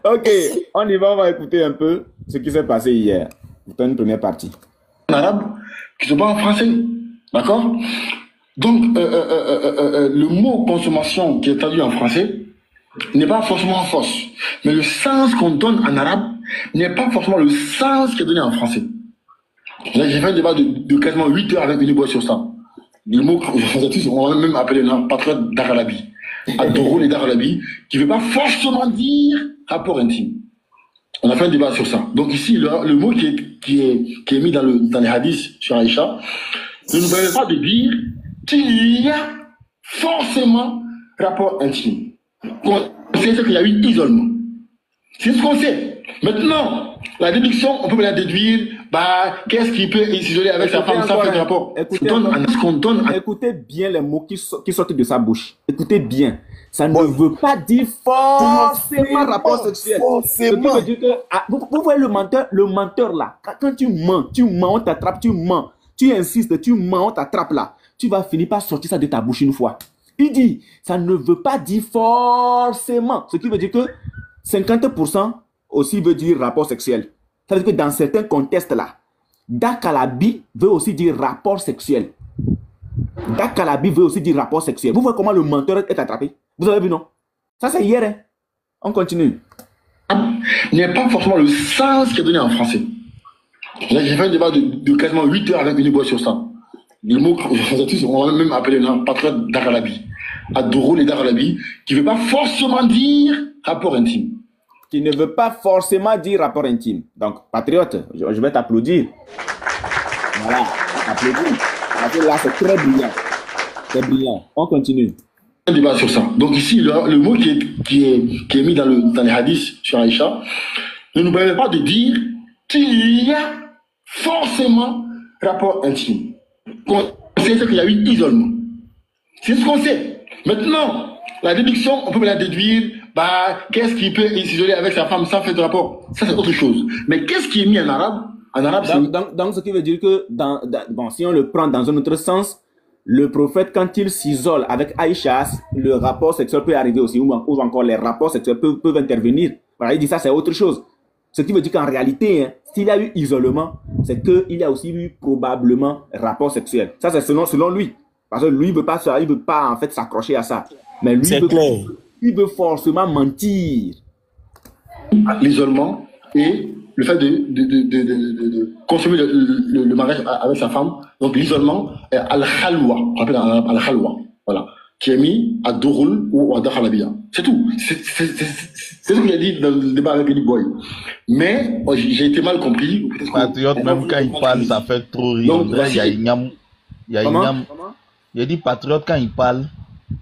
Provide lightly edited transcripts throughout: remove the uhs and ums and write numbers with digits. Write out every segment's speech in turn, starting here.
Ok, on va écouter un peu ce qui s'est passé hier. Pour une première partie. En arabe, qui se parle en français. D'accord? Donc, le mot consommation qui est traduit en français n'est pas forcément fausse. Mais le sens qu'on donne en arabe n'est pas forcément le sens qui est donné en français. Là, j'ai fait un débat de quasiment 8 heures avec une boîte sur ça. Le mot, on va même appeler un patriote d'Aralabi. Adorou et d'Aralabi, qui ne veut pas forcément dire rapport intime. On a fait un débat sur ça. Donc ici, le mot qui est mis dans les hadiths sur Aïcha ne nous permet pas de dire qu'il y a forcément rapport intime. On sait qu'il y a eu isolement. C'est ce qu'on sait. Maintenant, la déduction, on peut la déduire. Bah, qu'est-ce qui peut s'isoler avec sa femme sans faire de rapport? Écoutez bien les mots qui sortent de sa bouche. Écoutez bien. Ça ne veut pas dire forcément rapport sexuel. Forcément. Vous voyez le menteur là. Quand tu mens, on t'attrape, tu mens. Tu insistes, tu mens, on t'attrape là. Tu vas finir par sortir ça de ta bouche une fois. Il dit, ça ne veut pas dire forcément. Ce qui veut dire que 50% aussi veut dire rapport sexuel. Ça veut dire que dans certains contextes là, Dakalabi veut aussi dire rapport sexuel. Dakalabi veut aussi dire rapport sexuel. Vous voyez comment le menteur est attrapé? Vous avez vu, non? Ça, c'est hier. Hein? On continue. N'est pas forcément le sens qui est donné en français. Là, j'ai fait un débat de quasiment 8 heures avec une boîte sur ça. Le mot, on va même appeler un patriote d'Aralabi. Adorou et d'Aralabi, qui ne veut pas forcément dire rapport intime. Qui ne veut pas forcément dire rapport intime. Donc, patriote, je vais t'applaudir. Voilà, applaudis. Là, c'est très brillant. C'est brillant. On continue. Un débat sur ça. Donc ici, le mot qui est mis dans les hadiths sur Aïcha ne nous permet pas de dire qu'il y a forcément rapport intime. On sait qu'il y a eu isolement. C'est ce qu'on sait. Maintenant, la déduction, on peut la déduire. Bah, qu'est-ce qui peut s'isoler avec sa femme sans faire de rapport? Ça, c'est autre chose. Mais qu'est-ce qui est mis en arabe? En arabe, donc, ce qui veut dire que, bon, si on le prend dans un autre sens, le prophète, quand il s'isole avec Aïcha, le rapport sexuel peut arriver aussi, ou encore les rapports sexuels peuvent intervenir. Voilà, il dit ça, c'est autre chose. Ce qui veut dire qu'en réalité, hein, s'il y a eu isolement, c'est qu'il y a aussi eu probablement rapport sexuel. Ça, c'est selon lui. Parce que lui, il ne veut pas en fait s'accrocher à ça. Mais lui, il veut forcément mentir. L'isolement et le fait de consommer le mariage avec sa femme, donc l'isolement, al-khalwa, on appelle al-khalwa, voilà, qui est mis à Dorul ou à Dakhalabiya. C'est tout. C'est ce qu'il a dit dans le débat avec Eli Boy. Mais j'ai été mal compris. Patriote, même quand il parle, ça fait trop rire. Donc, il y a Ignam. Il a dit patriote, quand il parle,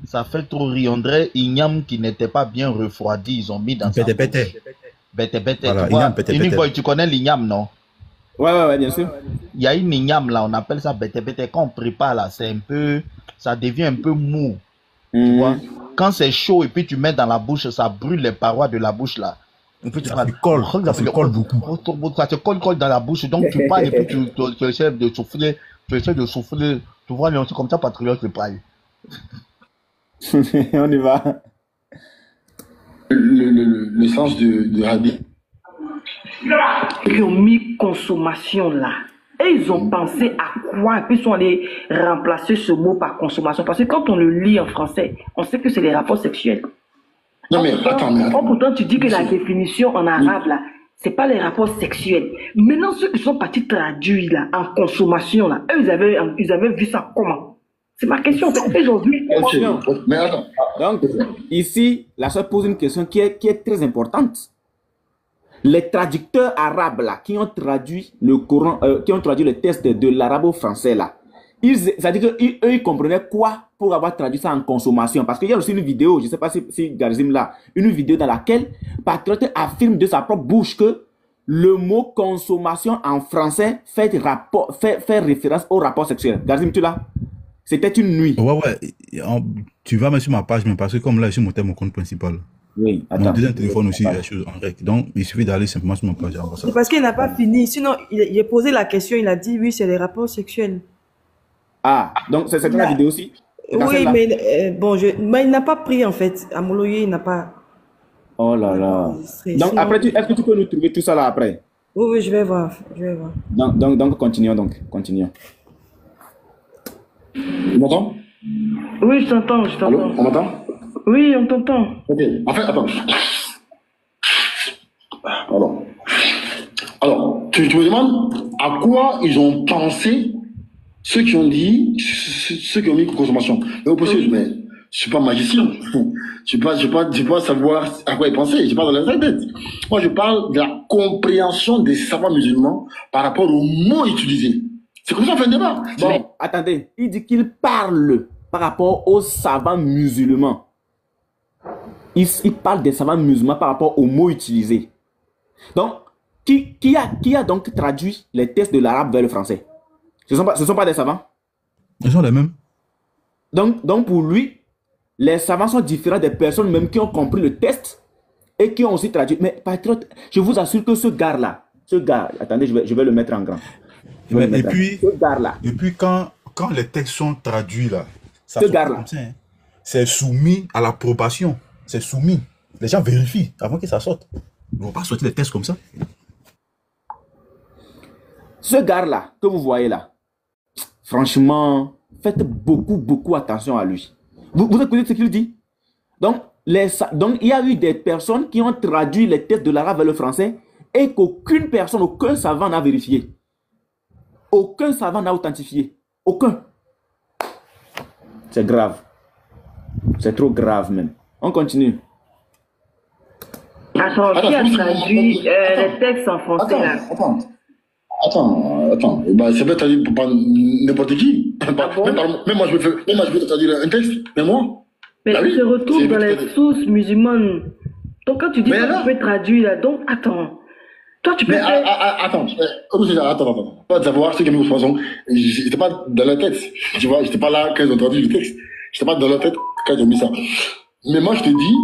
ça fait trop rire. On dirait Ignam qui n'était pas bien refroidi. Ils ont mis dans sa bouche. Bête. Voilà, tu connais l'ignam, non? Ouais, bien sûr. Il y a une ignam là, on appelle ça bête. Quand on prépare là, c'est un peu, ça devient un peu mou. Tu vois? Quand c'est chaud et puis tu mets dans la bouche, ça brûle les parois de la bouche là. Et puis ça te colle beaucoup. Ça te colle dans la bouche. Donc tu parles et puis tu essaies de souffler. Tu vois, c'est comme ça, patriote, c'est pareil. On y va. Le sens de hadith. Ils ont mis consommation là. Et ils ont pensé à quoi? Et puis ils sont allés remplacer ce mot par consommation. Parce que quand on le lit en français, on sait que c'est les rapports sexuels. Non mais attends. Pourtant, tu dis que la définition en arabe là, c'est pas les rapports sexuels. Maintenant, ceux qui sont partis traduire là, en consommation là, eux, ils avaient vu ça comment? C'est ma question. Aujourd'hui, mais attends. Donc, ici, la sœur pose une question qui est très importante. Les traducteurs arabes là, qui ont traduit le Coran, qui ont traduit le texte de l'arabo-français là, c'est-à-dire qu'eux, ils comprenaient quoi pour avoir traduit ça en consommation. Parce qu'il y a aussi une vidéo, je ne sais pas si Garzim là, une vidéo dans laquelle Patriote affirme de sa propre bouche que le mot consommation en français fait référence au rapport sexuel. Garzim, tu l'as? C'était une nuit. Ouais. Tu vas mettre sur ma page, mais parce que comme là, je suis monté mon compte principal. Oui, attends. Mon deuxième téléphone aussi, les choses en règle. Donc, il suffit d'aller simplement sur ma page. C'est parce qu'il n'a pas fini. Sinon, il a posé la question, il a dit, oui, c'est les rapports sexuels. Ah, donc c'est dans la vidéo aussi? Oui, mais bon, mais il n'a pas pris en fait. Amoloye, il n'a pas... Oh là là. Donc, Sinon, après, est-ce que tu peux nous trouver tout ça là après? oui, oui, je vais voir. Je vais voir. Donc, continuons donc. Continuons. Tu m'entends? Oui, je t'entends, je Allô? t'entends. On m'entend? Oui, on t'entend. Ok. En fait, attends. Pardon. Alors, tu me demandes à quoi ils ont pensé ceux qui ont dit, ceux qui ont mis consommation. Mais au possible, mais je suis pas magicien. Je ne pas savoir à quoi ils pensaient. Je parle dans la tête. Moi, je parle de la compréhension des savants musulmans par rapport aux mots utilisés. C'est comme ça qu'on fait un débat. Bon, attendez. Il dit qu'il parle par rapport aux savants musulmans. Il parle des savants musulmans par rapport aux mots utilisés. Donc, qui a donc traduit les textes de l'arabe vers le français? Ce ne sont pas des savants? Ils sont les mêmes. Donc pour lui, les savants sont différents des personnes même qui ont compris le texte et qui ont aussi traduit. Mais patriote, je vous assure que ce gars-là, attendez, je vais le mettre en grand. Et puis, Ce gars-là. Et puis quand les textes sont traduits là, ça Ce sort gars-là. comme ça, hein. C'est soumis à l'approbation. C'est soumis. Les gens vérifient avant que ça sorte. Ils ne vont pas sortir les textes comme ça. Ce gars-là que vous voyez là, franchement, faites beaucoup attention à lui. Vous écoutez ce qu'il dit? Donc, il y a eu des personnes qui ont traduit les textes de l'arabe vers le français et qu'aucune personne, aucun savant n'a vérifié. Aucun savant n'a authentifié. Aucun. C'est grave. C'est trop grave même. On continue. Attends, qui a traduit les textes en français là? Attends. Bah, ça peut être traduit par n'importe qui. Même moi, je peux te traduire un texte. Même moi. Mais il se retrouve dans les sources musulmanes. Donc quand tu dis que tu peux traduire là, donc attends. Toi, tu peux faire... Attends. Pas de savoir ce qui est mis au poisson. J'étais pas dans la tête. Tu vois, j'étais pas là quand ils ont traduit le texte. J'étais pas dans la tête quand ils ont mis ça. Mais moi, je te dis,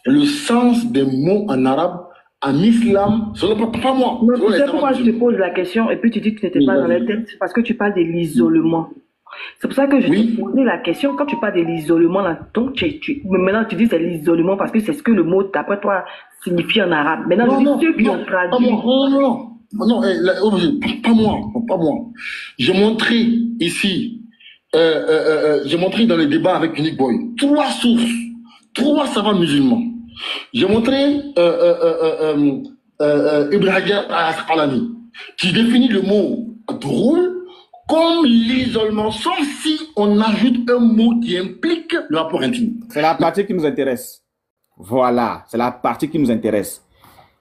le sens des mots en arabe, en islam, ce n'est pas moi. Non, tu sais pourquoi je te pose la question et puis tu dis que tu n'étais pas dans la tête? C'est parce que tu parles de l'isolement. C'est pour ça que je te posais la question. Quand tu parles de l'isolement, là, donc maintenant tu dis c'est l'isolement parce que c'est ce que le mot, d'après toi, signifie en arabe. Maintenant, je dis ceux qui ont traduit. Non, pas moi. J'ai montré ici, j'ai montré dans les débats avec Unique Boy, 3 sources, 3 savants musulmans. J'ai montré Ibrahim Al-Asqalani, qui définit le mot drôle comme l'isolement, sauf si on ajoute un mot qui implique le rapport intime. C'est la partie qui nous intéresse. Voilà, c'est la partie qui nous intéresse.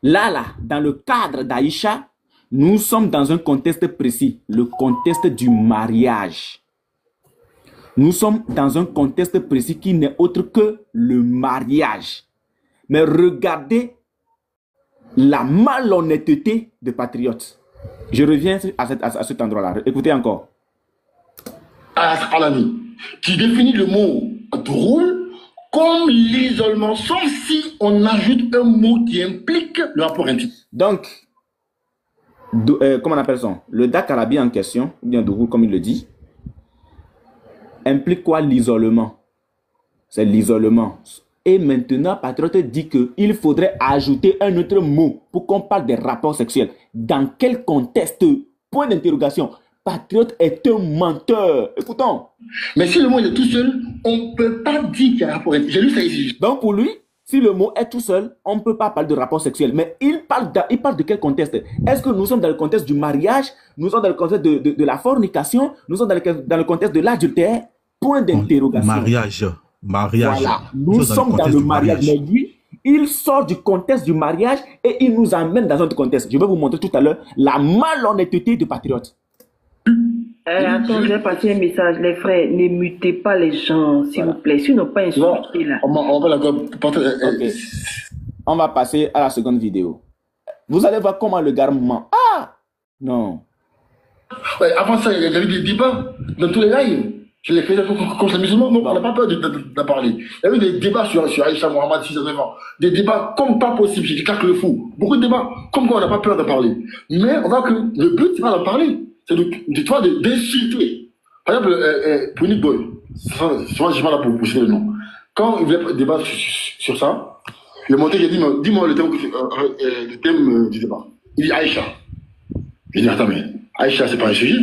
Là, dans le cadre d'Aïcha, nous sommes dans un contexte précis, le contexte du mariage. Nous sommes dans un contexte précis qui n'est autre que le mariage. Mais regardez la malhonnêteté de patriotes. Je reviens à cet endroit-là. Écoutez encore. Al-Asqalani, qui définit le mot drôle comme l'isolement, sauf si on ajoute un mot qui implique le rapport intime. Donc, comment on appelle ça? Le Dakarabi en question, ou bien drôle comme il le dit, implique quoi l'isolement? C'est l'isolement. Et maintenant, Patriote dit qu'il faudrait ajouter un autre mot pour qu'on parle des rapports sexuels. Dans quel contexte? Point d'interrogation. Patriote est un menteur. Écoutons. Mais si le mot est tout seul, on ne peut pas dire qu'il y a un rapport. J'ai lu ça ici. Donc pour lui, si le mot est tout seul, on ne peut pas parler de rapport sexuel. Mais il parle de quel contexte? Est-ce que nous sommes dans le contexte du mariage? Nous sommes dans le contexte de la fornication? Nous sommes dans le contexte de l'adultère? Point d'interrogation. Mariage. Voilà, nous sommes dans le mariage. Mais lui, il sort du contexte du mariage et il nous amène dans un autre contexte. Je vais vous montrer tout à l'heure la malhonnêteté du patriote. Attends, je vais passer un message. Les frères, ne mutez pas les gens, s'il vous plaît. Si n'ont pas insulté là. On va passer à la seconde vidéo. Vous allez voir comment le gars ment. Ah! Non. Ouais, avant ça, il y avait des débats dans tous les lives. Je l'ai fait contre les musulmans, donc on n'a pas peur d'en parler. Il y a eu des débats sur Aïcha Mohamed, 6 ans. Des débats comme pas possible, j'ai dit claque le fou. Beaucoup de débats, comme quoi on n'a pas peur d'en parler. Mais on voit que le but, c'est pas d'en parler. C'est d'insulter. Par exemple, pour Nick Boy, souvent je ne sais pas là pour citer le nom. Quand il voulait débattre sur ça, Il est monté, j'ai dit, dis-moi le thème du débat. Il dit Aïcha. Je dis, attends, mais Aïcha, c'est pas un sujet.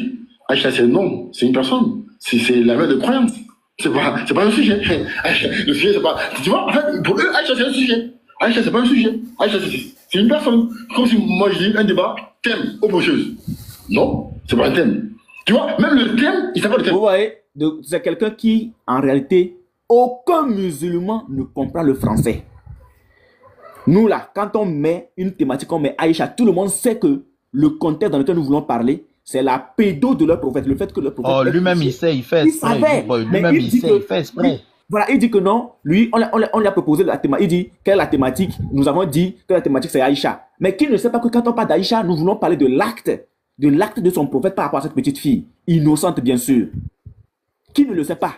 Aïcha, c'est un nom, c'est une personne. C'est la mère de croyance. C'est pas un sujet. Aïcha, le sujet, c'est pas. Tu vois, en fait, pour eux, Aïcha, c'est un sujet. Aïcha, c'est pas un sujet. Aïcha, c'est une personne. Comme si moi, je dis un débat, thème, autre chose. Non, c'est pas un thème. Tu vois, même le thème, il s'appelle le thème. Vous voyez, c'est quelqu'un qui, en réalité, aucun musulman ne comprend le français. Nous, là, quand on met une thématique, on met Aïcha, tout le monde sait que le contexte dans lequel nous voulons parler, c'est la pédo de leur prophète. Le fait que le prophète... Oh, lui-même, il sait, il fait exprès. Lui-même, il sait, il fait exprès. Voilà, il dit que non, lui, on lui a proposé la thématique. Il dit, quelle est la thématique? Nous avons dit que la thématique, c'est Aïcha. Mais qui ne sait pas que quand on parle d'Aïcha, nous voulons parler de l'acte de son prophète par rapport à cette petite fille. Innocente, bien sûr. Qui ne le sait pas?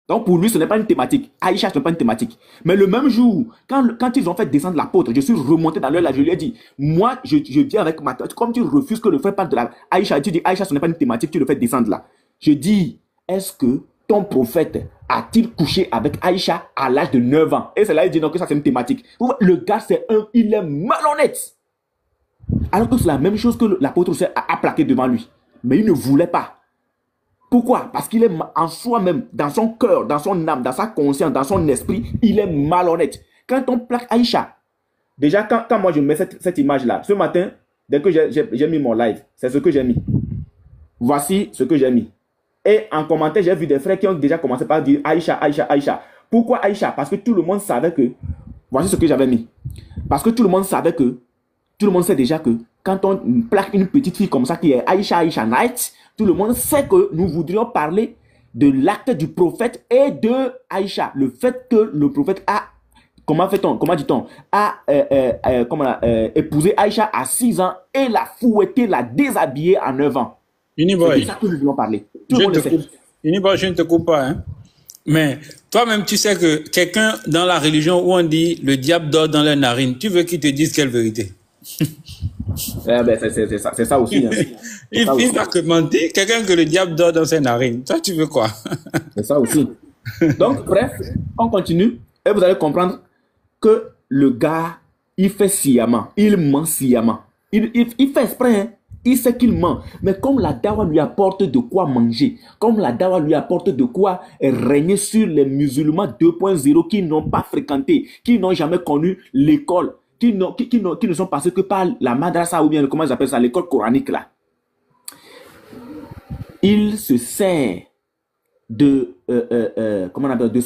Donc, pour lui, ce n'est pas une thématique. Aïcha, ce n'est pas une thématique. Mais le même jour, quand ils ont fait descendre l'apôtre, je suis remonté dans leur live, je lui ai dit, moi, je viens avec ma thématique. Comme tu refuses que le frère parle de la Aïcha, tu dis, Aïcha, ce n'est pas une thématique, tu le fais descendre là. Je dis, est-ce que ton prophète a-t-il couché avec Aïcha à l'âge de 9 ans? Et c'est là, il dit non, que ça, c'est une thématique. Le gars, il est malhonnête. Alors que c'est la même chose que l'apôtre a plaqué devant lui. Mais il ne voulait pas. Pourquoi? Parce qu'il est en soi-même, dans son cœur, dans son âme, dans sa conscience, dans son esprit, il est malhonnête. Quand on plaque Aïcha, déjà quand moi je mets cette image-là, ce matin, dès que j'ai mis mon live, c'est ce que j'ai mis. Voici ce que j'ai mis. Et en commentaire, j'ai vu des frères qui ont déjà commencé par dire Aïcha, Aïcha, Aïcha. Pourquoi Aïcha? Parce que tout le monde savait que, voici ce que j'avais mis. Parce que tout le monde savait que, tout le monde sait déjà que, quand on plaque une petite fille comme ça qui est Aïcha, Aïcha Night, tout le monde sait que nous voudrions parler de l'acte du prophète et de Aïcha. Le fait que le prophète a, comment dit-on, a épousé Aïcha à 6 ans et l'a fouettée, l'a déshabillée à 9 ans. Uniboy, c'est de ça que nous voulons parler. Tout le monde le sait. Uniboy, je ne te coupe pas, hein. Mais toi-même, tu sais que quelqu'un dans la religion où on dit le diable dort dans les narines, tu veux qu'il te dise quelle vérité? C'est ça aussi. Hein. Il finit par te mentir, quelqu'un que le diable dort dans ses narines. Toi, tu veux quoi? C'est ça aussi. Donc, bref, on continue et vous allez comprendre que le gars, il fait sciemment, il ment sciemment. Il fait exprès, hein. Il sait qu'il ment. Mais comme la dawa lui apporte de quoi manger, comme la dawa lui apporte de quoi régner sur les musulmans 2.0 qui n'ont pas fréquenté, qui n'ont jamais connu l'école, qui ne sont passés que par la madrasa ou bien comment ils appellent ça, l'école coranique là. Il se sert de comment on appelle, de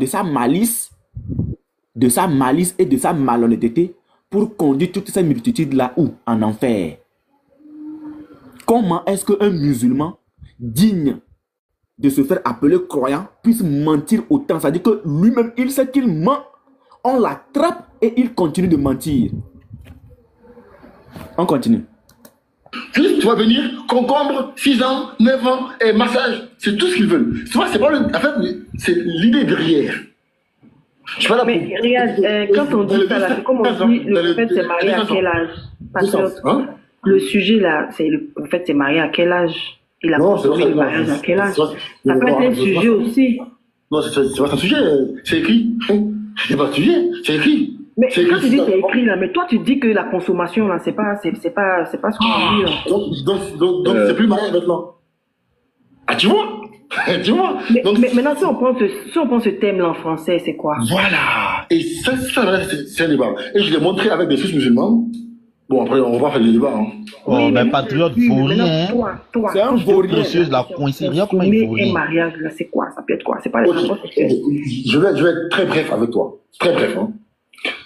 sa malice et de sa malhonnêteté pour conduire toute cette multitude là où? En enfer. Comment est-ce qu'un musulman digne de se faire appeler croyant puisse mentir autant? C'est-à-dire que lui-même, il sait qu'il ment. On l'attrape et il continue de mentir. On continue. Juste, tu vas venir, concombre, 6 ans, 9 ans, et massage. C'est tout ce qu'ils veulent. Tu vois, c'est pas en fait, c'est l'idée derrière. Mais regarde, quand on dit ça, là, comme on dit, le prophète s'est marié à quel âge? Le sujet là, c'est le prophète s'est marié à quel âge? Il a consommé le mariage à quel âge? Ça peut être un sujet aussi. Non, c'est pas un sujet, c'est écrit. C'est pas un sujet, c'est écrit. Mais quand tu dis c'est écrit là, mais toi tu dis que la consommation là, c'est pas ce qu'on dit là. Donc c'est plus mariage maintenant. Ah, tu vois? Tu vois? Mais maintenant, si on prend ce thème-là en français, c'est quoi? Voilà. Et ça c'est un débat. Et je l'ai montré avec des fils musulmans. Bon, après, on va faire le débat. Hein. Oh, oui, mais patriote, vaurien. C'est un vaurien. La coïncidence, comment il vaurien? Et mariage, là, c'est quoi? Ça peut être quoi? C'est pas les rapports sexuels. Je vais être très bref avec toi. Très bref. Hein.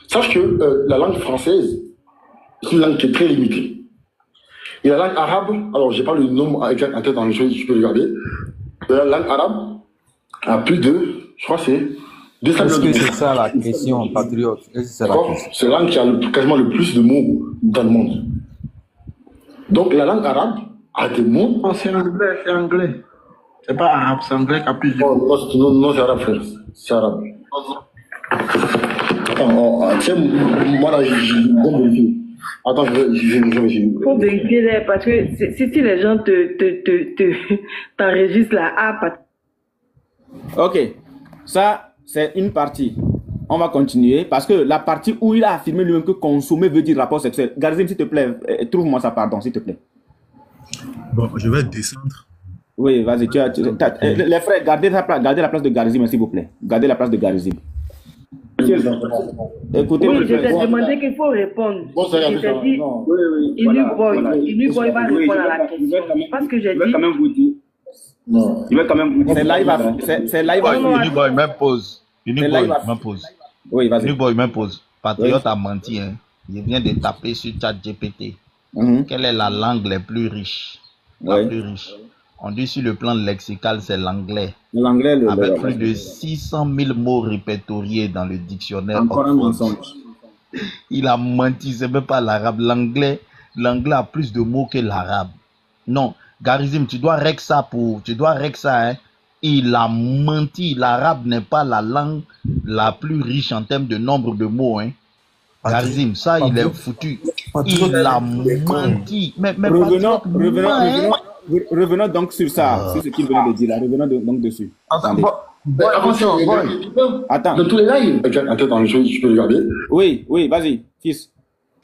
Sache que la langue française, c'est une langue qui est très limitée. Et la langue arabe, alors j'ai pas le nom exact en tête dans le jeu, je peux regarder. La langue arabe a plus de, je crois c'est 200 Est-ce que c'est ça la question, patriote? C'est la langue qui a quasiment le plus de mots dans le monde. Donc la langue arabe a des mots. Non, c'est anglais. C'est pas arabe, c'est anglais qui a plus de mots. Non, c'est arabe, frère. C'est arabe. Attends, tiens, moi là, je vais vérifier. Attends, je vais vérifier. Faut vérifier là, parce que si les gens t'enregistrent là, Ok, ça c'est une partie. On va continuer parce que la partie où il a affirmé lui-même que consommer veut dire rapport sexuel. Garzim, s'il te plaît, trouve-moi ça, pardon, s'il te plaît. Bon, je vais descendre. Oui, vas-y. Les frères, gardez la place de Garzim, s'il vous plaît. Gardez la place de Garzim. Écoutez, oui, je t'ai demandé qu'il faut répondre. Bon, ça je t'ai dit, Inuboy va répondre à la question. Parce que j'ai dit. Il va quand même vous dire. Non. Il va quand même vous dire. C'est live. Inuboy m'impose. Inuboy m'impose. Oui, vas-y. Inuboy m'impose. Patriote a menti. Hein. Il vient de taper sur ChatGPT. Quelle est la langue la plus riche? La plus riche. On dit sur le plan lexical, c'est l'anglais. L'anglais, avec plus de 600 000 mots répertoriés dans le dictionnaire. Encore un mensonge. Il a menti, c'est même pas l'arabe. L'anglais a plus de mots que l'arabe. Non, Garizim, tu dois rec ça, hein. Il a menti. L'arabe n'est pas la langue la plus riche en termes de nombre de mots, hein. Garizim, ça, il est foutu. Il a menti. Mais revenons donc sur ça, sur ce qu'il venait de dire là. Revenons donc dessus. Attends. Dans tous les lives. Attends, dans le jeu, je peux regarder. Oui, vas-y, fils.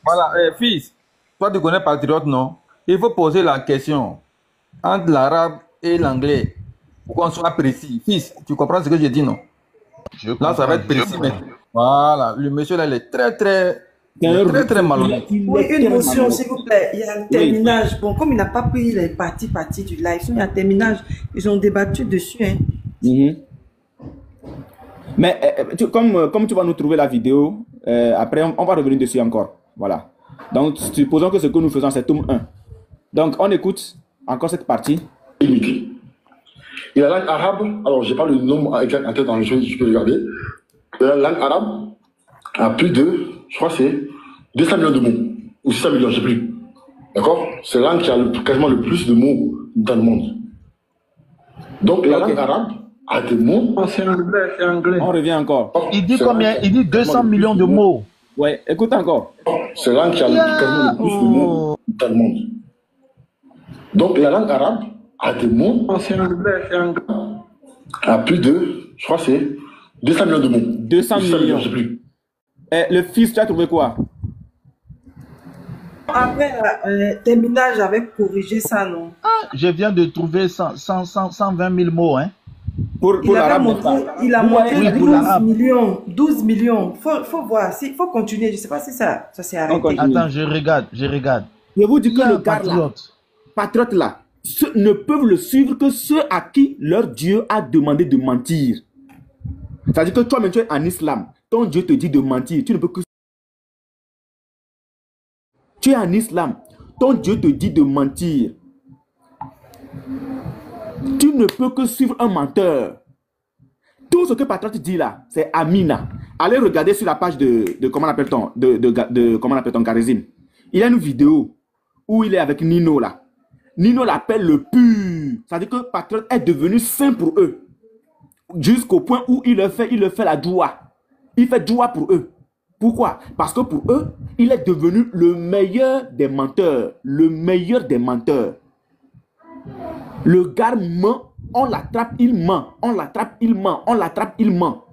Voilà, fils. Toi, tu connais Patriote, non? Il faut poser la question entre l'arabe et l'anglais pour qu'on soit précis. Fils, tu comprends ce que je dis, non? Là, ça va être précis, mais voilà, le monsieur là, il est très malhonnête. Oui, une motion, s'il vous plaît. Il y a un terminage. Bon, comme il n'a pas pris les parties du live, il y a un terminage. Ils ont débattu dessus. Hein. Mais comme tu vas nous trouver la vidéo, après, on va revenir dessus encore. Voilà. Donc, supposons que ce que nous faisons, c'est tome 1. Donc, on écoute encore cette partie. Et la langue arabe, alors je n'ai pas le nom en tête dans le jeu, je peux regarder. La langue arabe a plus de, je crois que c'est 200 millions de mots, ou 600 millions, je ne sais plus. D'accord? C'est la langue qui a quasiment le plus de mots dans le monde. Donc la langue arabe a des mots. Oh, c'est anglais. On revient encore. Il dit combien? Il dit 200 millions de mots. Ouais, écoute encore. C'est la langue qui a quasiment le plus de mots dans le monde. Donc la langue arabe a des mots. Oh, c'est anglais. A plus de, je crois que c'est 200 millions de mots. 200 millions. Je sais plus. Le fils, tu as trouvé quoi? Après, terminage j'avais corrigé ça, non? Je viens de trouver 120 000 mots, hein. Pour l'arabe, il a montré 12 millions. Faut voir, faut continuer. Je ne sais pas si ça s'est arrêté. Attends, je regarde. Je vous dis que le gars là, patriote là, ne peuvent le suivre que ceux à qui leur Dieu a demandé de mentir. C'est-à-dire que toi-même, tu es en islam. Ton Dieu te dit de mentir. Tu ne peux que... Tu es en islam. Ton Dieu te dit de mentir. Tu ne peux que suivre un menteur. Tout ce que Patriote dit là, c'est Amina. Allez regarder sur la page de comment appelle-t-on, comment appelle-t-on, Garizim. Il y a une vidéo où il est avec Nino là. Nino l'appelle le pur. C'est-à-dire que Patriote est devenu saint pour eux. Jusqu'au point où il le fait la doua. Il fait doua pour eux. Pourquoi? Parce que pour eux, il est devenu le meilleur des menteurs. Le meilleur des menteurs. Le gars ment, on l'attrape, il ment. On l'attrape, il ment. On l'attrape, il ment.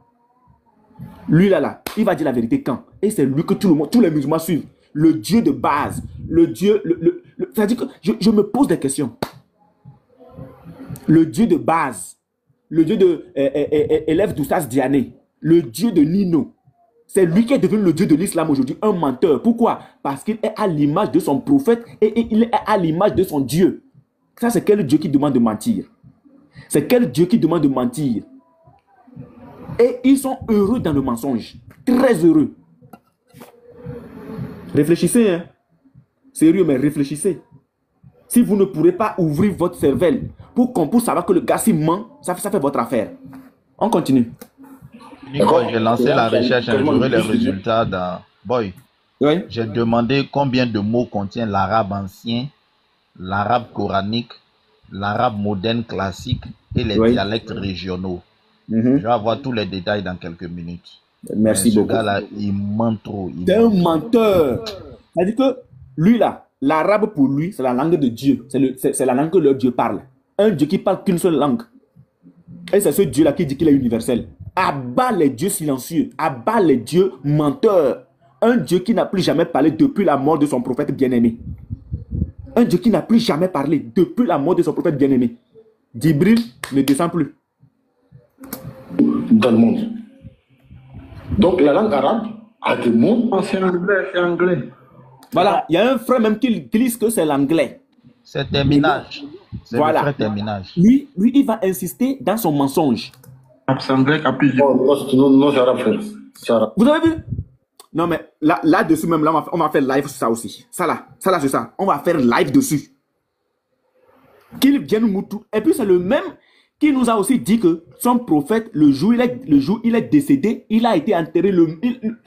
Lui là, il va dire la vérité quand? Et c'est lui que tous les musulmans suivent. Le Dieu de base. Le Dieu... c'est-à-dire que je me pose des questions. Le Dieu de base. Le Dieu de élève d'Oussas Diané. Le Dieu de Nino. C'est lui qui est devenu le Dieu de l'islam aujourd'hui, un menteur. Pourquoi? Parce qu'il est à l'image de son prophète et il est à l'image de son Dieu. Ça, c'est quel Dieu qui demande de mentir? C'est quel Dieu qui demande de mentir? Et ils sont heureux dans le mensonge. Très heureux. Réfléchissez, hein. Sérieux, mais réfléchissez. Si vous ne pourrez pas ouvrir votre cervelle pour savoir que le gars s'il ment, ça fait votre affaire. On continue. J'ai lancé la recherche, j'aurai les résultats dans Boy. Oui. J'ai demandé combien de mots contient l'arabe ancien, l'arabe coranique, l'arabe moderne classique et les dialectes régionaux. Je vais avoir tous les détails dans quelques minutes. Merci beaucoup. Ce gars-là, il ment trop. C'est un menteur. C'est-à-dire que lui là, l'arabe pour lui, c'est la langue de Dieu. C'est la langue que leur Dieu parle. Un Dieu qui parle qu'une seule langue. Et c'est ce Dieu-là qui dit qu'il est universel. Abat les dieux silencieux, abat les dieux menteurs. Un Dieu qui n'a plus jamais parlé depuis la mort de son prophète bien-aimé. Un Dieu qui n'a plus jamais parlé depuis la mort de son prophète bien-aimé. Djibril ne descend plus. Dans le monde. Donc la langue arabe a des mots. Oh, c'est anglais, c'est anglais. Voilà, il y a un frère même qui glisse que c'est l'anglais. C'est terminage. C'est voilà. le frère terminage. Lui, il va insister dans son mensonge. C'est anglais qui a plusieurs. Non, c'est arabe, frère. C'est arabe. Vous avez vu? Non, mais là-dessus même, là, on va faire live sur ça aussi. Ça là, c'est ça. On va faire live dessus. Qu'il vienne nous tout. Et puis c'est le même qui nous a aussi dit que son prophète, le jour il est décédé, il a été enterré.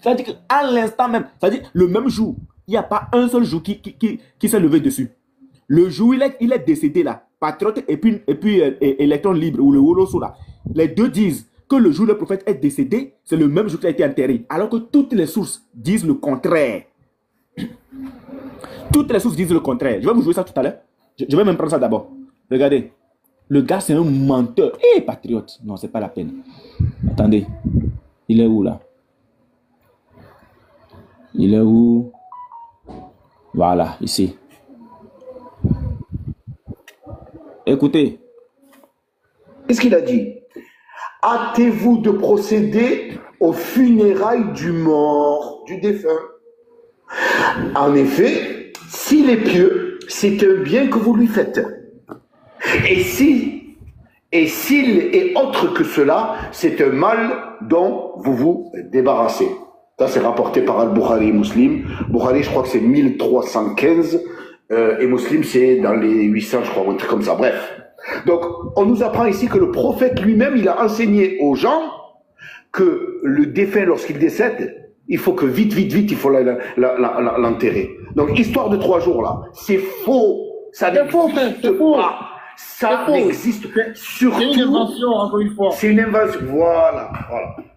C'est-à-dire qu'à l'instant même, c'est-à-dire le même jour, il n'y a pas un seul jour qui s'est levé dessus. Le jour il est décédé là, Patriote et puis Électron Libre ou le Woloso là, les deux disent que le jour où le prophète est décédé, c'est le même jour qu'il a été enterré. Alors que toutes les sources disent le contraire. Toutes les sources disent le contraire. Je vais vous jouer ça tout à l'heure. Je vais même prendre ça d'abord. Regardez. Le gars, c'est un menteur. Hé, patriote. Non, c'est pas la peine. Attendez. Il est où, là? Il est où? Voilà, ici. Écoutez. Qu'est-ce qu'il a dit? Hâtez-vous de procéder aux funérailles du mort, du défunt. En effet, s'il est pieux, c'est un bien que vous lui faites. Et s'il est autre que cela, c'est un mal dont vous vous débarrassez. Ça, c'est rapporté par Al-Bukhari et Muslim. Bukhari, je crois que c'est 1315, et Muslim, c'est dans les 800, je crois, un truc comme ça. Bref. Donc, on nous apprend ici que le prophète lui-même, il a enseigné aux gens que le défunt, lorsqu'il décède, il faut que vite, il faut l'enterrer. Donc, histoire de 3 jours, là, c'est faux. Ça n'existe pas. Ça n'existe surtout. C'est une invention, encore une fois. C'est une invention. Voilà.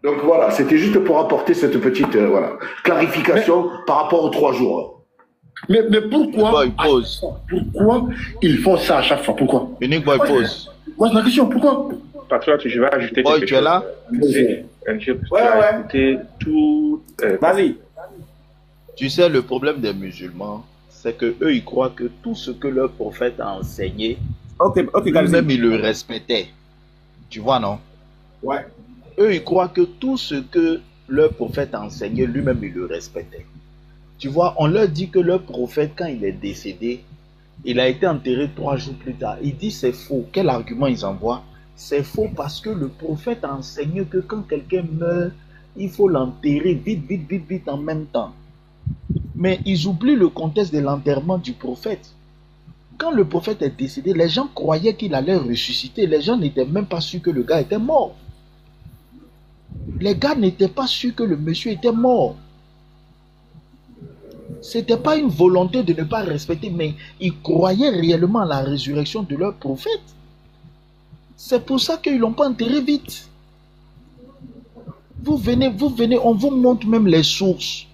Donc voilà, c'était juste pour apporter cette petite clarification par rapport aux 3 jours. Mais pourquoi ils font ça à chaque fois? Pourquoi? Unique Boy pose. Moi, c'est la question. Pourquoi? Patriote, je vais ajouter quelque chose. Tu es là? Vas-y. Tu sais, le problème des musulmans, c'est que eux, ils croient que tout ce que leur prophète a enseigné, lui-même, ils le respectaient. Tu vois, non? Ouais. Eux, ils croient que tout ce que leur prophète a enseigné, lui-même, il le respectait. Tu vois, on leur dit que leur prophète, quand il est décédé, il a été enterré 3 jours plus tard. Il dit c'est faux. Quel argument ils envoient? C'est faux parce que le prophète a enseigné que quand quelqu'un meurt, il faut l'enterrer vite en même temps. Mais ils oublient le contexte de l'enterrement du prophète. Quand le prophète est décédé, les gens croyaient qu'il allait ressusciter. Les gens n'étaient même pas sûrs que le gars était mort. Les gars n'étaient pas sûrs que le monsieur était mort. C'était pas une volonté de ne pas respecter, mais ils croyaient réellement à la résurrection de leur prophète. C'est pour ça qu'ils ne l'ont pas enterré vite. Vous venez, on vous montre même les sources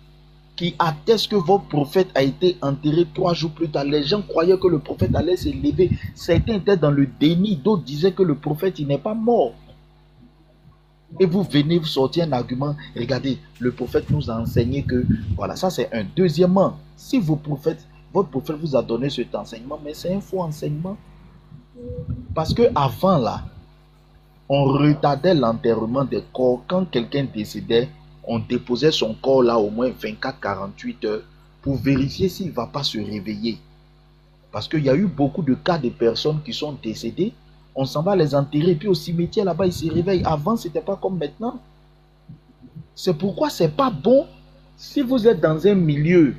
qui attestent que votre prophète a été enterré 3 jours plus tard. Les gens croyaient que le prophète allait se lever. Certains étaient dans le déni, d'autres disaient que le prophète il n'est pas mort. Et vous venez vous sortir un argument. Regardez, le prophète nous a enseigné que... Voilà, ça c'est un. Deuxièmement, si votre prophète vous a donné cet enseignement, mais c'est un faux enseignement. Parce que avant là, on retardait l'enterrement des corps. Quand quelqu'un décédait, on déposait son corps là au moins 24-48 heures pour vérifier s'il ne va pas se réveiller. Parce qu'il y a eu beaucoup de cas de personnes qui sont décédées. On s'en va les enterrer, puis au cimetière là-bas, ils se réveillent. Avant, ce n'était pas comme maintenant. C'est pourquoi ce n'est pas bon. Si vous êtes dans un milieu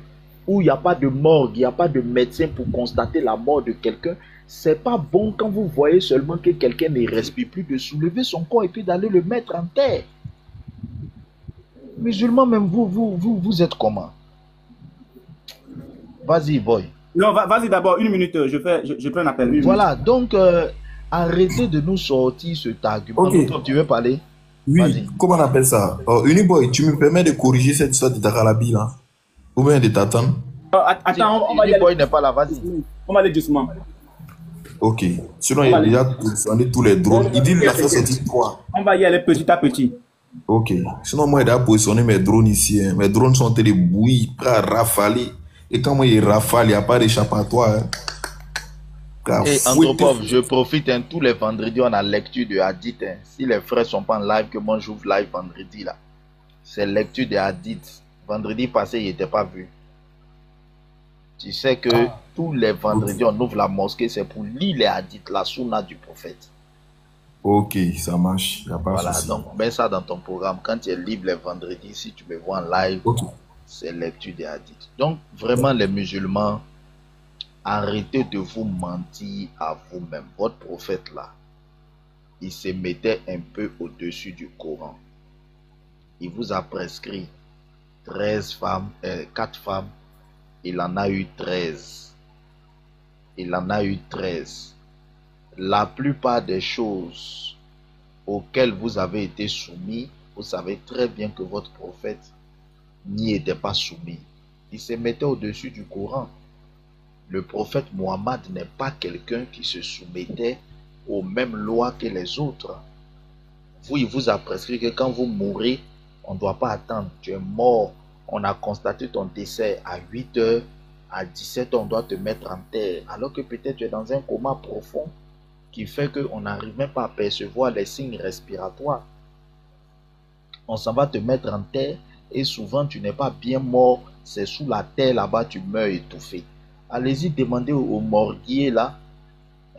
où il n'y a pas de morgue, il n'y a pas de médecin pour constater la mort de quelqu'un, ce n'est pas bon quand vous voyez seulement que quelqu'un ne respire plus, de soulever son corps et puis d'aller le mettre en terre. Musulmans, même vous êtes comment? Vas-y, boy. Non, vas-y d'abord, 1 minute, je prends un appel. Voilà, donc... arrêtez de nous sortir cet argument. Okay. Tu veux parler? Oui, comment on appelle ça? Uniboy, tu me permets de corriger cette histoire de Takalabi là? Ou bien de t'attendre? Attends, Uniboy n'est pas là, vas-y. On va aller doucement. Ok. Sinon, il a déjà positionné tous les drones. Il dit qu'il a fait sortir 3. On va y aller petit à petit. Ok. Sinon, moi, il a positionné mes drones ici. Hein. Mes drones sont en train de bouillir, prêts à rafaler. Et quand moi, il rafale, il n'y a pas d'échappatoire. Hein. Et Anthropov, je profite, hein, tous les vendredis, on a lecture de hadith. Hein. Si les frères sont pas en live, que moi j'ouvre live vendredi là. C'est lecture de hadith. Vendredi passé, il n'était pas vu. Tu sais que tous les vendredis, on ouvre la mosquée, c'est pour lire les hadiths, la sunna du prophète. Ok, ça marche. Y a pas Voilà, souci. donc mets ça dans ton programme. Quand tu es libre les vendredis, si tu me vois en live, c'est lecture des hadiths. Donc, vraiment, les musulmans, arrêtez de vous mentir à vous-même. Votre prophète là, il se mettait un peu au-dessus du Coran. Il vous a prescrit 4 femmes. Il en a eu 13. Il en a eu 13. La plupart des choses auxquelles vous avez été soumis, vous savez très bien que votre prophète n'y était pas soumis. Il se mettait au-dessus du Coran. Le prophète Mohammed n'est pas quelqu'un qui se soumettait aux mêmes lois que les autres. Vous, il vous a prescrit que quand vous mourrez, on ne doit pas attendre. Tu es mort. On a constaté ton décès à 8 heures. À 17 heures, on doit te mettre en terre. Alors que peut-être tu es dans un coma profond qui fait qu'on n'arrive même pas à percevoir les signes respiratoires. On s'en va te mettre en terre et souvent tu n'es pas bien mort. C'est sous la terre là-bas, tu meurs étouffé. Allez-y demander aux morguiers là.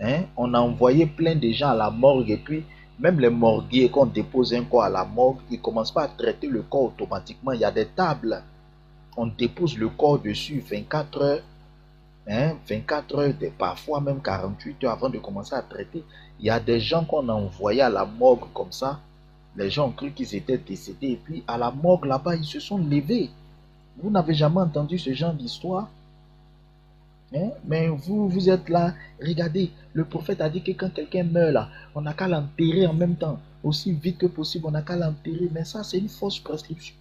Hein? On a envoyé plein de gens à la morgue et puis même les morguiers, quand on dépose un corps à la morgue, ils ne commencent pas à traiter le corps automatiquement. Il y a des tables. On dépose le corps dessus 24 heures. 24 heures, parfois même 48 heures avant de commencer à traiter. Il y a des gens qu'on a envoyés à la morgue comme ça. Les gens ont cru qu'ils étaient décédés. Et puis à la morgue là-bas, ils se sont levés. Vous n'avez jamais entendu ce genre d'histoire? Mais vous êtes là. Regardez, le prophète a dit que quand quelqu'un meurt là, on n'a qu'à l'enterrer en même temps. Aussi vite que possible, on n'a qu'à l'enterrer. Mais ça, c'est une fausse prescription.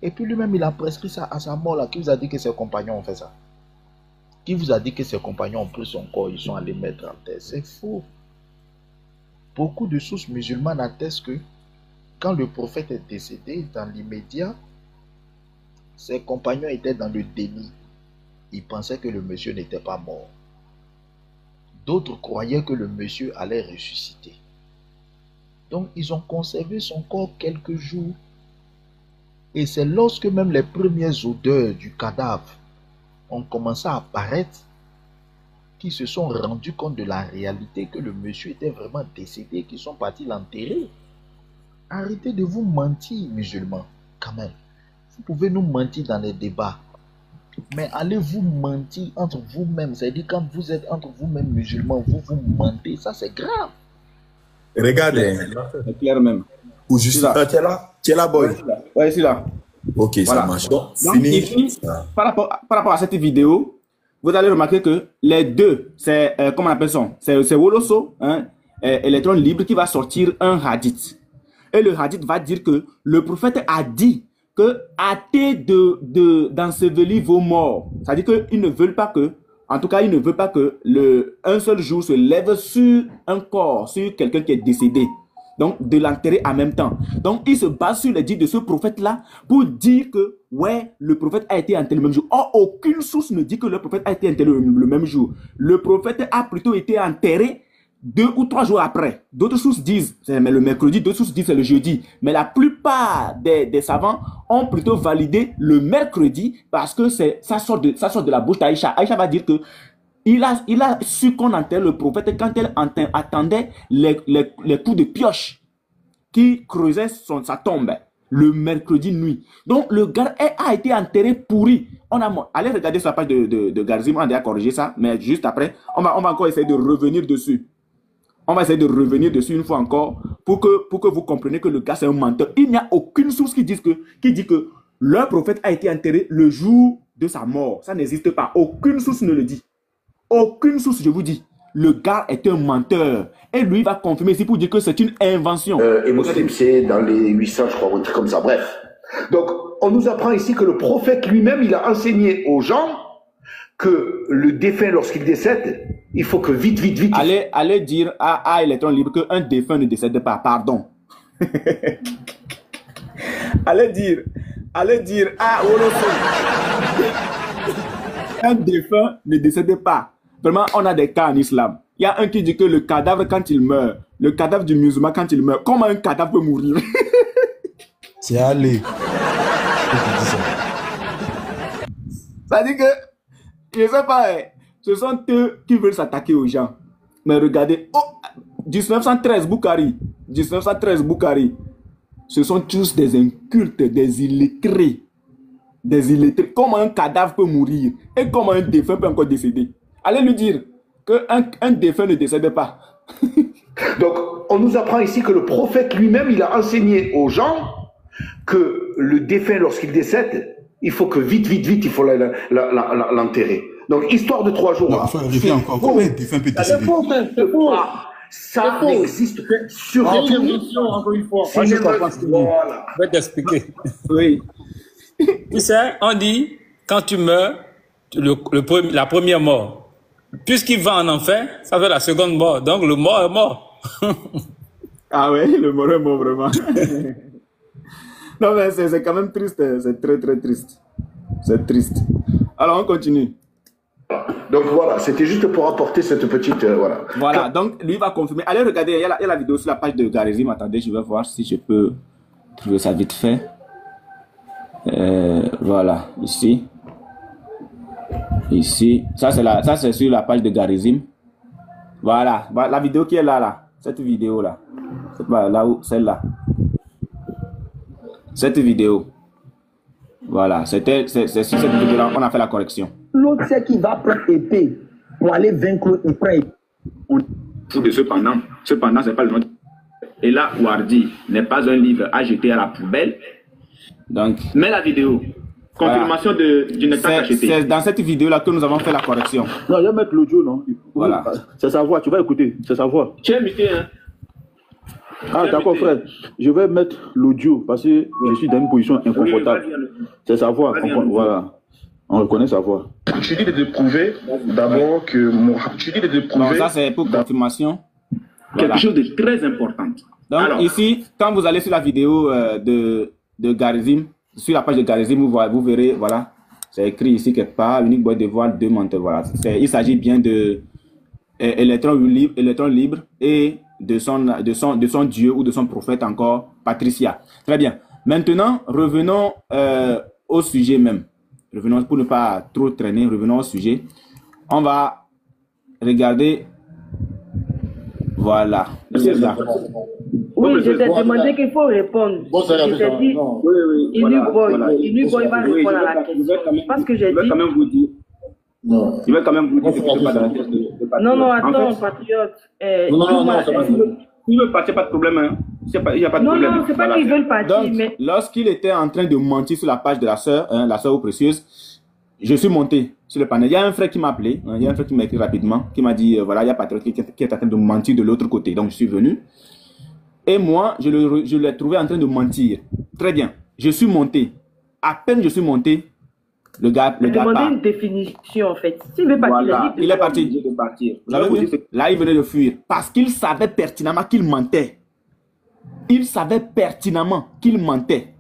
Et puis lui-même, il a prescrit ça à sa mort là. Qui vous a dit que ses compagnons ont fait ça? Qui vous a dit que ses compagnons ont pris son corps, ils sont allés mettre en terre? C'est faux. Beaucoup de sources musulmanes attestent que quand le prophète est décédé, dans l'immédiat, ses compagnons étaient dans le déni. Ils pensaient que le monsieur n'était pas mort. D'autres croyaient que le monsieur allait ressusciter. Donc, ils ont conservé son corps quelques jours. Et c'est lorsque même les premières odeurs du cadavre ont commencé à apparaître qu'ils se sont rendus compte de la réalité que le monsieur était vraiment décédé, qu'ils sont partis l'enterrer. Arrêtez de vous mentir, musulmans, quand même. Vous pouvez nous mentir dans les débats, mais allez vous mentir entre vous-même. C'est-à-dire quand vous êtes entre vous-même musulmans, vous vous mentez, ça c'est grave. Regardez. C'est clair même. Ou juste tu es là, boy. Ouais, c'est là. Ok, Voilà. ça marche. Donc, ici, par rapport à cette vidéo, vous allez remarquer que les deux, c'est, comment on appelle ça? C'est Woloso, électron libre, qui va sortir un hadith. Et le hadith va dire que le prophète a dit que hâtez d'ensevelir vos morts. C'est-à-dire qu'ils ne veulent pas que, en tout cas, il ne veut pas que un seul jour se lève sur un corps, sur quelqu'un qui est décédé. Donc, de l'enterrer en même temps. Donc, il se base sur les dits de ce prophète-là pour dire que, ouais, le prophète a été enterré le même jour. Or, aucune source ne dit que le prophète a été enterré le même jour. Le prophète a plutôt été enterré 2 ou 3 jours après. D'autres sources disent, c'est le mercredi, d'autres sources disent c'est le jeudi. Mais la plupart des savants ont plutôt validé le mercredi parce que ça sort de la bouche d'Aïcha. Aïcha va dire que il a su qu'on enterrait le prophète quand elle attendait les coups de pioche qui creusaient sa tombe le mercredi nuit. Donc le gars a été enterré pourri. Allez regarder sur la page de Garzim, on a déjà corrigé ça, mais juste après, on va encore essayer de revenir dessus. On va essayer de revenir dessus une fois encore pour que vous compreniez que le gars c'est un menteur. Il n'y a aucune source qui dit que leur prophète a été enterré le jour de sa mort. Ça n'existe pas. Aucune source ne le dit. Aucune source, je vous dis. Le gars est un menteur. Et lui, il va confirmer ici pour dire que c'est une invention. Et Muslim, c'est dans les 800, je crois, un truc comme ça. Bref. Donc, on nous apprend ici que le prophète lui-même, il a enseigné aux gens que le défunt, lorsqu'il décède, il faut que vite, vite, vite... Allez dire à Electron Libre qu'un défunt ne décède pas, pardon. allez dire à Oloso, un défunt ne décède pas. Vraiment, on a des cas en islam. Il y a un qui dit que le cadavre, quand il meurt, le cadavre du musulman, quand il meurt, comment un cadavre peut mourir? C'est allé. Ça dit que, je ne sais pas, ce sont eux qui veulent s'attaquer aux gens. Mais regardez, 1913 Boukari, ce sont tous des incultes, des illettrés. Comment un cadavre peut mourir et comment un défunt peut encore décéder? Allez lui dire qu'un défunt ne décède pas. Donc, on nous apprend ici que le prophète lui-même, il a enseigné aux gens que le défunt, lorsqu'il décède, il faut que vite, vite, vite, il faut l'enterrer. Donc, histoire de 3 jours. Non, encore. Comment un défunt peut décéder? C'est faux. Ça n'existe que sur encore une fois. Moi, je comprends ce que voilà. Je vais t'expliquer. Oui. Tu sais, on dit, quand tu meurs, la première mort, puisqu'il va en enfer, ça fait la seconde mort. Donc, le mort est mort. Ah oui, le mort est mort, vraiment. Non, mais c'est quand même triste. C'est très, très triste. C'est triste. Alors, on continue. Donc voilà, c'était juste pour apporter cette petite... Voilà, donc lui va confirmer. Allez regarder, il y a la vidéo sur la page de Garizim. Attendez, je vais voir si je peux trouver ça vite fait. Voilà, ici. Ça c'est sur la page de Garizim. Voilà, la vidéo qui est là. Cette vidéo-là. C'est pas là où, celle-là. Cette vidéo. Voilà, c'est sur cette vidéo-là qu'on a fait la correction. L'autre, c'est qu'il va prendre épée pour aller vaincre l'autre. Il prend épée. Cependant, c'est pas le nom. Et là, Wardi n'est pas un livre à jeter à la poubelle. Donc, mais la vidéo, confirmation du nectar cacheté. C'est dans cette vidéo-là que nous avons fait la correction. Non, je vais mettre l'audio, non? Voilà. C'est sa voix, tu vas écouter, c'est sa voix. Tu es muté, hein? Ah, d'accord, frère. Je vais mettre l'audio parce que je suis dans une position inconfortable. C'est sa voix, voilà. On reconnaît sa voix. Tu dis de prouver d'abord que mon... Tu dis de prouver... Non, ça c'est pour confirmation. Quelque chose de très important. Donc alors, ici, quand vous allez sur la vidéo de Garizim, sur la page de Garizim, vous verrez, voilà, c'est écrit ici quelque part, unique boîte de voile, 2 menteurs. Voilà. Il s'agit bien de électron libre et de son Dieu ou de son prophète encore, Patricia. Très bien. Maintenant, revenons au sujet même. Revenons, pour ne pas trop traîner, revenons au sujet. On va regarder. Voilà. Oui, je t'ai demandé qu'il faut répondre. Je t'ai dit, il va répondre à la question. Parce que j'ai dit... Je vais quand même vous dire. Non, attends, patriote. Il veut partir, pas de problème. Hein. Il n'y a pas de problème. Non, c'est pas qu'ils veulent partir. Donc, mais... lorsqu'il était en train de mentir sur la page de la sœur, la sœur précieuse, je suis monté sur le panel. Il y a un frère qui m'a appelé, il y a un frère qui m'a écrit rapidement, qui m'a dit, voilà, il y a Patriote qui est en train de mentir de l'autre côté. Donc, je suis venu. Et moi, je l'ai trouvé en train de mentir. Très bien. Je suis monté. À peine je suis monté, le gars part. Demandez une définition, en fait. S'il veut partir, voilà. Il est parti. Là, il venait de fuir. Parce qu'il savait pertinemment qu'il mentait. Il savait pertinemment qu'il mentait.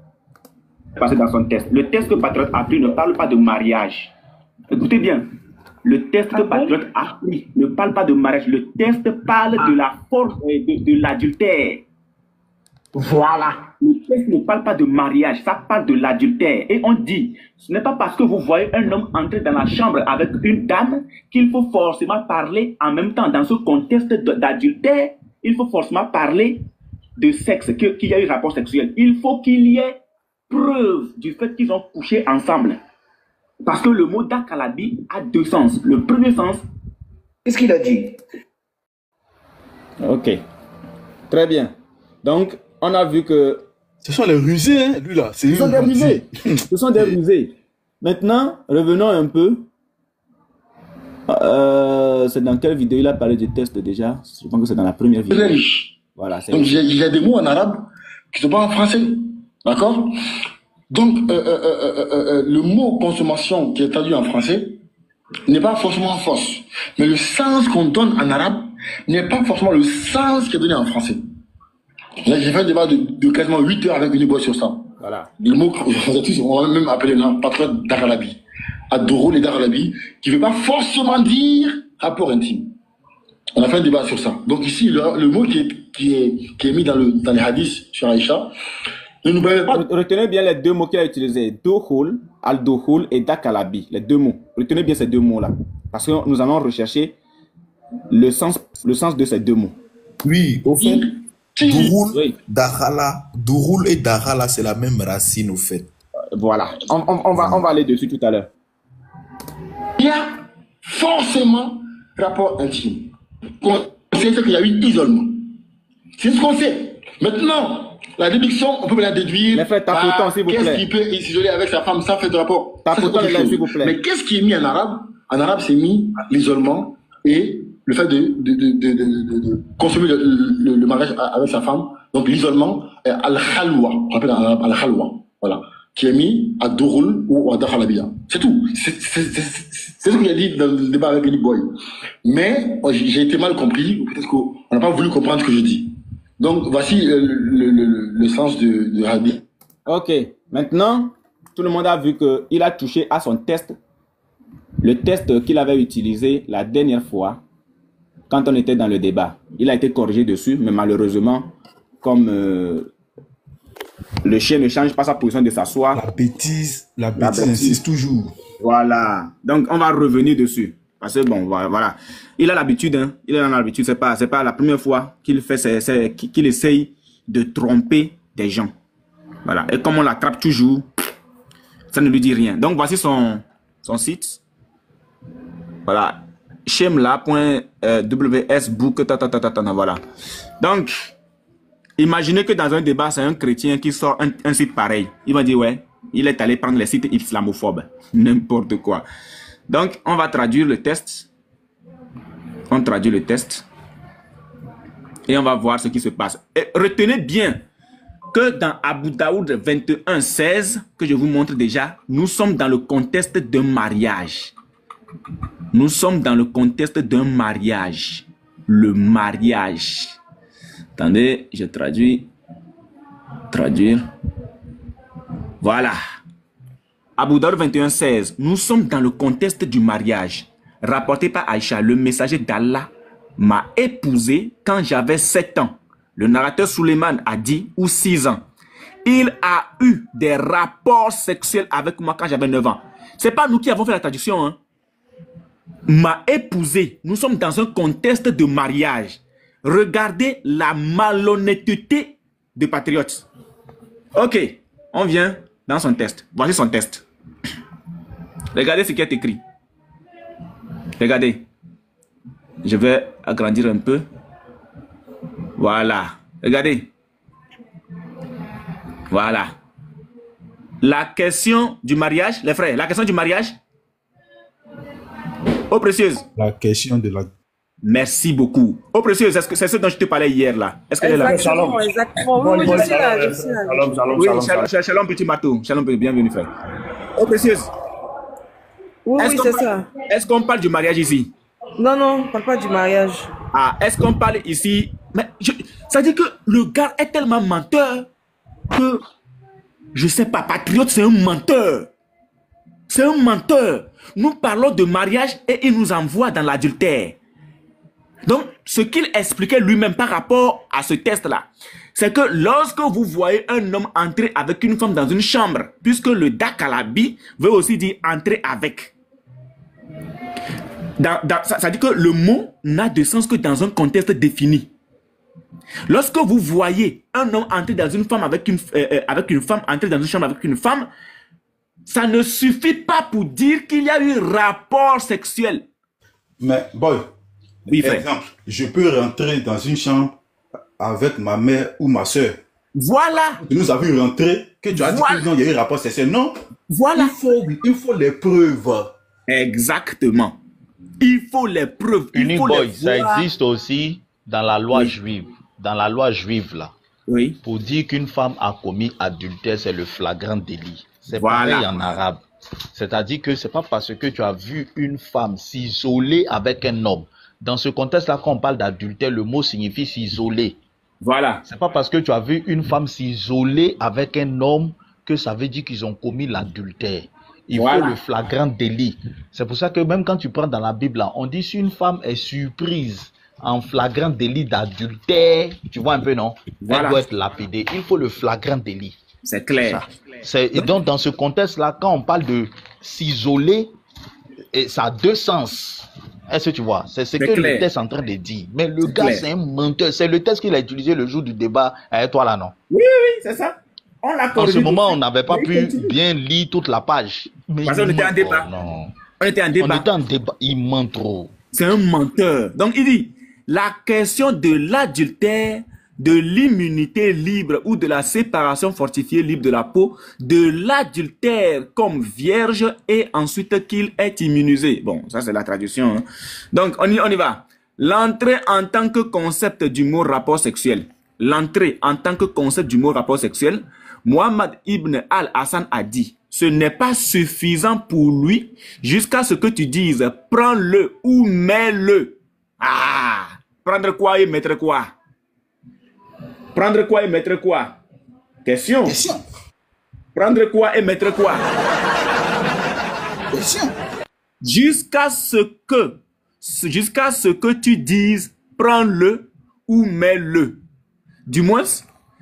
Parce que dans son test, le test que Patriote a pris ne parle pas de mariage. Écoutez bien. Le test que Patriote a pris ne parle pas de mariage. Le test parle de la force de l'adultère. Voilà. Le texte ne parle pas de mariage, ça parle de l'adultère. Et on dit, ce n'est pas parce que vous voyez un homme entrer dans la chambre avec une dame qu'il faut forcément parler en même temps. Dans ce contexte d'adultère, il faut forcément parler de sexe, qu'il y a eu rapport sexuel. Il faut qu'il y ait preuve du fait qu'ils ont couché ensemble. Parce que le mot dakalabi a 2 sens. Le premier sens, qu'est-ce qu'il a dit? Ok. Très bien. Donc, on a vu que... Ce sont les rusés, hein, lui là. Ce sont des rusés. Ce sont des rusés. Maintenant, revenons un peu. C'est dans quelle vidéo il a parlé du test déjà? Je pense que c'est dans la première vidéo. Voilà, donc, il y a des mots en arabe qui ne sont pas en français. D'accord? Donc, le mot consommation qui est traduit en français n'est pas forcément fausse. Mais le sens qu'on donne en arabe n'est pas forcément le sens qui est donné en français. Là, j'ai fait un débat de quasiment 8 heures avec une boîte sur ça. Voilà. Le mot, on va même appeler un patriote d'Aralabi. Ad-Dukhul et d'Aralabi, qui ne veut pas forcément dire rapport intime. On a fait un débat sur ça. Donc ici, le mot qui est mis dans les hadiths sur Aïcha, ne nous permet pas... Retenez bien les deux mots qu'il a utilisés. Dukhul, Al-Dukhul et Dakalabi. Les deux mots. Retenez bien ces deux mots-là. Parce que nous allons rechercher le sens de ces deux mots. Oui, au fait, Dukhul, Dukhul et Dakhala, c'est la même racine au fait. Voilà. On va aller dessus tout à l'heure. Il y a forcément rapport intime. On sait qu'il y a eu isolement. C'est ce qu'on sait. Maintenant, la déduction, on peut la déduire. Mais frère, tapotant, s'il vous plaît. Qu'est-ce qui peut s'isoler avec sa femme sans faire de rapport? Tapotant, s'il vous plaît. Mais qu'est-ce qui est mis en arabe? En arabe, c'est mis l'isolement et le fait de consommer le mariage avec sa femme. Donc l'isolement, al-khalwa, on appelle en arabe al-khalwa. Voilà. Qui est mis à Dukhul ou à Dakhalabiya. C'est tout. C'est ce qu'il a dit dans le débat avec Eli Boy. Mais j'ai été mal compris, ou peut-être qu'on n'a pas voulu comprendre ce que je dis. Donc voici le sens de hadith. Ok. Maintenant, tout le monde a vu qu'il a touché à son test. Le test qu'il avait utilisé la dernière fois, quand on était dans le débat. Il a été corrigé dessus, mais malheureusement, comme... le chien ne change pas sa position de s'asseoir. La bêtise insiste toujours. Voilà. Donc, on va revenir dessus. Parce que, bon, voilà. Il a l'habitude, hein. Il est dans l'habitude. C'est pas la première fois qu'il fait, qu'il essaye de tromper des gens. Voilà. Et comme on l'attrape toujours, ça ne lui dit rien. Donc, voici son site. Voilà. Shemla.wsbook. Voilà. Donc, imaginez que dans un débat, c'est un chrétien qui sort un site pareil. Il va dire, ouais, il est allé prendre les sites islamophobes. N'importe quoi. Donc, on va traduire le test. On traduit le test. Et on va voir ce qui se passe. Et retenez bien que dans Abu Daoud 21:16, que je vous montre déjà, nous sommes dans le contexte d'un mariage. Nous sommes dans le contexte d'un mariage. Le mariage. Attendez, je traduis. Traduire. Voilà. Abu Daoud 21:16. Nous sommes dans le contexte du mariage. Rapporté par Aïcha, le messager d'Allah m'a épousé quand j'avais 7 ans. Le narrateur Suleiman a dit, ou 6 ans. Il a eu des rapports sexuels avec moi quand j'avais 9 ans. C'est pas nous qui avons fait la traduction. Hein. M'a épousé. Nous sommes dans un contexte de mariage. Regardez la malhonnêteté des patriotes. Ok, on vient dans son test. Voici son test. Regardez ce qui est écrit. Regardez. Je vais agrandir un peu. Voilà. Regardez. Voilà. La question du mariage, les frères, la question du mariage. Oh, précieuse. La question de la... Merci beaucoup. Oh, précieuse, est-ce que c'est ce dont je te parlais hier là? Est-ce qu'elle est là? Exactement, exactement. Oui, je suis là, je suis là. Oui, shalom, petit matou. Shalom, bienvenue, frère. Oh, précieuse. Oui, c'est ça. Est-ce qu'on parle du mariage ici? Non, non, on ne parle pas du mariage. Ah, est-ce qu'on parle ici? Mais ça veut dire que le gars est tellement menteur que, je sais pas, patriote, c'est un menteur. C'est un menteur. Nous parlons de mariage et il nous envoie dans l'adultère. Donc, ce qu'il expliquait lui-même par rapport à ce test-là, c'est que lorsque vous voyez un homme entrer avec une femme dans une chambre, puisque le Dakalabi veut aussi dire entrer avec. Ça dit que le mot n'a de sens que dans un contexte défini. Lorsque vous voyez un homme entrer dans une femme avec une femme, entrer dans une chambre avec une femme, ça ne suffit pas pour dire qu'il y a eu rapport sexuel. Mais, boy, oui, frère. Exemple, je peux rentrer dans une chambre avec ma mère ou ma soeur. Voilà. Nous avons rentré, que tu as dit que non, il y a eu rapport sexuel. Non. Voilà. Il faut les preuves. Exactement. Il faut les preuves. Il faut les ça existe aussi dans la loi juive. Dans la loi juive, là. Oui. Pour dire qu'une femme a commis adultère, c'est le flagrant délit. C'est voilà. pareil en arabe. C'est-à-dire que c'est pas parce que tu as vu une femme s'isoler avec un homme. Dans ce contexte-là, quand on parle d'adultère, le mot signifie s'isoler. Voilà. C'est pas parce que tu as vu une femme s'isoler avec un homme que ça veut dire qu'ils ont commis l'adultère. Il faut le flagrant délit. C'est pour ça que même quand tu prends dans la Bible, là, on dit si une femme est surprise en flagrant délit d'adultère, tu vois un peu, non? Elle doit être lapidée. Il faut le flagrant délit. C'est clair. Et donc, dans ce contexte-là, quand on parle de s'isoler, ça a deux sens. Est-ce que tu vois? C'est ce que le texte est en train de dire. Mais le gars, c'est un menteur. C'est le texte qu'il a utilisé le jour du débat avec toi, là, non? Oui, oui, c'est ça. On l'a en ce moment, on n'avait pas pu bien lire toute la page. Mais parce qu'on était en débat. On était en débat. On était en débat. Il ment trop. C'est un menteur. Donc, il dit, la question de l'adultère, de l'immunité libre ou de la séparation fortifiée libre de la peau, de l'adultère comme vierge et ensuite qu'il est immunisé. Bon, ça c'est la traduction. Hein. Donc, on y va. L'entrée en tant que concept du mot rapport sexuel. L'entrée en tant que concept du mot rapport sexuel. Mohammed ibn al-Hassan a dit, ce n'est pas suffisant pour lui jusqu'à ce que tu dises, prends-le ou mets-le. Ah, prendre quoi et mettre quoi? Prendre quoi et mettre quoi? Question. Prendre quoi et mettre quoi? Question. Jusqu'à ce que tu dises, prends-le ou mets-le. Du moins,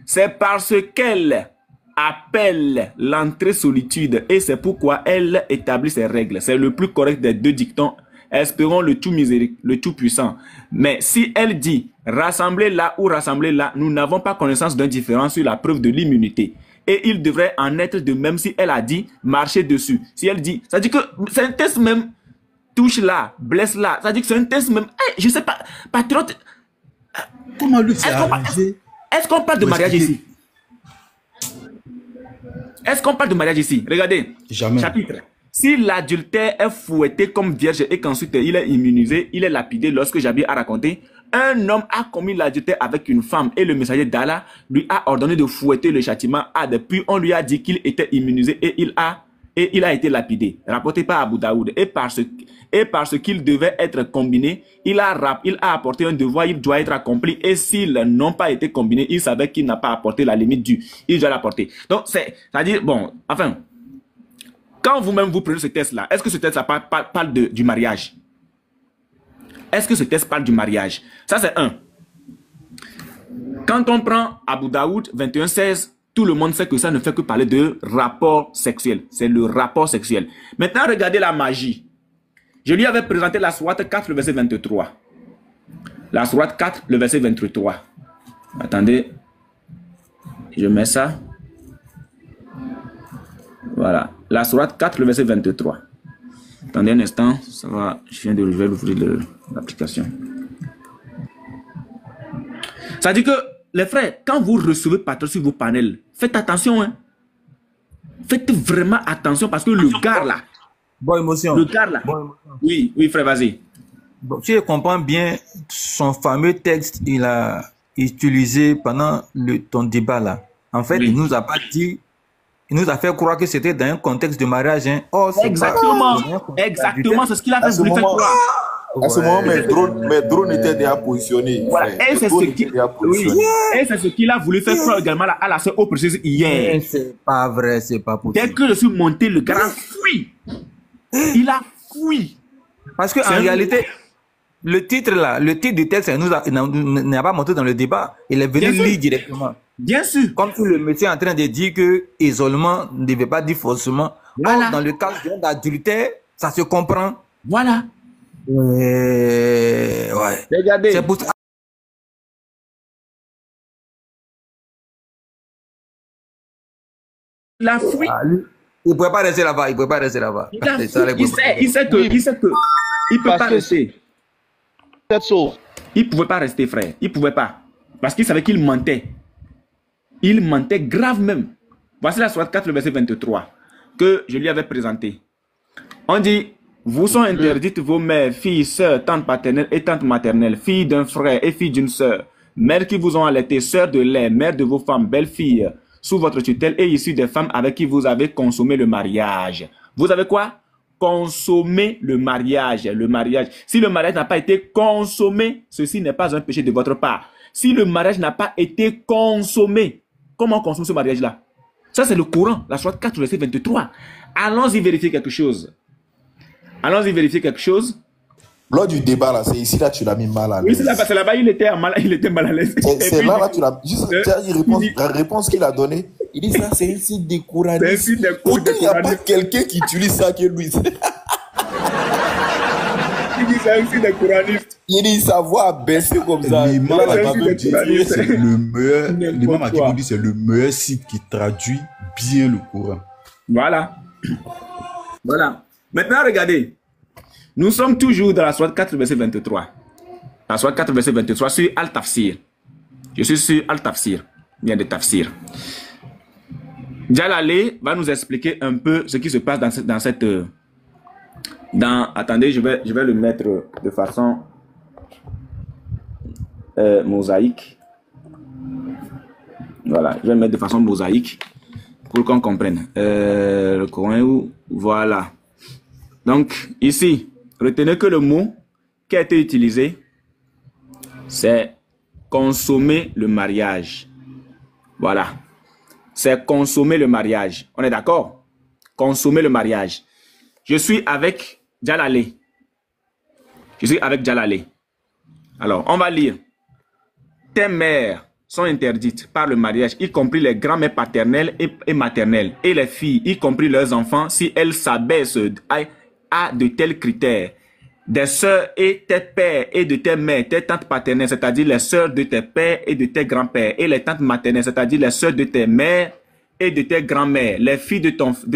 c'est parce qu'elle appelle l'entrée solitude et c'est pourquoi elle établit ses règles. C'est le plus correct des deux dictons. Espérons le tout miséricordieux, le tout puissant. Mais si elle dit rassemblez là ou rassemblez là, nous n'avons pas connaissance d'un différent sur la preuve de l'immunité. Et il devrait en être de même si elle a dit marcher dessus. Si elle dit, ça dit que c'est un test même, touche là, blesse là. Ça dit que c'est un test même. Hey, je sais pas, patriote. Comment lui c'est arrangé? Est-ce qu'on parle de mariage ici? Est-ce qu'on parle de mariage ici? Regardez. Jamais. Chapitre. Si l'adultère est fouetté comme vierge et qu'ensuite il est immunisé, il est lapidé, lorsque Jabir a raconté, un homme a commis l'adultère avec une femme et le messager d'Allah lui a ordonné de fouetter le châtiment Had. Puis on lui a dit qu'il était immunisé et il a été lapidé. Rapporté par Abu Daoud. Et parce qu'il devait être combiné, il a apporté un devoir, il doit être accompli. Et s'ils n'ont pas été combinés, il savait qu'il n'a pas apporté la limite due. Il doit l'apporter. Donc, c'est-à-dire, bon, enfin, quand vous-même vous prenez ce test-là, est-ce que ce test-là parle du mariage? Est-ce que ce test parle du mariage? Ça, c'est un. Quand on prend Abu Daoud 21-16, tout le monde sait que ça ne fait que parler de rapport sexuel. C'est le rapport sexuel. Maintenant, regardez la magie. Je lui avais présenté la sourate 4, le verset 23. La sourate 4, le verset 23. Attendez. Je mets ça. Voilà. La sourate 4, le verset 23. Attendez un instant. Ça va. Je vais ouvrir l'application. Ça dit que, les frères, quand vous recevez patron sur vos panels, faites attention. Hein. Faites vraiment attention parce que le gars là. Bonne émotion. Le gars là. Oui, frère, vas-y. Bon, si je comprends bien, son fameux texte, il a utilisé pendant ton débat là. En fait, il nous a pas dit, il nous a fait croire que c'était dans un contexte de mariage. Hein. Oh, exactement. Exactement, c'est ce qu'il a fait voulu faire croire. À ce moment, mes drones étaient déjà positionnés. Voilà. Et c'est ce qu'il a voulu faire croire également à la sœur au précise hier. C'est pas vrai, c'est pas possible. Dès que je suis monté, le grand fuit. Il a fui. Parce qu'en réalité, le titre là, le titre du texte, il n'a pas monté dans le débat. Il est venu lire directement. Bien sûr. Comme si le monsieur est en train de dire que isolement ne devait pas dire forcément. Voilà. Or, dans le cas d'adultère, ça se comprend. Voilà. Ouais. Regardez. C'est pour ça. La fuite. Il ne pouvait pas rester là-bas. Il ne pouvait pas rester là-bas. Il sait que il peut pas rester. Il ne pouvait pas rester, frère. Il ne pouvait pas. Parce qu'il savait qu'il mentait. Il mentait grave même. Voici la sourate 4, le verset 23, que je lui avais présenté. On dit, vous sont interdites vos mères, filles, sœurs, tantes paternelles et tantes maternelles, filles d'un frère et filles d'une sœur, mères qui vous ont allaité, sœurs de lait, mères de vos femmes, belles filles, sous votre tutelle et issues des femmes avec qui vous avez consommé le mariage. Vous avez quoi? Consommer le mariage. Le mariage. Si le mariage n'a pas été consommé, ceci n'est pas un péché de votre part. Si le mariage n'a pas été consommé, comment on consomme ce mariage-là? Ça, c'est le Coran, la sourate 4, verset 23. Allons-y vérifier quelque chose. Allons-y vérifier quelque chose. Lors du débat, là, c'est ici, là, tu l'as mis mal à l'aise. Oui, c'est là, parce que là-bas, il était mal à l'aise. C'est là, tu l'as... Juste, la réponse qu'il a donnée, il dit ça, c'est un site de Coraniste. Pourtant, il n'y a pas quelqu'un qui utilise ça que lui. Il dit c'est un site de Coraniste. Il dit sa voix baissée comme ça. L'imam dit c'est le meilleur site qui traduit bien le Coran. Voilà. Voilà. Maintenant, regardez. Nous sommes toujours dans la sourate 4, verset 23. La sourate 4, verset 23 sur Al-Tafsir. Je suis sur Al-Tafsir. Bien de Tafsir. Djalale va nous expliquer un peu ce qui se passe dans cette... attendez, je vais le mettre de façon mosaïque. Voilà, je vais le mettre de façon mosaïque pour qu'on comprenne. Le Coran où... Voilà. Donc, ici, retenez que le mot qui a été utilisé, c'est consommer le mariage. Voilà. C'est consommer le mariage. On est d'accord? Consommer le mariage. Je suis avec Djalale. Je suis avec Djalale. Alors, on va lire. Tes mères sont interdites par le mariage, y compris les grands-mères paternelles et maternelles, et les filles, y compris leurs enfants, si elles s'abaissent à de tels critères. Des sœurs et tes pères et de tes mères, tes tantes paternelles, c'est-à-dire les sœurs de tes pères et de tes grands-pères, et les tantes maternelles, c'est-à-dire les sœurs de tes mères et de tes grands-mères, les filles de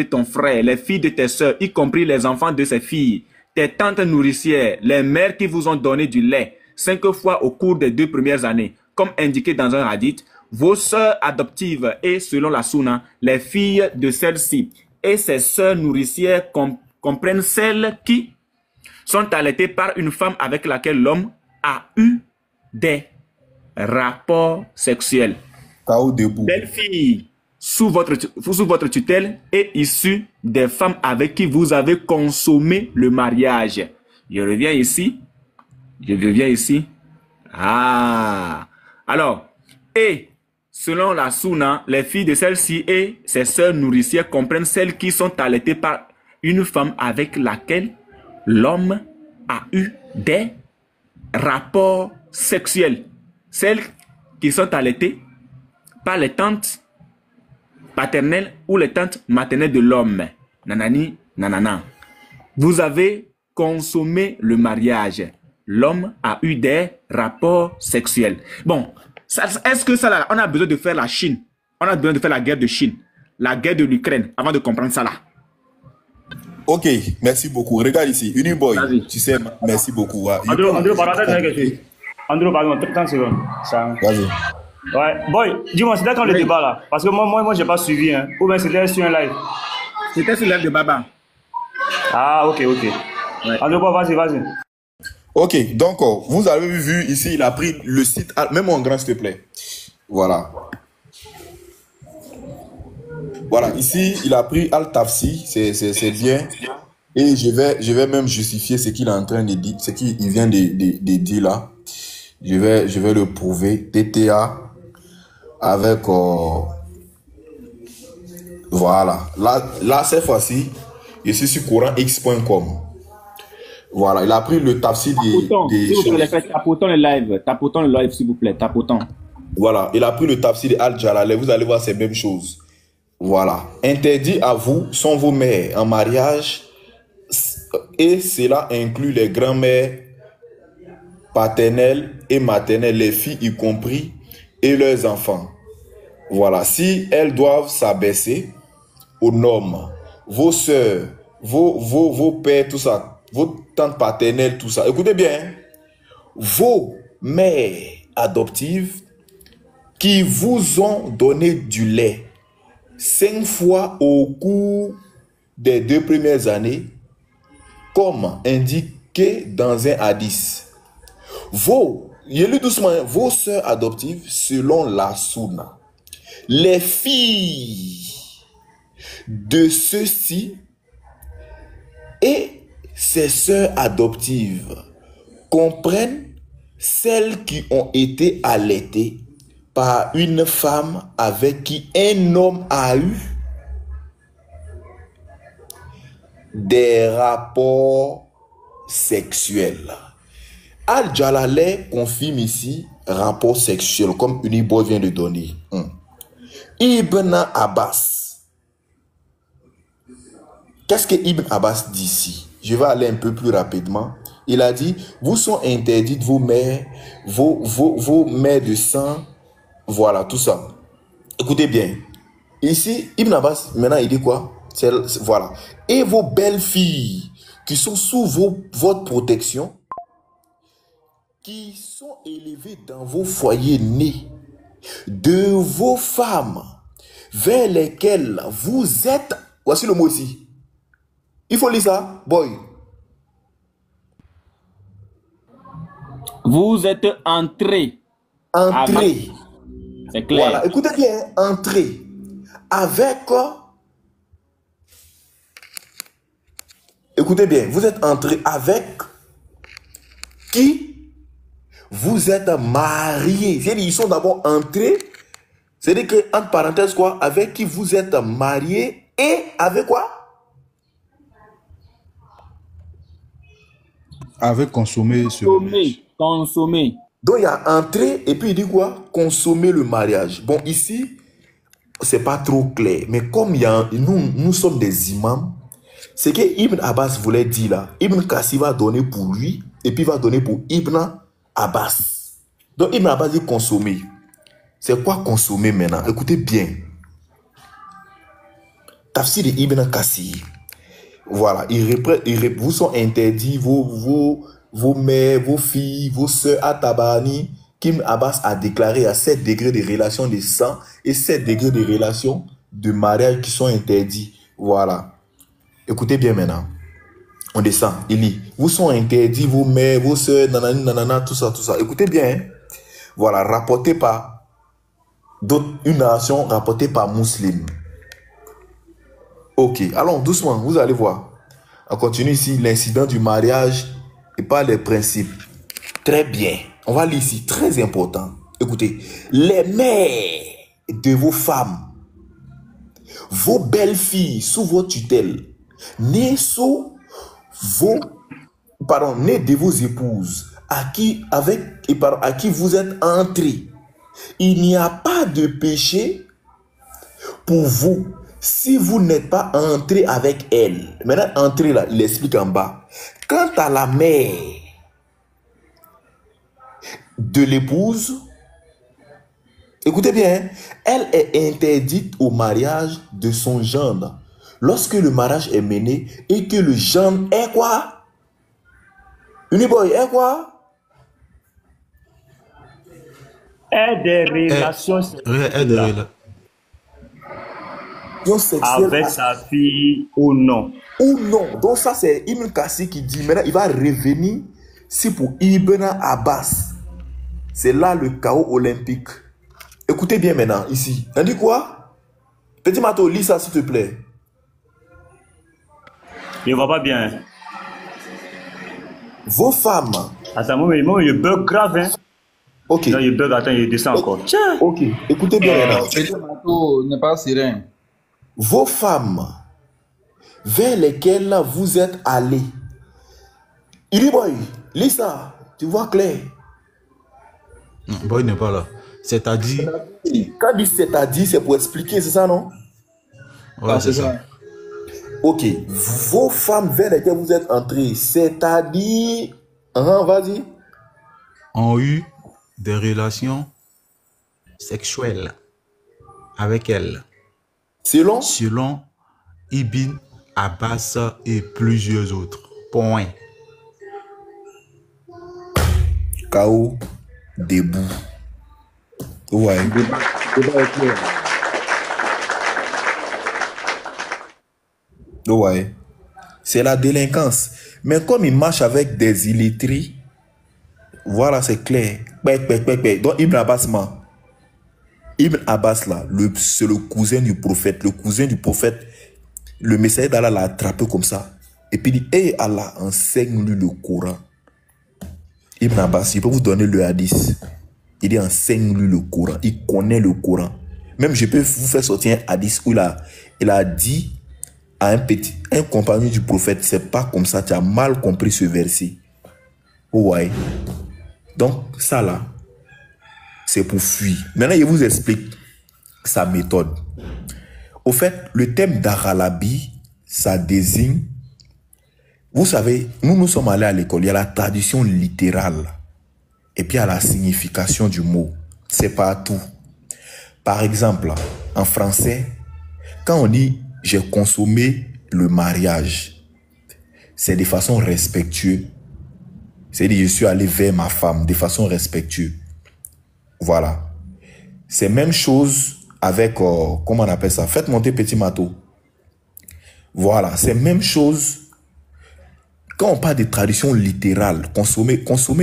ton frère, les filles de tes sœurs, y compris les enfants de ses filles, tes tantes nourricières, les mères qui vous ont donné du lait 5 fois au cours des 2 premières années, comme indiqué dans un hadith, vos sœurs adoptives et, selon la Sunna, les filles de celles-ci et ses sœurs nourricières comprennent celles qui sont allaitées par une femme avec laquelle l'homme a eu des rapports sexuels. Belle fille sous votre tutelle et issue des femmes avec qui vous avez consommé le mariage. Je reviens ici. Ah. Alors, et selon la Sunna, les filles de celle-ci et ses sœurs nourricières comprennent celles qui sont allaitées par une femme avec laquelle l'homme a eu des rapports sexuels. Celles qui sont allaitées par les tantes paternelles ou les tantes maternelles de l'homme. Nanani, nanana. Vous avez consommé le mariage. L'homme a eu des rapports sexuels. Bon, est-ce que ça là, on a besoin de faire la Chine? On a besoin de faire la guerre de Chine, la guerre de l'Ukraine, avant de comprendre ça là. Ok, merci beaucoup. Regarde ici, Uniboy, tu sais, merci beaucoup. Andrew, pardon, 30 secondes. Vas-y. Ouais, boy, dis-moi, c'était quand le débat là? Parce que moi j'ai pas suivi, hein. Ou bien c'était sur un live? C'était sur le live de Baba. Ah, ok. Ouais. Andrew, vas-y. Ok, donc vous avez vu ici, il a pris le site, même en grand s'il te plaît. Voilà. Voilà, ici, il a pris Al-Tafsir, c'est bien. Et je vais même justifier ce qu'il est en train de dire, ce qu'il vient de dire là. Je vais le prouver. TTA avec... voilà. Là, cette fois-ci, je suis sur CoranX.com. Voilà, il a pris le tafsir Tapotons le live, s'il vous plaît. Tapotons. Voilà, il a pris le tafsir de Al-Jalale. Vous allez voir ces mêmes choses. Voilà. Interdit à vous sont vos mères en mariage et cela inclut les grands-mères paternelles et maternelles, les filles y compris, et leurs enfants. Voilà. Si elles doivent s'abaisser aux normes, vos soeurs, vos pères, tout ça, vos tantes paternelles, tout ça. Écoutez bien, vos mères adoptives qui vous ont donné du lait 5 fois au cours des 2 premières années, comme indiqué dans un hadith. Vos sœurs adoptives selon la Sunna, les filles de ceux-ci et ses sœurs adoptives comprennent celles qui ont été allaitées par une femme avec qui un homme a eu des rapports sexuels. Al-Jalalain confirme ici rapport sexuel comme Uniboy vient de donner. Ibn Abbas. Qu'est-ce que Ibn Abbas dit ici? Je vais aller un peu plus rapidement. Il a dit, vous sont interdites vos mères, vos mères de sang, voilà, tout ça. Écoutez bien. Ici, Ibn Abbas, maintenant, il dit quoi? Voilà. Et vos belles filles qui sont sous votre protection, qui sont élevées dans vos foyers nés, de vos femmes vers lesquelles vous êtes, voici le mot ici. Il faut lire ça, boy. Vous êtes entrés. Entrés. C'est clair. Voilà, écoutez bien, entrés avec... Écoutez bien, vous êtes entrés avec qui? Vous êtes mariés. C'est-à-dire, ils sont d'abord entrés. C'est-à-dire que, entre parenthèses, quoi? Avec qui vous êtes mariés et avec quoi? Avec consommer ce mariage. Consommer. Donc, il y a entré et puis il dit quoi? Consommer le mariage. Bon, ici, c'est pas trop clair. Mais comme il y a, nous sommes des imams, c'est que Ibn Abbas voulait dire là. Ibn Kassi va donner pour lui et puis va donner pour Ibn Abbas. Donc, Ibn Abbas dit consommer. C'est quoi consommer maintenant? Écoutez bien. Tafsir de Ibn Kassi. Voilà, vous sont interdits, vos mères, vos filles, vos soeurs à Tabani, qu'Ibn Abbas a déclaré à 7 degrés de relation de sang et 7 degrés de relation de mariage qui sont interdits. Voilà. Écoutez bien maintenant. On descend, il lit. Vous sont interdits, vos mères, vos soeurs, nanani, nanana, tout ça, tout ça. Écoutez bien. Hein? Voilà, rapporté par une narration rapportée par Muslim. Ok, allons doucement, vous allez voir. On continue ici, l'incident du mariage et pas les principes. Très bien. On va lire ici, très important. Écoutez, les mères de vos femmes, vos belles filles sous vos tutelles, nées de vos épouses, à qui vous êtes entrés. Il n'y a pas de péché pour vous si vous n'êtes pas entré avec elle. Maintenant, entré là, il explique en bas. Quant à la mère de l'épouse, écoutez bien, elle est interdite au mariage de son gendre. Lorsque le mariage est mené et que le gendre est quoi? Uniboy est quoi? Est des relations sexuelles. Avec sa fille ou non. Ou non. Donc ça c'est Ibn Kassi qui dit. Maintenant il va revenir. C'est pour Ibn Abbas. C'est là le chaos olympique. Écoutez bien maintenant ici. On dit quoi? Petit Mato, lis ça s'il te plaît. Je ne vois pas bien. Vos femmes. Attends, moi il bug grave hein. Ok. Non, il bug, attends, il descend encore. Tiens. Ok. Écoutez bien maintenant. Petit Mato n'est pas serein. Vos femmes vers lesquelles vous êtes allés. Il dit, boy, lis ça, tu vois clair. Non, boy n'est pas là. C'est-à-dire. Quand il dit c'est-à-dire, c'est pour expliquer, c'est ça, non? Ouais, c'est ça. Ok. Vos femmes vers lesquelles vous êtes entrés, c'est-à-dire. Vas-y. Ont eu des relations sexuelles avec elle. Selon Ibn Abbas et plusieurs autres. Point. Chaos debout. Ouais. Ouais. C'est la délinquance. Mais comme il marche avec des illettrés, voilà, c'est clair. Donc Ibn Abbas ment. Ibn Abbas là, c'est le cousin du prophète. Le cousin du prophète, le messager d'Allah l'a attrapé comme ça. Et puis il dit, hey Allah, enseigne-lui le Coran. Ibn Abbas, il peut vous donner le hadith. Il dit, enseigne-lui le Coran. Il connaît le Coran. Même je peux vous faire sortir un hadith où il a dit à un compagnon du prophète, c'est pas comme ça, tu as mal compris ce verset. Ouais. Donc, ça là, c'est pour fuir. Maintenant, je vous explique sa méthode. Au fait, le thème d'Aralabi, ça désigne, vous savez, nous sommes allés à l'école, il y a la tradition littérale et puis il y a la signification du mot. C'est pas tout. Par exemple, en français, quand on dit « j'ai consommé le mariage », c'est de façon respectueuse. C'est-à-dire je suis allé vers ma femme de façon respectueuse. Voilà. C'est même chose avec, comment on appelle ça? Faites monter petit matou. Voilà, c'est même chose. Quand on parle de tradition littérale, consommer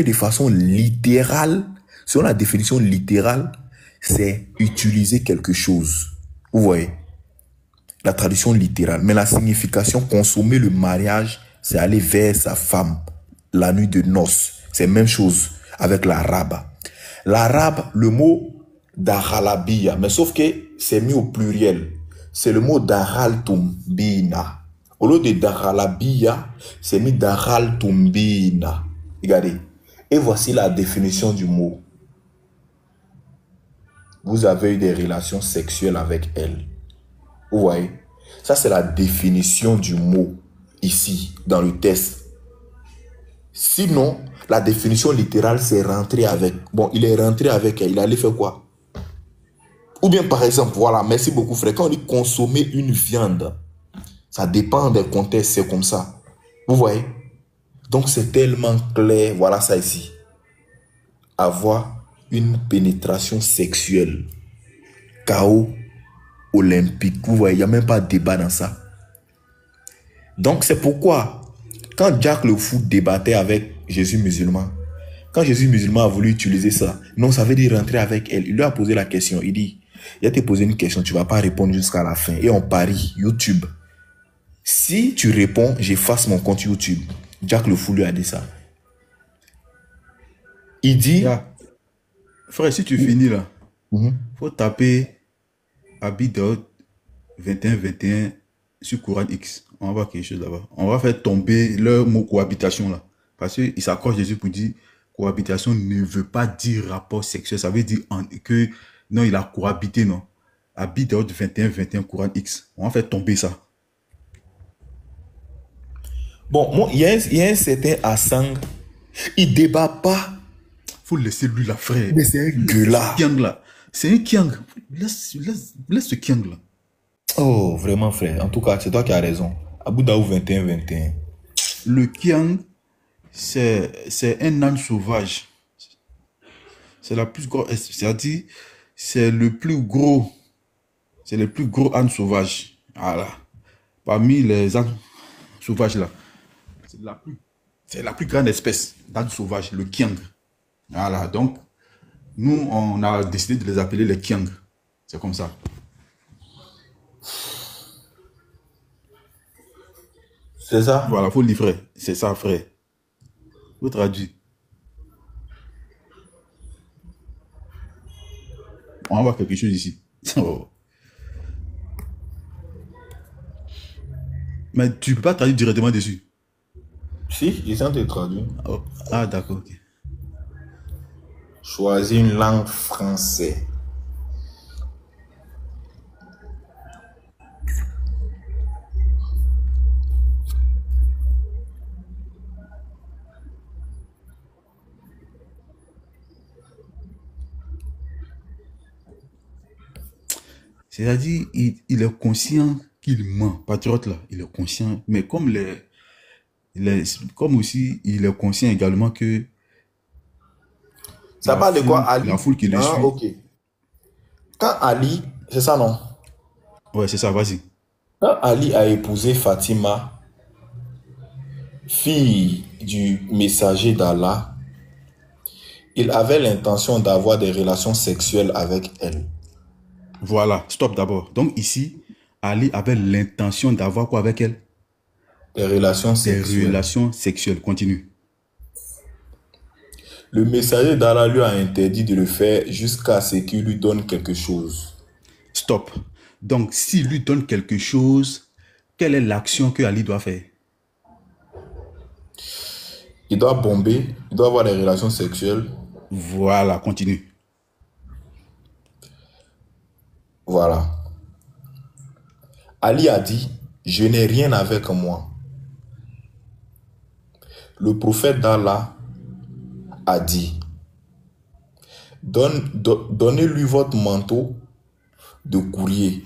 de façon littérale, selon la définition littérale, c'est utiliser quelque chose. Vous voyez? La tradition littérale. Mais la signification, consommer le mariage, c'est aller vers sa femme la nuit de noces. C'est la même chose avec l'arabe. L'arabe, le mot d'Aralabiya, mais sauf que c'est mis au pluriel. C'est le mot d'Araltumbina. Au lieu de Daralabiya, c'est mis d'Araltumbina. Regardez. Et voici la définition du mot. Vous avez eu des relations sexuelles avec elle. Vous voyez? Ça, c'est la définition du mot ici, dans le test. Sinon, la définition littérale, c'est rentrer avec. Bon, il est rentré avec elle. Il allait faire quoi? Ou bien, par exemple, voilà, merci beaucoup, frère. Quand on dit consommer une viande, ça dépend des contextes, c'est comme ça. Vous voyez? Donc, c'est tellement clair. Voilà ça ici. Avoir une pénétration sexuelle. Chaos olympique. Vous voyez, il n'y a même pas de débat dans ça. Donc, c'est pourquoi, quand Jack le Fou débattait avec Jésus musulman, quand Jésus musulman a voulu utiliser ça, non, ça veut dire rentrer avec elle. Il lui a posé la question. Il dit, il a te posé une question, tu ne vas pas répondre jusqu'à la fin. Et on parie, YouTube. Si tu réponds, j'efface mon compte YouTube. Jack le Fou lui a dit ça. Il dit... Yeah. Frère, si tu finis là, faut taper Abidot 21-21 sur Coran X. On va voir quelque chose là-bas. On va faire tomber le mot cohabitation là. Parce qu'il s'accroche Jésus pour dire cohabitation ne veut pas dire rapport sexuel. Ça veut dire que non, il a cohabité, non. Abidot 21-21 Coran X. On va faire tomber ça. Bon, moi, il y a un certain Assang. Il débat pas. Faut laisser lui la frère. Mais c'est un gueulard. C'est un kiang. Laisse ce kiang là. Oh, vraiment frère. En tout cas, c'est toi qui as raison. Abu Daoud 21-21. Le kiang, c'est un âne sauvage. C'est la plus grosse. C'est-à-dire, c'est le plus gros. C'est le plus gros âne sauvage. Voilà. Parmi les ânes sauvages là. C'est la plus grande espèce d'âne sauvage, le kiang. Voilà, donc, nous, on a décidé de les appeler les kiang. C'est comme ça. C'est ça? Voilà, faut livrer. C'est ça, frère. Faut traduire. On va voir quelque chose ici. Oh. Mais tu peux pas traduire directement dessus. Si, ils sont de traduire. Oh. Ah, d'accord, ok. Choisis une langue française. C'est-à-dire, il est conscient qu'il ment. Patriote là, il est conscient. Mais comme comme aussi, il est conscient également que ça parle de quoi, Ali? La foule qui le suit. Ok. Quand Ali, c'est ça, non? Ouais, c'est ça, vas-y. Quand Ali a épousé Fatima, fille du messager d'Allah, il avait l'intention d'avoir des relations sexuelles avec elle. Voilà, stop d'abord. Donc ici, Ali avait l'intention d'avoir quoi avec elle? Des relations Des sexuelles. relations sexuelles. Continue. Le messager d'Allah lui a interdit de le faire jusqu'à ce qu'il lui donne quelque chose. Stop. Donc, s'il lui donne quelque chose, quelle est l'action que Ali doit faire? Il doit bomber, il doit avoir des relations sexuelles. Voilà, continue. Voilà. Ali a dit, je n'ai rien avec moi. Le prophète d'Allah a dit, donnez-lui votre manteau de courrier.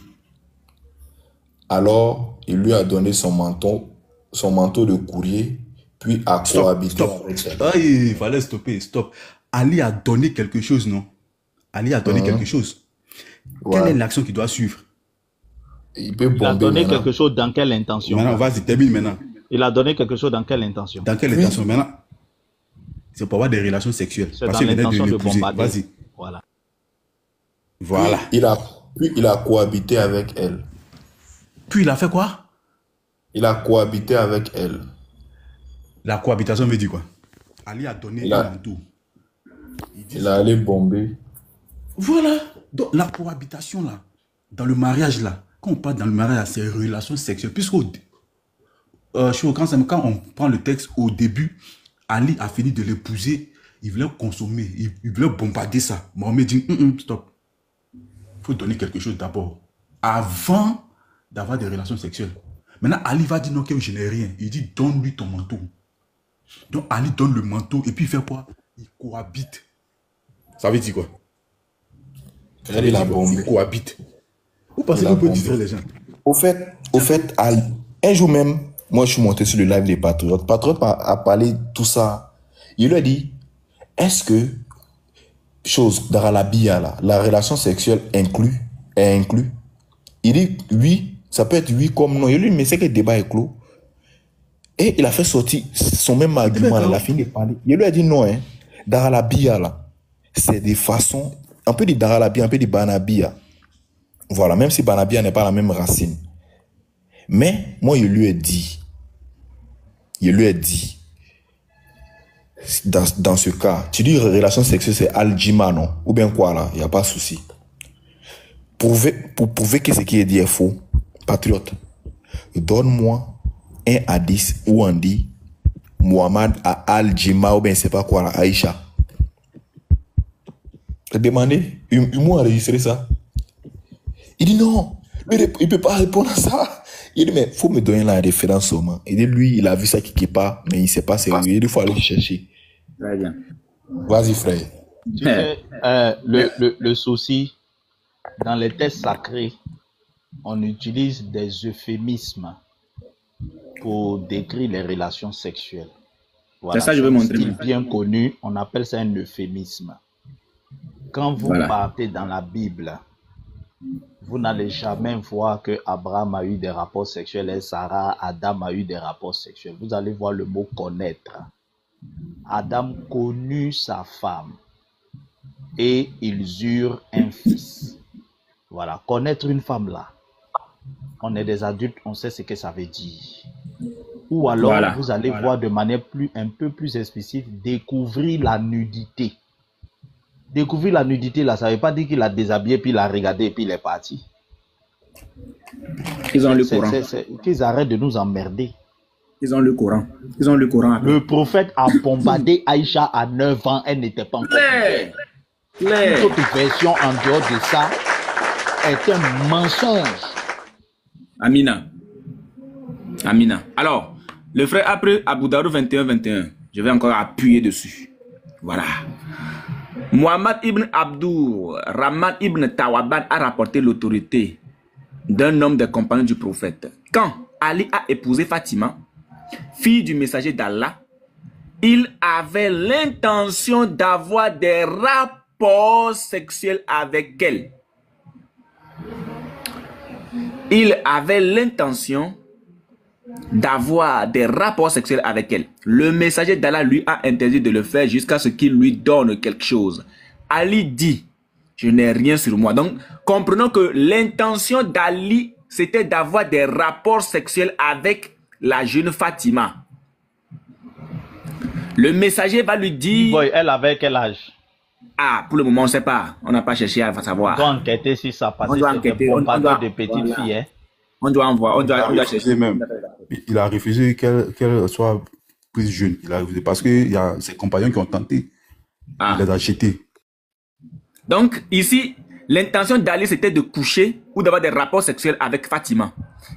Alors, il lui a donné son manteau de courrier, puis a cohabité avec elle. Ah, il fallait stopper, stop. Ali a donné quelque chose, non? Ali a donné quelque chose. Quelle est l'action qui doit suivre? Il peut bomber. Il a donné maintenant. quelque chose dans quelle intention? Maintenant, vas-y, termine maintenant. Il a donné quelque chose dans quelle intention? Dans quelle intention? Maintenant, c'est pour avoir des relations sexuelles. C'est Parce dans qu'il venait l'intention de de l'épouser. bombarder. Vas-y. Voilà. Voilà. Puis il a cohabité avec elle. Puis il a fait quoi? Il a cohabité avec elle. La cohabitation veut dire quoi? Ali a donné un manteau. Il a allé bomber. Voilà. Donc la cohabitation là, dans le mariage là, quand on parle dans le mariage, c'est relations sexuelles. Puisque quand on prend le texte au début, Ali a fini de l'épouser, il voulait consommer, il voulait bombarder ça. Mohamed dit, stop. Il faut donner quelque chose d'abord. Avant d'avoir des relations sexuelles. Maintenant, Ali va dire non, que je n'ai rien. Il dit, donne-lui ton manteau. Donc Ali donne le manteau et puis il fait quoi? Il cohabite. Ça veut dire quoi? Il a bombé. Il cohabite. Vous pensez qu'on peut distraire les gens? Au fait, Ali, un jour même, moi je suis monté sur le live des Patriotes. Patriote a parlé de tout ça. Il lui a dit, est-ce que, dans la Bia, là, la relation sexuelle est inclue? Il dit oui, ça peut être oui comme non. Il lui dit, mais c'est que le débat est clos. Et il a fait sortir son même argument, il a fini de parler. Il lui a dit non, hein, dans la Bia, là, c'est des façons, un peu de Daralabia, un peu de Banabia. Voilà, même si Banabia n'est pas la même racine. Mais moi, il lui ai dit, dans ce cas, tu dis relation sexuelle, c'est Aljima, non? Ou bien quoi là? Il n'y a pas de souci. Pour prouver que ce qui est dit est faux, patriote, donne-moi un hadith où on dit Muhammad à Aljima ou bien c'est pas quoi là, Aïcha. Demandez, ils m'ont enregistré ça. Il dit non, il ne peut pas répondre à ça. Il dit, mais il faut me donner la référence au moins. Il dit, lui, il a vu ça quelque part, mais il ne sait pas sérieux. Il dit, il faut aller chercher. Très bien. Vas-y, frère. Tu sais, le souci, dans les textes sacrés, on utilise des euphémismes pour décrire les relations sexuelles. Voilà, c'est ça que je veux montrer. Style bien connu, on appelle ça un euphémisme. Quand vous partez dans la Bible, vous n'allez jamais voir que Abraham a eu des rapports sexuels et Sarah, Adam a eu des rapports sexuels. Vous allez voir le mot connaître. Adam connut sa femme et ils eurent un fils. Voilà, connaître une femme là. On est des adultes, on sait ce que ça veut dire. Ou alors, vous allez voir de manière un peu plus explicite, découvrir la nudité. Découvrir la nudité là, ça ne veut pas dire qu'il a déshabillé, puis il a regardé, puis il est parti. Ils ont le Coran. Qu'ils arrêtent de nous emmerder. Ils ont le Coran. Ils ont le Coran. Après. Le prophète a bombardé Aïcha à 9 ans, elle n'était pas encore. Toute autre version en dehors de ça est un mensonge. Amina. Alors, le frère après Abu Daoud 21-21, je vais encore appuyer dessus. Voilà. Muhammad ibn Abdur Rahman ibn Tawaban a rapporté l'autorité d'un homme des compagnons du prophète. Quand Ali a épousé Fatima, fille du messager d'Allah, il avait l'intention d'avoir des rapports sexuels avec elle. Il avait l'intention d'avoir des rapports sexuels avec elle. Le messager d'Allah lui a interdit de le faire jusqu'à ce qu'il lui donne quelque chose. Ali dit, je n'ai rien sur moi. Donc, comprenons que l'intention d'Ali, c'était d'avoir des rapports sexuels avec la jeune Fatima. Le messager va lui dire... Boy, elle avait quel âge? Ah, pour le moment, on ne sait pas. On n'a pas cherché à savoir. On doit enquêter si ça passe. On doit enquêter. On doit de petites filles. Hein? On doit envoyer. On doit chercher. Même. Il a refusé qu'elle soit prise jeune. Il a refusé parce qu'il y a ses compagnons qui ont tenté. Il les a jetés. Donc, ici, l'intention d'Ali, c'était de coucher ou d'avoir des rapports sexuels avec Fatima.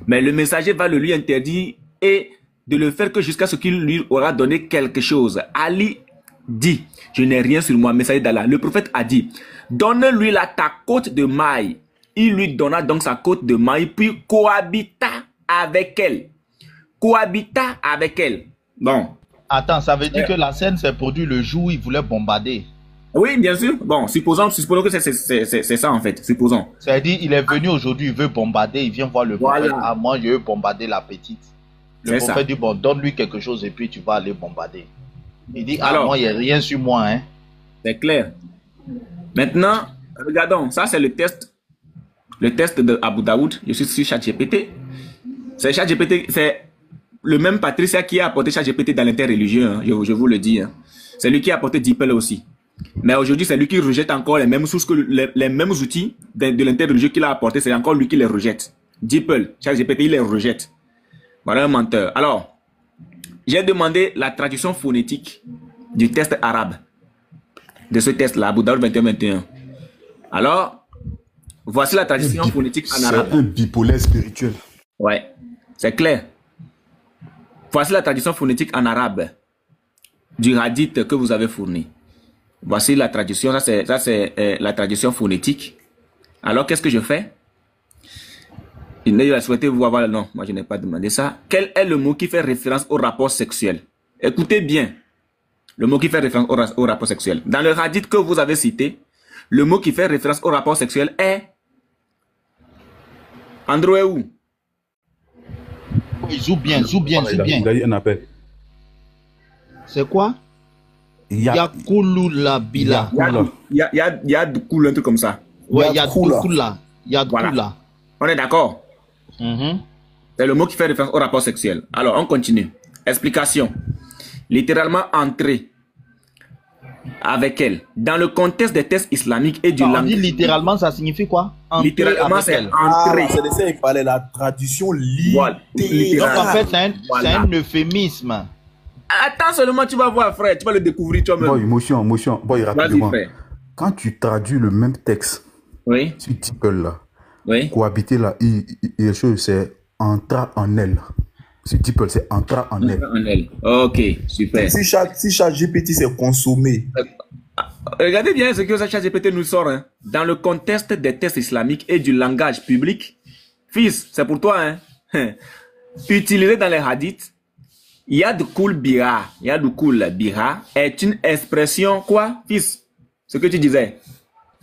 Mais le messager va le lui interdire et de le faire que jusqu'à ce qu'il lui aura donné quelque chose. Ali dit, je n'ai rien sur moi, messager d'Allah. Le prophète a dit, donne-lui là ta côte de maille. Il lui donna donc sa côte de maille, puis cohabita avec elle. Cohabita avec elle. Bon. Attends, ça veut dire que la scène s'est produite le jour où il voulait bombarder. Oui, bien sûr. Bon, supposons que c'est ça en fait. Supposons. C'est-à-dire, il est venu aujourd'hui, il veut bombarder, il vient voir le prophète. Ah, moi, je veux bombarder la petite. Le prophète dit, bon, donne-lui quelque chose et puis tu vas aller bombarder. Il dit, alors, moi, il n'y a rien sur moi. Hein. C'est clair. Maintenant, regardons. Ça, c'est le test. Le test de Abu Daoud. Je suis sur ChatGPT. C'est ChatGPT, c'est le même Patricia qui a apporté ChatGPT dans l'interreligieux. Hein, je vous le dis. Hein. C'est lui qui a apporté DeepL aussi. Mais aujourd'hui, c'est lui qui rejette encore les mêmes sources que les mêmes outils de l'interreligieux qu'il a apporté. C'est encore lui qui les rejette. DeepL, ChatGPT, il les rejette. Voilà un menteur. Alors, j'ai demandé la traduction phonétique du test arabe. De ce test-là, Abu Daoud 21-21. Alors, voici la traduction phonétique en arabe. C'est un bipolaire spirituel. Ouais, c'est clair. Voici la traduction phonétique en arabe du hadith que vous avez fourni. Voici la traduction, ça c'est la traduction phonétique. Alors, qu'est-ce que je fais? Il a souhaité vous avoir le nom. Moi, je n'ai pas demandé ça. Quel est le mot qui fait référence au rapport sexuel? Écoutez bien. Le mot qui fait référence au rapport sexuel. Dans le hadith que vous avez cité, le mot qui fait référence au rapport sexuel est... Andrew où? Oui, zou bien. Il a eu un appel. C'est quoi? Yakoulula Bila. Yadoukul, un truc comme ça. Ouais, Yadoukula. Voilà. On est d'accord? C'est le mot qui fait référence au rapport sexuel. Alors, on continue. Explication. Littéralement, entrer avec elle. Dans le contexte des tests islamiques et du langage. Littéralement, ça signifie quoi? Littéralement, c'est entrer. C'est de ça qu'il fallait la traduction littérale. Donc, en fait, c'est un euphémisme. Attends seulement, tu vas voir, frère. Tu vas le découvrir toi-même. Bon, émotion. Bon, rapidement. Quand tu traduis le même texte, oui, sur DeepL là, oui, cohabiter là, c'est entra en elle. Sur DeepL, c'est entra en elle. En elle. Ok, super. Si ChatGPT c'est consommé. Regardez bien ce que ChatGPT nous sort. Hein. Dans le contexte des tests islamiques et du langage public, fils, c'est pour toi. Hein. Utilisé dans les hadiths, Yadkoul Bira est une expression, quoi, fils? Ce que tu disais.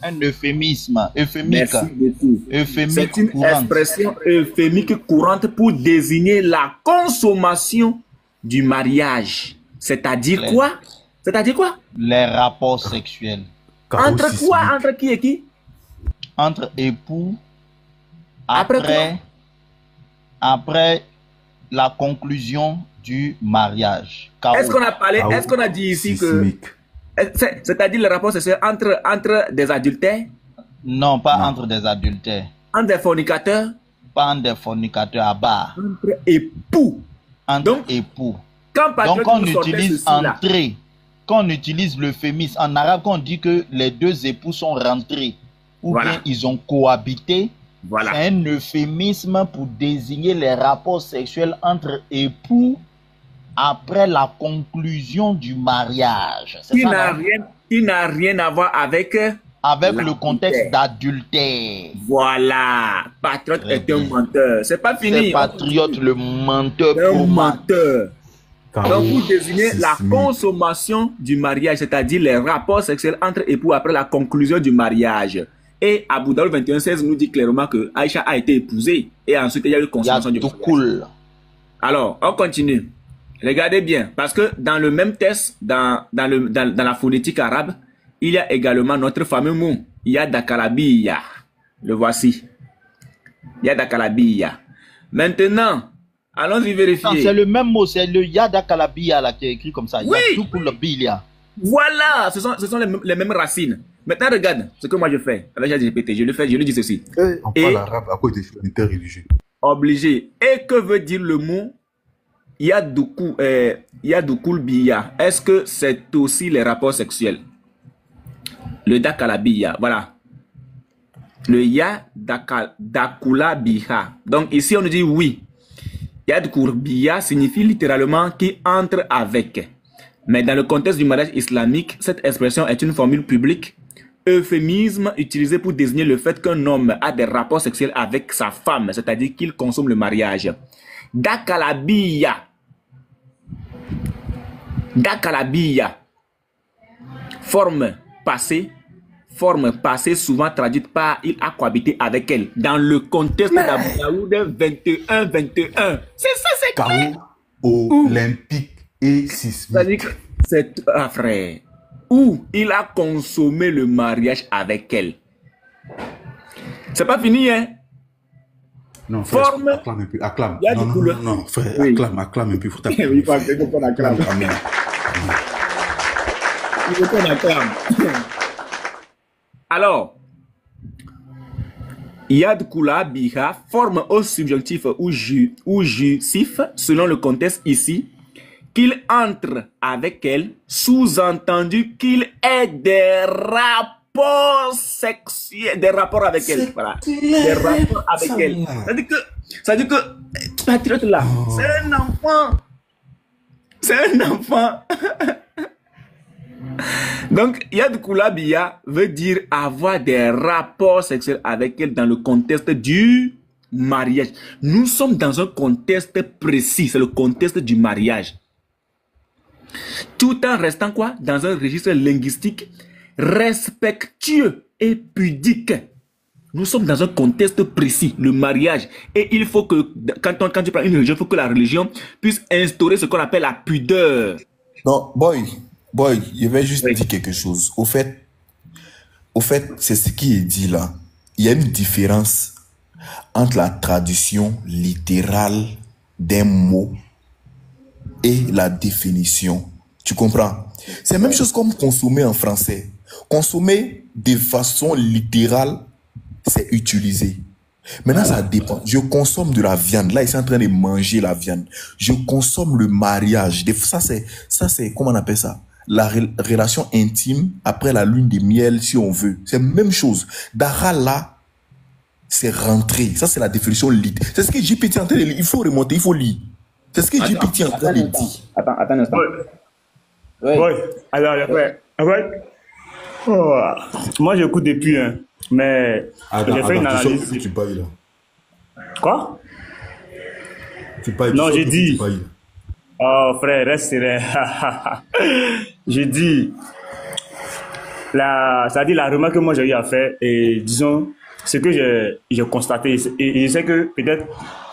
Un euphémisme. Merci beaucoup. C'est une expression euphémique courante pour désigner la consommation du mariage. C'est-à-dire quoi? C'est-à-dire quoi? Les rapports sexuels. Entre quoi? Entre qui et qui? Entre époux. Après la conclusion du mariage. Est-ce qu'on a parlé, est-ce qu'on a dit ici que... C'est-à-dire le rapport sexuel entre des adultères? Non, pas entre des adultères. Entre des fornicateurs? Pas entre des fornicateurs à bas. Entre époux. Entre époux. Donc on utilise entrer. Quand on utilise l'euphémisme en arabe, quand on dit que les deux époux sont rentrés ou bien ils ont cohabité, c'est un euphémisme pour désigner les rapports sexuels entre époux après la conclusion du mariage. Qui n'a rien à voir avec le contexte d'adultère. Voilà. Patriote est un menteur. C'est pas fini. C'est Patriote le menteur. Un menteur. Donc, pour désigner la consommation du mariage, c'est-à-dire les rapports sexuels entre époux après la conclusion du mariage. Et Abu Daoud 21-16 nous dit clairement que Aïcha a été épousée et ensuite il y a eu consommation du mariage. Cool. Alors, on continue. Regardez bien, parce que dans le même test, dans la phonétique arabe, il y a également notre fameux mot. Il y a Dakalabiya. Le voici. Il y a Dakalabiya. Maintenant, Allons-y Non, vérifier. c'est le même mot, c'est le Yada Kalabia là qui est écrit comme ça. Oui. Yadukulabia. Voilà, ce sont les mêmes racines. Maintenant, regarde ce que moi je fais avec ChatGPT. Je lui dis ceci. On parle arabe à cause des interreligieux. Obligé. Et que veut dire le mot Yadukulbiya? Est-ce que c'est aussi les rapports sexuels? Le Dakalabiya, voilà. Le Yadakulabiha. Donc ici on nous dit oui. Yadukulbiya signifie littéralement qui entre avec. Mais dans le contexte du mariage islamique, cette expression est une formule publique, euphémisme utilisé pour désigner le fait qu'un homme a des rapports sexuels avec sa femme, c'est-à-dire qu'il consomme le mariage. Dakalabiya. Dakalabiya. Forme passée souvent traduite par il a cohabité avec elle. Dans le contexte d'Abu Daoud 21-21. C'est ça, c'est clair. Chaos olympique et sismique. C'est-à-dire que c'est frère. Où il a consommé le mariage avec elle. C'est pas fini, hein? Non, frère, Forme. acclame un peu, acclame. Il y a du couleur. Non, frère, Oui. acclame un peu. Faut t'appeler. Oui, il faut qu'on acclame. Amen. Il faut qu'on acclame. Alors, Yad Kula Biha forme au subjonctif ou jusif, selon le contexte ici, qu'il entre avec elle, sous-entendu qu'il ait des rapports sexuels, des rapports avec elle. Voilà. Des rapports avec elle. C'est-à-dire que, patriote là, c'est un enfant. C'est un enfant. Donc, Yad Kulabiya veut dire avoir des rapports sexuels avec elle dans le contexte du mariage. Nous sommes dans un contexte précis, c'est le contexte du mariage. Tout en restant quoi? Dans un registre linguistique respectueux et pudique. Nous sommes dans un contexte précis, le mariage. Et il faut que, quand tu prends une religion, il faut que la religion puisse instaurer ce qu'on appelle la pudeur. Non, boy, je vais juste dire quelque chose. Au fait, c'est ce qui est dit là. Il y a une différence entre la traduction littérale d'un mot et la définition. Tu comprends? C'est la même chose comme consommer en français. Consommer de façon littérale, c'est utiliser. Maintenant, ça dépend. Je consomme de la viande. Là, ils sont en train de manger la viande. Je consomme le mariage. Ça, c'est, comment on appelle ça? La relation intime après la lune de miel, si on veut. C'est la même chose. Dara, là, c'est rentrer. Ça, c'est la définition lit. C'est ce que GPT est en train de lire. Il faut remonter, il faut lire. C'est ce que GPT est en train de dire. Attends un instant. Oui. Alors, après. Oh. Moi, j'écoute depuis, hein. Mais j'ai fait une analyse. Tu bailles là. Quoi? Tu bailles. Non, j'ai dit. Oh, frère, reste serein. J'ai dit. C'est-à-dire la remarque que moi j'ai eu à faire, et disons, ce que j'ai constaté, et je sais que peut-être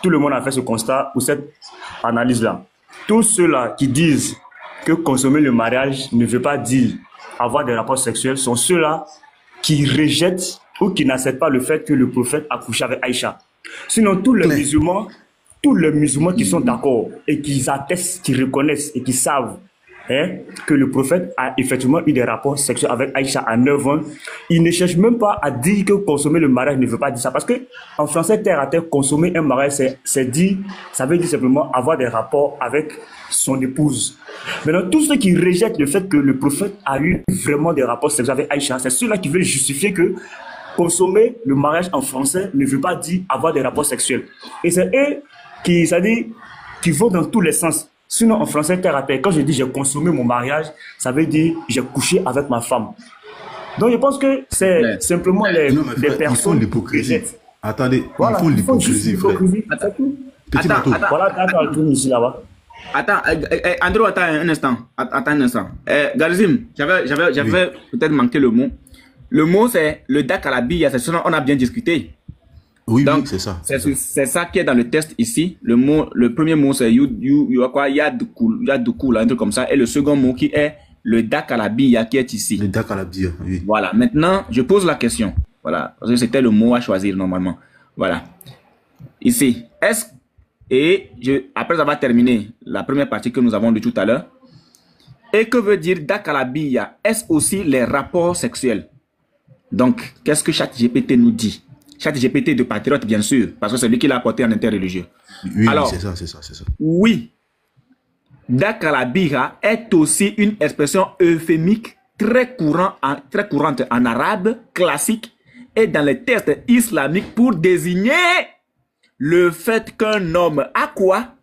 tout le monde a fait ce constat ou cette analyse-là. Tous ceux-là qui disent que consommer le mariage ne veut pas dire avoir des rapports sexuels sont ceux-là qui rejettent ou qui n'acceptent pas le fait que le prophète a couché avec Aïcha. Sinon, tous les musulmans qui sont d'accord et qui attestent, qui reconnaissent et qui savent que le prophète a effectivement eu des rapports sexuels avec Aïcha à 9 ans, ils ne cherchent même pas à dire que consommer le mariage ne veut pas dire ça. Parce que en français, terre à terre, consommer un mariage, c'est dit, ça veut dire simplement avoir des rapports avec son épouse. Maintenant, tous ceux qui rejettent le fait que le prophète a eu vraiment des rapports sexuels avec Aïcha, c'est ceux-là qui veulent justifier que consommer le mariage en français ne veut pas dire avoir des rapports sexuels. Et c'est eux qui vont dans tous les sens. Sinon, en français, terre à terre, quand je dis j'ai consommé mon mariage, ça veut dire j'ai couché avec ma femme. Donc, je pense que c'est simplement les personnes. Ils font l'hypocrisie. Attendez, voilà, ils font l'hypocrisie, frère. Petit bateau. Voilà, attends, Andrew, attends un instant. Garzim, j'avais peut-être manqué le mot. Le mot, c'est le Dakalabiya, c'est ce dont on a bien discuté. Oui, donc, oui, c'est ça. C'est ça qui est dans le test ici. Le premier mot, c'est Yadukul, un truc comme ça. Et le second mot qui est le Dakalabiya qui est ici. Le Dakalabiya, oui. Voilà. Maintenant, je pose la question. Voilà. Parce que c'était le mot à choisir normalement. Voilà. Ici. Et après avoir terminé la première partie que nous avons dit tout à l'heure, et que veut dire Dakalabiya? Est-ce aussi les rapports sexuels? Donc, qu'est-ce que ChatGPT nous dit? ChatGPT de patriote, bien sûr, parce que c'est lui qui l'a apporté en interreligieux. Oui, alors, c'est ça. Oui, Dakalabiya est aussi une expression euphémique très courante en arabe classique et dans les textes islamiques pour désigner le fait qu'un homme a quoi?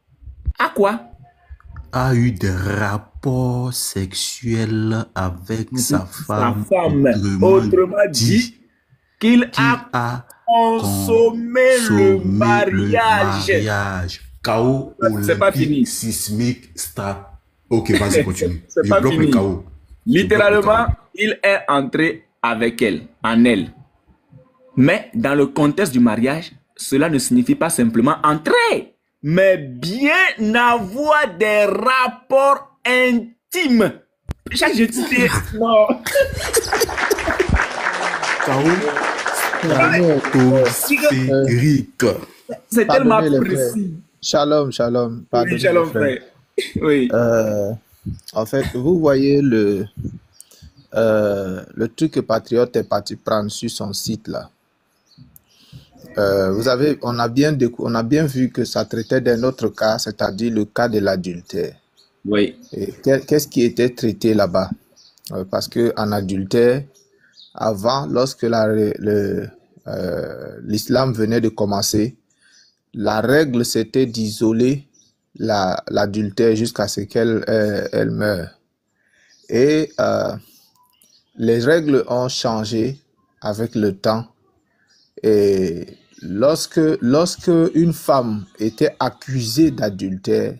A eu des rapports sexuels avec sa femme. Autrement dit, qu'il a consommé le mariage. Chaos c'est pas fini. Sismique, start. Ok, vas-y, continue. C'est pas fini. Littéralement, il est entré avec elle, en elle. Mais dans le contexte du mariage, cela ne signifie pas simplement entrer, mais bien avoir des rapports intimes. Chaque je dis non. C'est tellement précis. Shalom. Oui, shalom, frère. Oui. En fait, vous voyez le truc que Patriote est parti prendre sur son site là. On a bien vu que ça traitait d'un autre cas, c'est-à-dire le cas de l'adultère. Oui. Et qu'est-ce qui était traité là-bas? Parce que en adultère, avant, lorsque l'islam venait de commencer, la règle c'était d'isoler l'adultère jusqu'à ce qu'elle meure. Et les règles ont changé avec le temps. Et lorsque une femme était accusée d'adultère,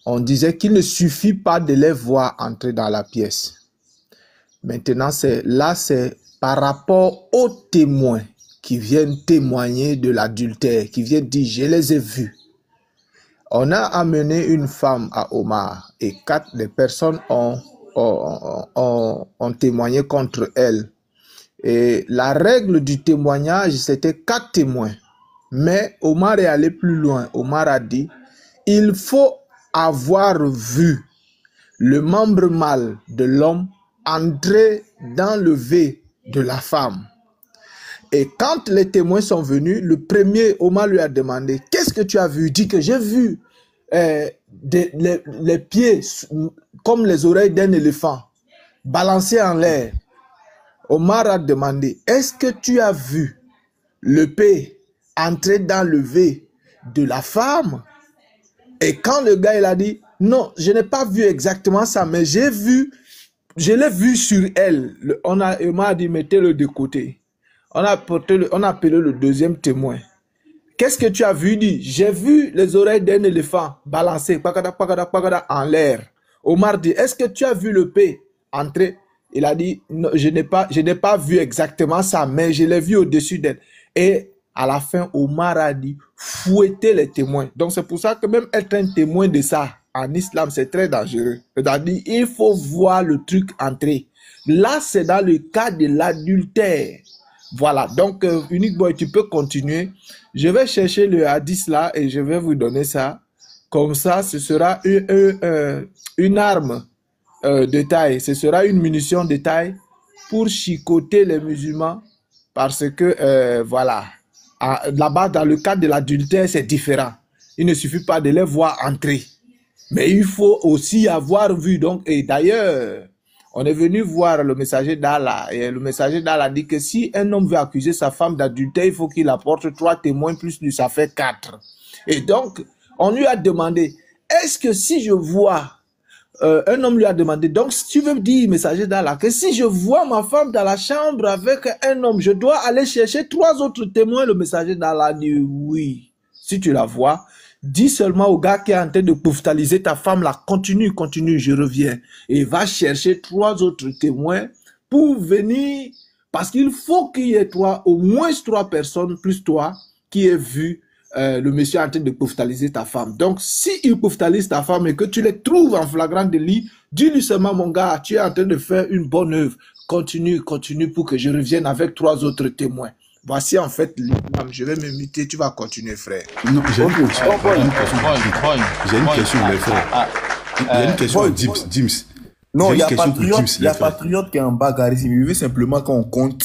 on disait qu'il ne suffit pas de les voir entrer dans la pièce. Maintenant, c'est par rapport aux témoins qui viennent témoigner de l'adultère, qui viennent dire « je les ai vus ». On a amené une femme à Omar et 4 des personnes ont témoigné contre elle. Et la règle du témoignage, c'était 4 témoins. Mais Omar est allé plus loin. Omar a dit, il faut avoir vu le membre mâle de l'homme entrer dans le V de la femme. Et quand les témoins sont venus, le premier, Omar lui a demandé, qu'est-ce que tu as vu? Il dit que j'ai vu les pieds comme les oreilles d'un éléphant balancés en l'air. Omar a demandé, est-ce que tu as vu le P entrer dans le V de la femme? Et quand le gars il a dit, non, je n'ai pas vu exactement ça, mais je l'ai vu sur elle. Omar a dit, mettez-le de côté. On a appelé le deuxième témoin. Qu'est-ce que tu as vu? Il dit, j'ai vu les oreilles d'un éléphant balancées en l'air. Omar dit, est-ce que tu as vu le P entrer? Il a dit, non, je n'ai pas vu exactement ça, mais je l'ai vu au-dessus d'elle. Et à la fin, Omar a dit, fouettez les témoins. Donc c'est pour ça que même être un témoin de ça, en islam, c'est très dangereux. C'est-à-dire, il faut voir le truc entrer. Là, c'est dans le cas de l'adultère. Voilà, donc Unique Boy, tu peux continuer. Je vais chercher le hadith là et je vais vous donner ça. Comme ça, ce sera une arme de taille. Ce sera une munition de taille pour chicoter les musulmans. Parce que, voilà, là-bas, dans le cadre de l'adultère, c'est différent. Il ne suffit pas de les voir entrer. Mais il faut aussi avoir vu. Donc, et d'ailleurs, on est venu voir le messager d'Allah. Et le messager d'Allah dit que si un homme veut accuser sa femme d'adultère, il faut qu'il apporte 3 témoins plus lui, ça fait 4. Et donc, on lui a demandé, est-ce que si je vois, un homme lui a demandé, donc si tu veux me dire, messager d'Allah, que si je vois ma femme dans la chambre avec un homme, je dois aller chercher 3 autres témoins. Le messager d'Allah dit oui. Si tu la vois, dis seulement au gars qui est en train de pouftaliser ta femme là, continue, je reviens. Et va chercher 3 autres témoins pour venir, parce qu'il faut qu'il y ait au moins 3 personnes plus toi qui aient vu le monsieur en train de pouftaliser ta femme. Donc, si il pouftalise ta femme et que tu les trouves en flagrant délit, dis-lui seulement, mon gars, tu es en train de faire une bonne œuvre. Continue pour que je revienne avec 3 autres témoins. Voici en fait l'islam. Je vais me muter, tu vas continuer, frère. Non, j'ai une question. J'ai une question, les frères. J'ai une question, James. Non, il y a Patriote qui est en bas, Charisme. Il veut simplement qu'on compte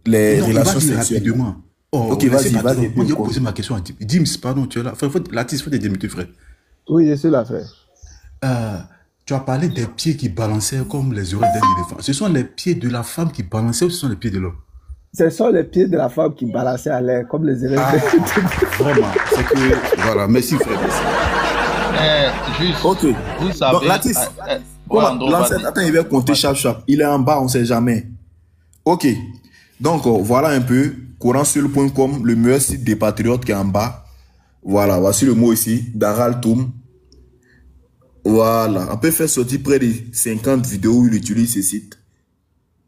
les relations sexuelles. Rapidement. Ok, vas-y. Moi, je vais poser ma question à James. Pardon, tu es là. L'artiste, faut te démuter, frère. Oui, je suis là, frère. Tu as parlé des pieds qui balançaient comme les oreilles d'un éléphant. Ce sont les pieds de la femme qui balançaient ou ce sont les pieds de l'homme? Ce sont les pieds de la femme qui balançaient à l'air comme les éléphants. Vraiment. C'est que... Voilà, merci, frère. Juste, ok. Vous savez... Donc, l'artiste, attends, il va compter chaque. Il est en bas, on ne sait jamais. Ok. Donc, voilà un peu. Courantseul.com, le meilleur site des patriotes qui est en bas. Voilà, voici le mot ici. Daral Toum. Voilà. On peut faire sortir près de 50 vidéos où il utilise ce site.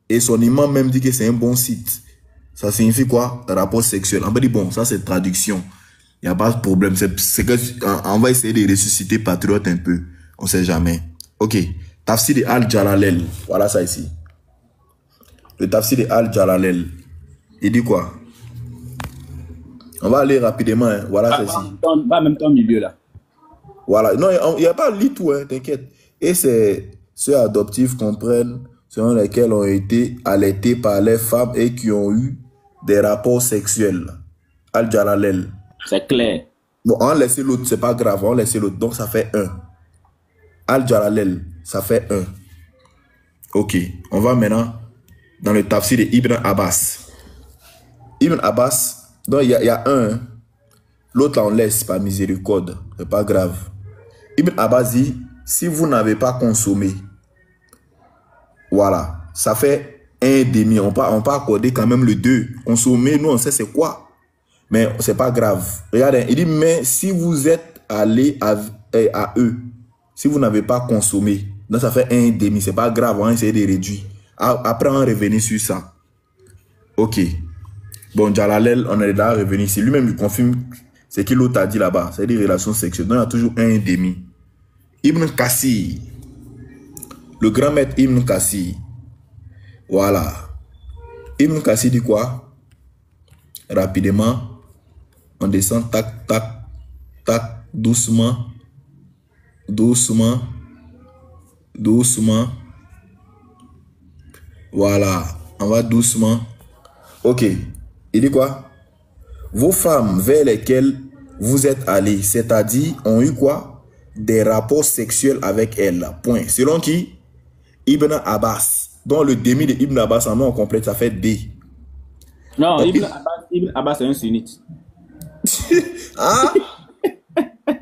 Et son imam même dit que c'est un bon site. Ça signifie quoi? Rapport sexuel. On peut dire, bon, ça c'est traduction. Il n'y a pas de problème. C'est que on va essayer de ressusciter patriote un peu. On ne sait jamais. Ok. Tafsir de Al-Jalalel. Voilà ça ici. Le tafsir de Al-Jalalel. Il dit quoi? On va aller rapidement. Hein. Voilà ça ici. Va en même temps au milieu là. Voilà. Non, il n'y a pas lit tout, hein, t'inquiète. Et c'est ceux adoptifs comprennent selon lesquels ont été allaités par les femmes et qui ont eu des rapports sexuels. Al-Jalalel. C'est clair. Bon, on laisse l'autre, c'est pas grave, on laisse l'autre. Donc ça fait 1. Al-Jalalel, ça fait 1. Ok, on va maintenant dans le tafsir de Ibn Abbas. Ibn Abbas, donc il y a 1. Hein. L'autre on laisse par miséricorde, c'est pas grave. Ibn Abbas dit, si vous n'avez pas consommé, voilà, ça fait 1,5. On peut accorder quand même le 2. Consommer, nous on sait c'est quoi. Mais c'est pas grave. Regardez, il dit, mais si vous êtes allé à eux, si vous n'avez pas consommé, donc ça fait 1,5. C'est pas grave, on va essayer de réduire. Après, on va revenir sur ça. Ok. Bon, Jalalel, on est là revenu ici. Lui-même, il confirme ce que l'autre a dit là-bas. C'est des relations sexuelles. Donc, il y a toujours 1,5. Ibn Kassir. Le grand maître Ibn Kassir. Voilà. Ibn Kassir dit quoi? Rapidement. On descend, tac, tac, tac, doucement. Doucement. Doucement. Voilà. On va doucement. Ok. Il dit quoi? Vos femmes vers lesquelles vous êtes allés, c'est-à-dire ont eu quoi? Des rapports sexuels avec elles. Point. Selon qui? Ibn Abbas. Donc le demi de Ibn Abbas en nom complet, ça fait D. Non, donc, Ibn Abbas c'est un sunnite. Ah? D'accord.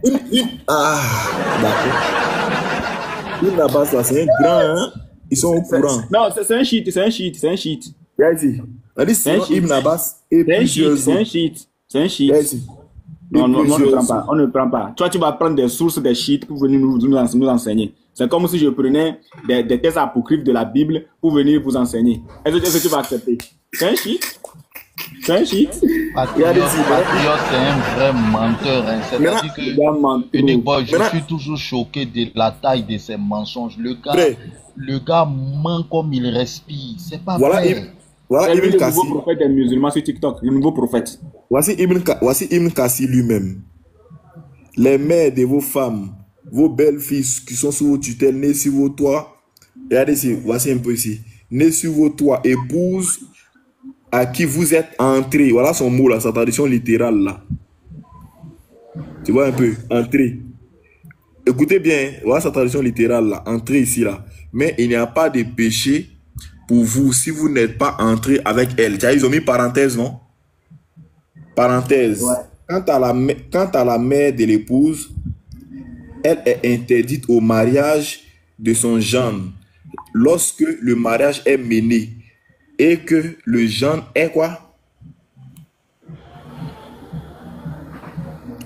Ibn Abbas, c'est un grand, hein? Ils sont au courant. Non, c'est un chiite, c'est un chiite, c'est un chiite. C'est Ibn Abbas et plusieurs autres. C'est un chiite. Non, on ne prend pas. On ne prend pas. Toi, tu vas prendre des sources des chiites pour venir nous enseigner. C'est comme si je prenais des thèses apocryphes de la Bible pour venir vous enseigner. Est-ce que tu vas accepter? C'est un chiite. C'est un chiite. Patriote, c'est un vrai menteur. Hein. C'est-à-dire que je suis toujours choqué de la taille de ses mensonges. Le gars ment comme il respire. C'est pas vrai. Voilà le nouveau prophète des musulmans sur TikTok. Le nouveau prophète. Voici Ibn Kassir lui-même. Les mères de vos femmes, vos belles filles qui sont sous vos tutelles, nées sur vos toits. Regardez ici, voici un peu ici. Nées sur vos toits, épouses à qui vous êtes entrés. Voilà son mot là, sa traduction littérale là. Tu vois un peu, entré. Écoutez bien, voilà sa traduction littérale là, entré ici là. Mais il n'y a pas de péché pour vous si vous n'êtes pas entré avec elle. Ils ont mis parenthèse, non? Parenthèse. Ouais. Quant à la mère de l'épouse, elle est interdite au mariage de son gendre lorsque le mariage est mené et que le gendre est quoi?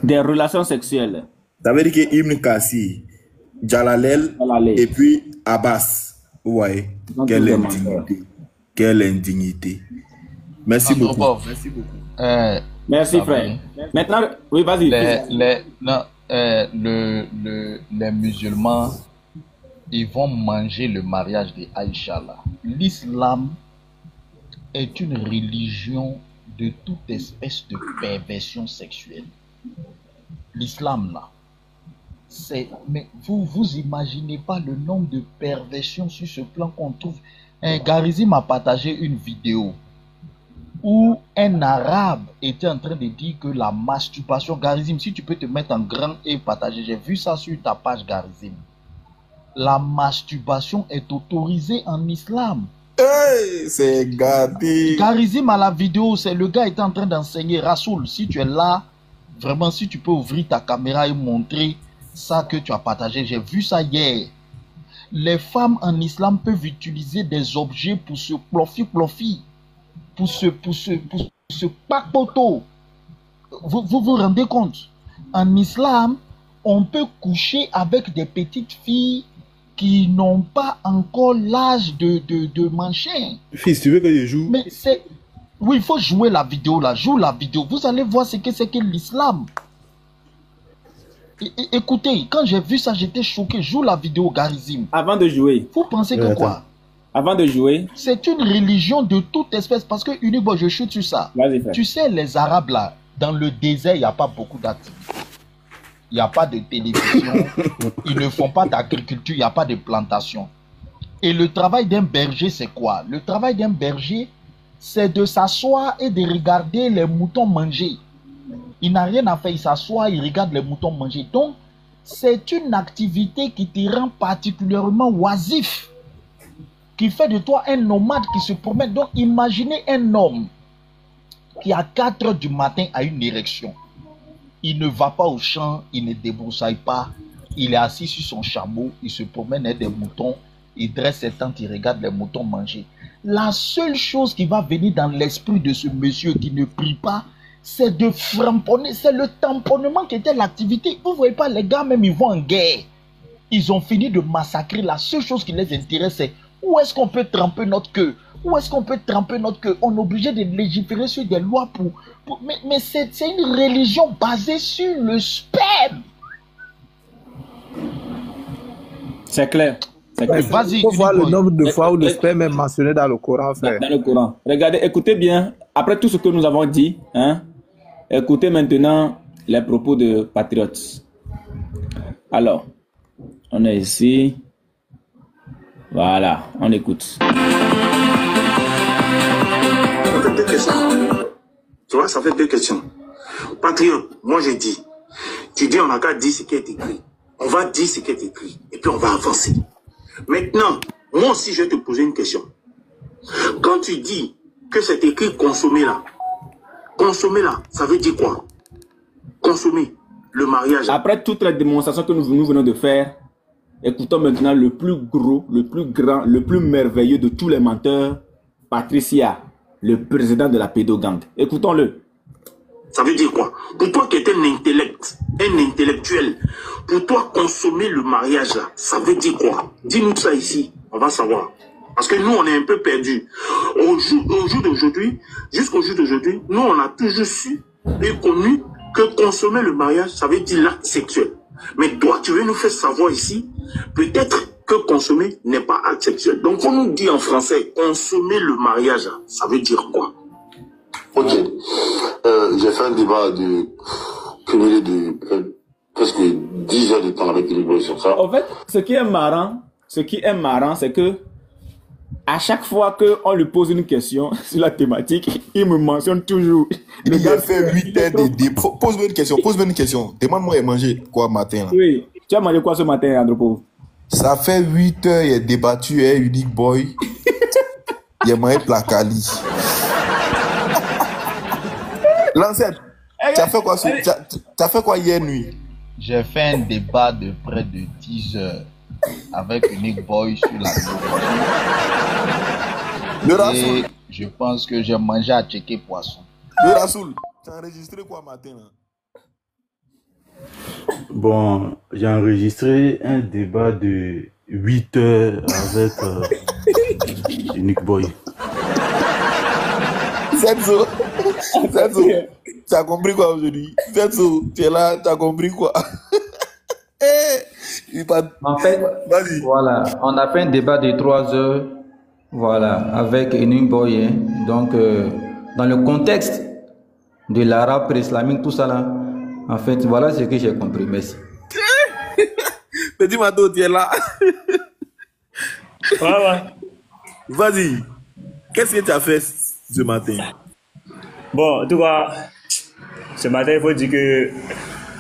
Des relations sexuelles. Ça veut dire que Ibn Kassir, Jalalel et puis Abbas. Ouais. Quelle indignité. Quelle indignité. Merci beaucoup. Merci beaucoup. Merci frère. Maintenant, oui, vas-y. Les musulmans, ils vont manger le mariage de Aïcha là. L'islam est une religion de toute espèce de perversion sexuelle. L'islam, là, c'est... Mais vous imaginez pas le nombre de perversions sur ce plan qu'on trouve. Garizim a partagé une vidéo où un arabe était en train de dire que la masturbation... Garizim, si tu peux te mettre en grand et partager, j'ai vu ça sur ta page, Garizim. La masturbation est autorisée en islam. Hey, c'est gâté. Garizim à la vidéo, c'est le gars était en train d'enseigner. Rasoul, si tu es là, vraiment, si tu peux ouvrir ta caméra et montrer ça que tu as partagé. J'ai vu ça hier. Les femmes en islam peuvent utiliser des objets pour se plofi, pour se papoter. Vous vous rendez compte? En islam, on peut coucher avec des petites filles qui n'ont pas encore l'âge de mancher. Fils, tu veux que je joue? Mais c'est... Oui, il faut jouer la vidéo là. Joue la vidéo. Vous allez voir ce que c'est que l'islam. Écoutez, quand j'ai vu ça, j'étais choqué. Joue la vidéo, Garizim. Avant de jouer. Vous pensez que quoi? Avant de jouer. C'est une religion de toute espèce. Parce que, uniquement, je chute sur ça. Tu sais, les Arabes là, dans le désert, il n'y a pas beaucoup d'activités. Il n'y a pas de télévision. Ils ne font pas d'agriculture. Il n'y a pas de plantation. Et le travail d'un berger, c'est quoi? Le travail d'un berger, c'est de s'asseoir et de regarder les moutons manger. Il n'a rien à faire, il s'assoit, il regarde les moutons manger. Donc, c'est une activité qui te rend particulièrement oisif, qui fait de toi un nomade qui se promène. Donc, imaginez un homme qui à 4 h du matin a une érection. Il ne va pas au champ, il ne débroussaille pas, il est assis sur son chameau, il se promène avec des moutons, il dresse ses tentes, il regarde les moutons manger. La seule chose qui va venir dans l'esprit de ce monsieur qui ne prie pas, c'est de framponner, c'est le tamponnement qui était l'activité. Vous ne voyez pas, les gars même ils vont en guerre. Ils ont fini de massacrer. La seule chose qui les intéresse, c'est où est-ce qu'on peut tremper notre queue? Où est-ce qu'on peut tremper notre queue? On est obligé de légiférer sur des lois pour... Mais c'est une religion basée sur le sperme. C'est clair. Il faut voir le nombre de fois où le sperme est mentionné dans le Coran, frère. Dans le Coran. Regardez, écoutez bien. Après tout ce que nous avons dit, hein, écoutez maintenant les propos de Patriotes. Alors, on est ici. Voilà, on écoute. Ça fait deux questions. Tu vois, ça fait deux questions. Patriote, moi j'ai dit. Tu dis on n'a qu'à dire ce qui est écrit. On va dire ce qui est écrit. Et puis on va avancer. Maintenant, moi aussi je vais te poser une question. Quand tu dis que c'est écrit consommer là, ça veut dire quoi? Consommer le mariage. Après toutes les démonstrations que nous venons de faire, écoutons maintenant le plus gros, le plus grand, le plus merveilleux de tous les menteurs, Patricia, le président de la pédogang. Écoutons-le. Ça veut dire quoi? Pour toi qui es un intellectuel, pour toi consommer le mariage là, ça veut dire quoi? Dis-nous ça ici, on va savoir. Parce que nous, on est un peu perdus. Au jour d'aujourd'hui, jusqu'au jour d'aujourd'hui, nous, on a toujours su et connu que consommer le mariage, ça veut dire l'acte sexuel. Mais toi, tu veux nous faire savoir ici, peut-être que consommer n'est pas acte sexuel. Donc, on nous dit en français, consommer le mariage, ça veut dire quoi? Ok. J'ai fait un débat de cumulé de presque 10 heures de temps avec Libre sur ça. En fait, ce qui est marrant, c'est que à chaque fois qu'on lui pose une question sur la thématique, il me mentionne toujours. Le gars fait 8 heures de débat. Pose-moi une question. Demande-moi, il a mangé quoi matin là? Oui. Tu as mangé quoi ce matin, Andropo? Ça fait 8 heures, il a débattu, Unique Boy. Il a mangé Placali. L'ancêtre, tu as fait quoi hier nuit? J'ai fait un débat de près de 10 heures avec Unique Boy sur la vidéo. Et je pense que j'ai mangé à checker poisson. Le Rasoul, tu as enregistré quoi matin là? Bon, j'ai enregistré un débat de 8 heures avec Unique Boy. Zetzo, tu as compris quoi aujourd'hui? Zetzo, tu es là, tu as compris quoi? En fait, voilà, on a fait un débat de 3 heures, voilà, avec Unique Boy. Hein. Donc, dans le contexte de l'arabe pré-islamique, tout ça là, en fait, voilà ce que j'ai compris. Merci. Petit Mato, tu es là. Ouais. Vas-y. Qu'est-ce que tu as fait ce matin? Bon, en tout cas, ce matin, il faut dire que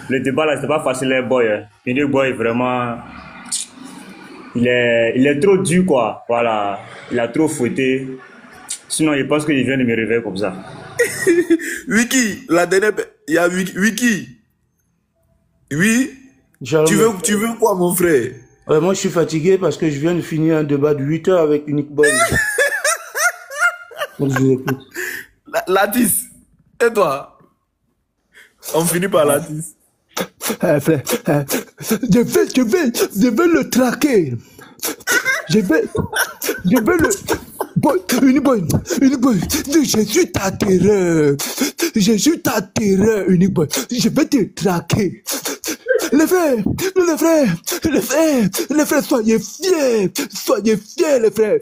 le débat là, c'était pas facile, les boys. Unique Boy, vraiment, il est trop dur, quoi. Voilà, il a trop fouetté. Sinon, je pense qu'il vient de me réveiller comme ça. Wiki, la dernière, il y a Wiki. Oui. Tu veux quoi, mon frère? Moi, je suis fatigué parce que je viens de finir un débat de 8 heures avec Unique Boy. Donc, je vous écoute. Latis, et toi? On finit par Latis. Frère, je vais le traquer. Je vais le... Unique Boy, je suis ta terreur. Unique Boy. Je vais te traquer. Les frères, soyez fiers, les frères.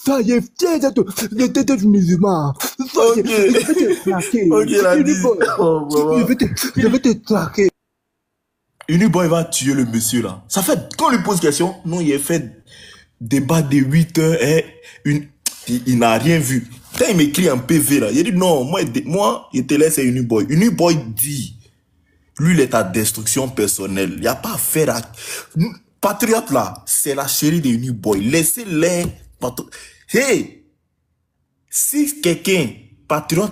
Soyez fiers d'être musulmans. Je vais te traquer. Je vais te traquer. Unique Boy va tuer le monsieur là. Ça fait, quand on lui pose question, non, il a fait débat de 8 heures et il n'a rien vu. Quand il m'écrit un PV là, il dit non, moi, je te laisse Unique Boy. Unique Boy dit, lui, il est à destruction personnelle. Il n'y a pas à faire à... Patriote là, c'est la chérie de Unique Boy. Laissez-les. Hey! Si quelqu'un, patriote,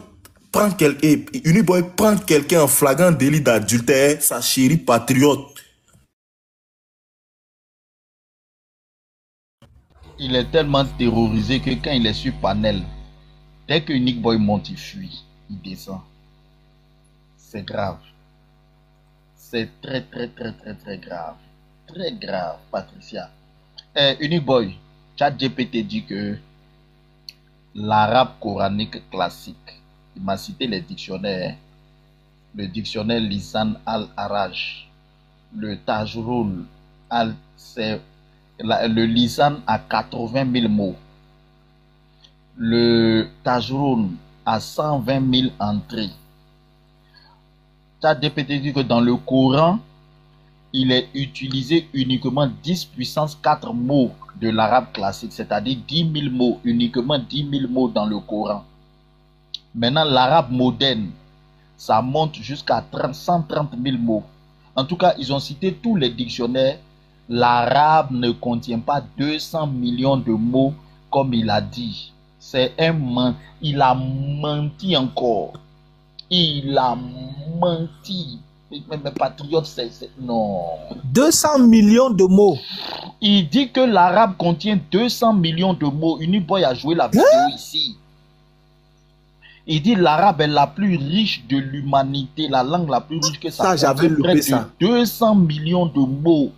prend quelqu'un, Unique Boy prend quelqu'un en flagrant délit d'adultère, sa chérie patriote. Il est tellement terrorisé que quand il est sur panel, dès que Unique Boy monte, il fuit, il descend. C'est grave. C'est très grave. Très grave, Patricia. Unique Boy, ChatGPT dit que l'arabe coranique classique, il m'a cité les dictionnaires, le dictionnaire Lisan al-Araj, le Tajrul le Lisan a 80 000 mots, le Tajrul a 120 000 entrées. ChatGPT dit que dans le Coran, il est utilisé uniquement 10 puissance 4 mots de l'arabe classique, c'est-à-dire 10 000 mots, uniquement 10 000 mots dans le Coran. Maintenant, l'arabe moderne, ça monte jusqu'à 130 000 mots. En tout cas, ils ont cité tous les dictionnaires. L'arabe ne contient pas 200 millions de mots comme il a dit. C'est il a menti encore. Il a menti. Mais patriote, non. 200 millions de mots. Il dit que l'arabe contient 200 millions de mots. Unique Boy a joué la vidéo ici. Il dit l'arabe est la plus riche de l'humanité, la langue la plus riche que ça. Ça, j'avais loupé ça. 200 millions de mots.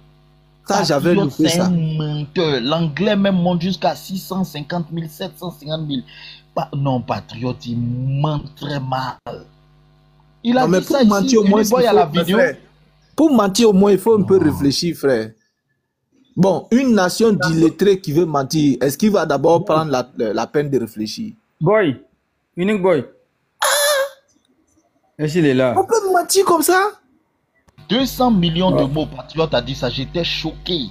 Ça, j'avais loupé ça. C'est un menteur. L'anglais même monte jusqu'à 650 000, 750 000. Non, patriote, il ment très mal. Il a non, mais dit pour ça mentir ici, au moins, à la vidéo. Pour mentir au moins, il faut un peu réfléchir, frère. Bon, une nation d'illettrés qui veut mentir, est-ce qu'il va d'abord prendre la peine de réfléchir? Boy, Unique Boy. Est-ce qu'il est là? On peut mentir comme ça? 200 millions de mots, patriote a dit ça, j'étais choqué.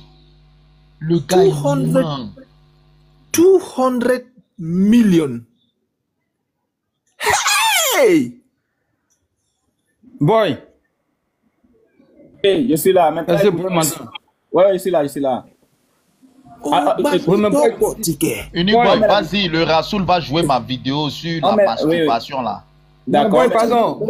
Le gars est 200 millions. Hey! Boy! Hey, je suis là. Maintenant, ouais, je suis là. Unique Boy, vas-y, le Rassoul va jouer ma vidéo sur la masturbation là. D'accord, pardon.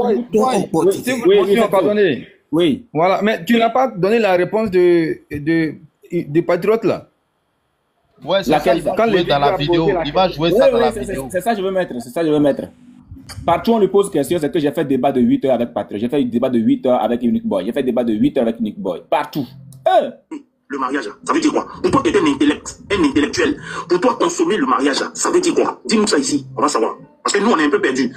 Pardonnez. Oui. Voilà, mais tu n'as pas donné la réponse de Patriote là. Ouais, c'est ça, il va jouer dans la vidéo. Il va jouer ça dans la vidéo. C'est ça que je veux mettre. Partout on lui pose question, c'est que j'ai fait débat de 8 heures avec Patriote. J'ai fait débat de 8 heures avec Unique Boy. J'ai fait débat de 8 heures avec Unique Boy. Partout. Le mariage, ça veut dire quoi? Pour toi qui es un intellectuel, pour toi consommer le mariage, ça veut dire quoi? Dis-nous ça ici, on va savoir. Parce que nous on est un peu perdus.